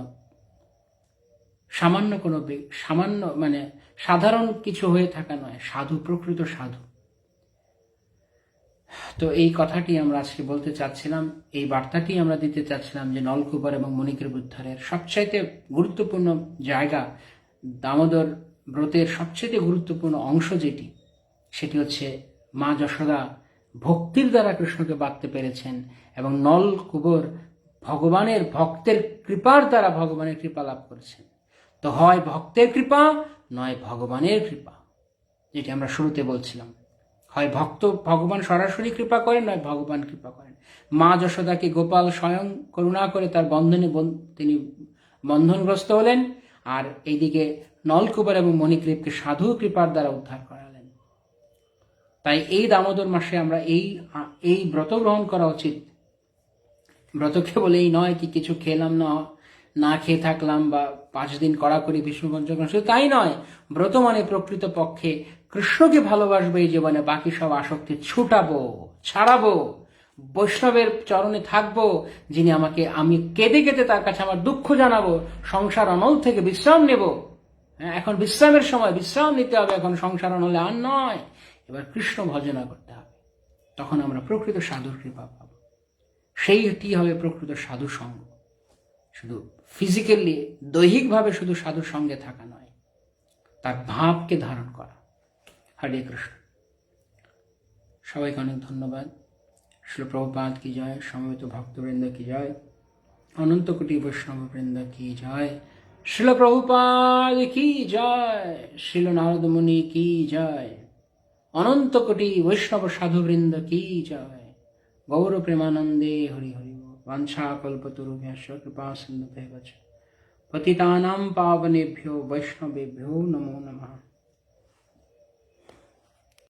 সামান্য মানে সাধারণ কিছু হয়ে থাকা নয়, সাধু, প্রকৃত সাধু। তো এই কথাটি আমরা আজকে বলতে চাচ্ছিলাম, এই বার্তাটি আমরা দিতে চাচ্ছিলাম যে নলকূপর এবং মণিগ্রীব উদ্ধারের সবচাইতে গুরুত্বপূর্ণ জায়গা, দামোদর ব্রতের সবচেয়ে গুরুত্বপূর্ণ অংশ যেটি, সেটি হচ্ছে মা যশোদা ভক্তির দ্বারা কৃষ্ণকে বাঁধতে পেরেছেন, এবং নলকূপর ভগবানের ভক্তের কৃপার দ্বারা ভগবানের কৃপা লাভ করেছেন। তো হয় ভক্তের কৃপা, নয় ভগবানের কৃপা, যেটি আমরা শুরুতে বলছিলাম। হয় ভগবান সরাসরি কৃপা করেন, নয় ভগবান কৃপা করেন। মা যশোদাকে গোপাল স্বয়ং করুণা করে তার বন্ধনে তিনি বন্ধনগ্রস্ত হলেন, আর এইদিকে নলকূপর এবং মণিগ্রীবকে সাধু কৃপার দ্বারা উদ্ধার করালেন। তাই এই দামোদর মাসে আমরা এই ব্রত গ্রহণ করা উচিত। ব্রত কেবল এই নয় কি কিছু খেলাম না খেয়ে থাকলাম, বা 5 দিন কড়াকড়ি বিষ্ণু পঞ্চগ্রাম, শুধু তাই নয়। ব্রত মানে প্রকৃত পক্ষে কৃষ্ণকে ভালোবাসবো এই জীবনে, বাকি সব আসক্তি ছাড়াবো, বৈষ্ণবের চরণে থাকবো, যিনি আমি কেঁদে কেঁদে তার কাছে আমার দুঃখ জানাবো, সংসার অনল থেকে বিশ্রাম নেব। এখন বিশ্রামের সময়, বিশ্রাম নিতে হবে এখন, সংসার অনলে আর নয়। এবার কৃষ্ণ ভজনা করতে হবে, তখন আমরা প্রকৃত সাধুর কৃপা পাব। সেইটি হবে প্রকৃত সাধু সঙ্গ। শুধু ফিজিক্যালি, দৈহিকভাবে শুধু সাধুর সঙ্গে থাকা নয়, তার ভাবকে ধারণ করা। হরে কৃষ্ণ। সবাইকে অনেক ধন্যবাদ। শিল প্রভুপাদ কি জয়, সমবেত ভক্তবৃন্দ কি জয়, অনন্ত কোটি বৈষ্ণববৃন্দ কি জয়। শিল প্রভুপাদ কি জয়, শিল নারদ মুনি কি জয়, অনন্ত কোটি বৈষ্ণব সাধুবৃন্দ কি জয়। গৌর প্রেমানন্দে হরি হরি। বাঞ্ছা কল্পতরুভ্যশ্চ কৃপা সিন্ধুভ্যেব চ पतितानां पावनेभ्यो वैष्णवेभ्यो नमो नमः।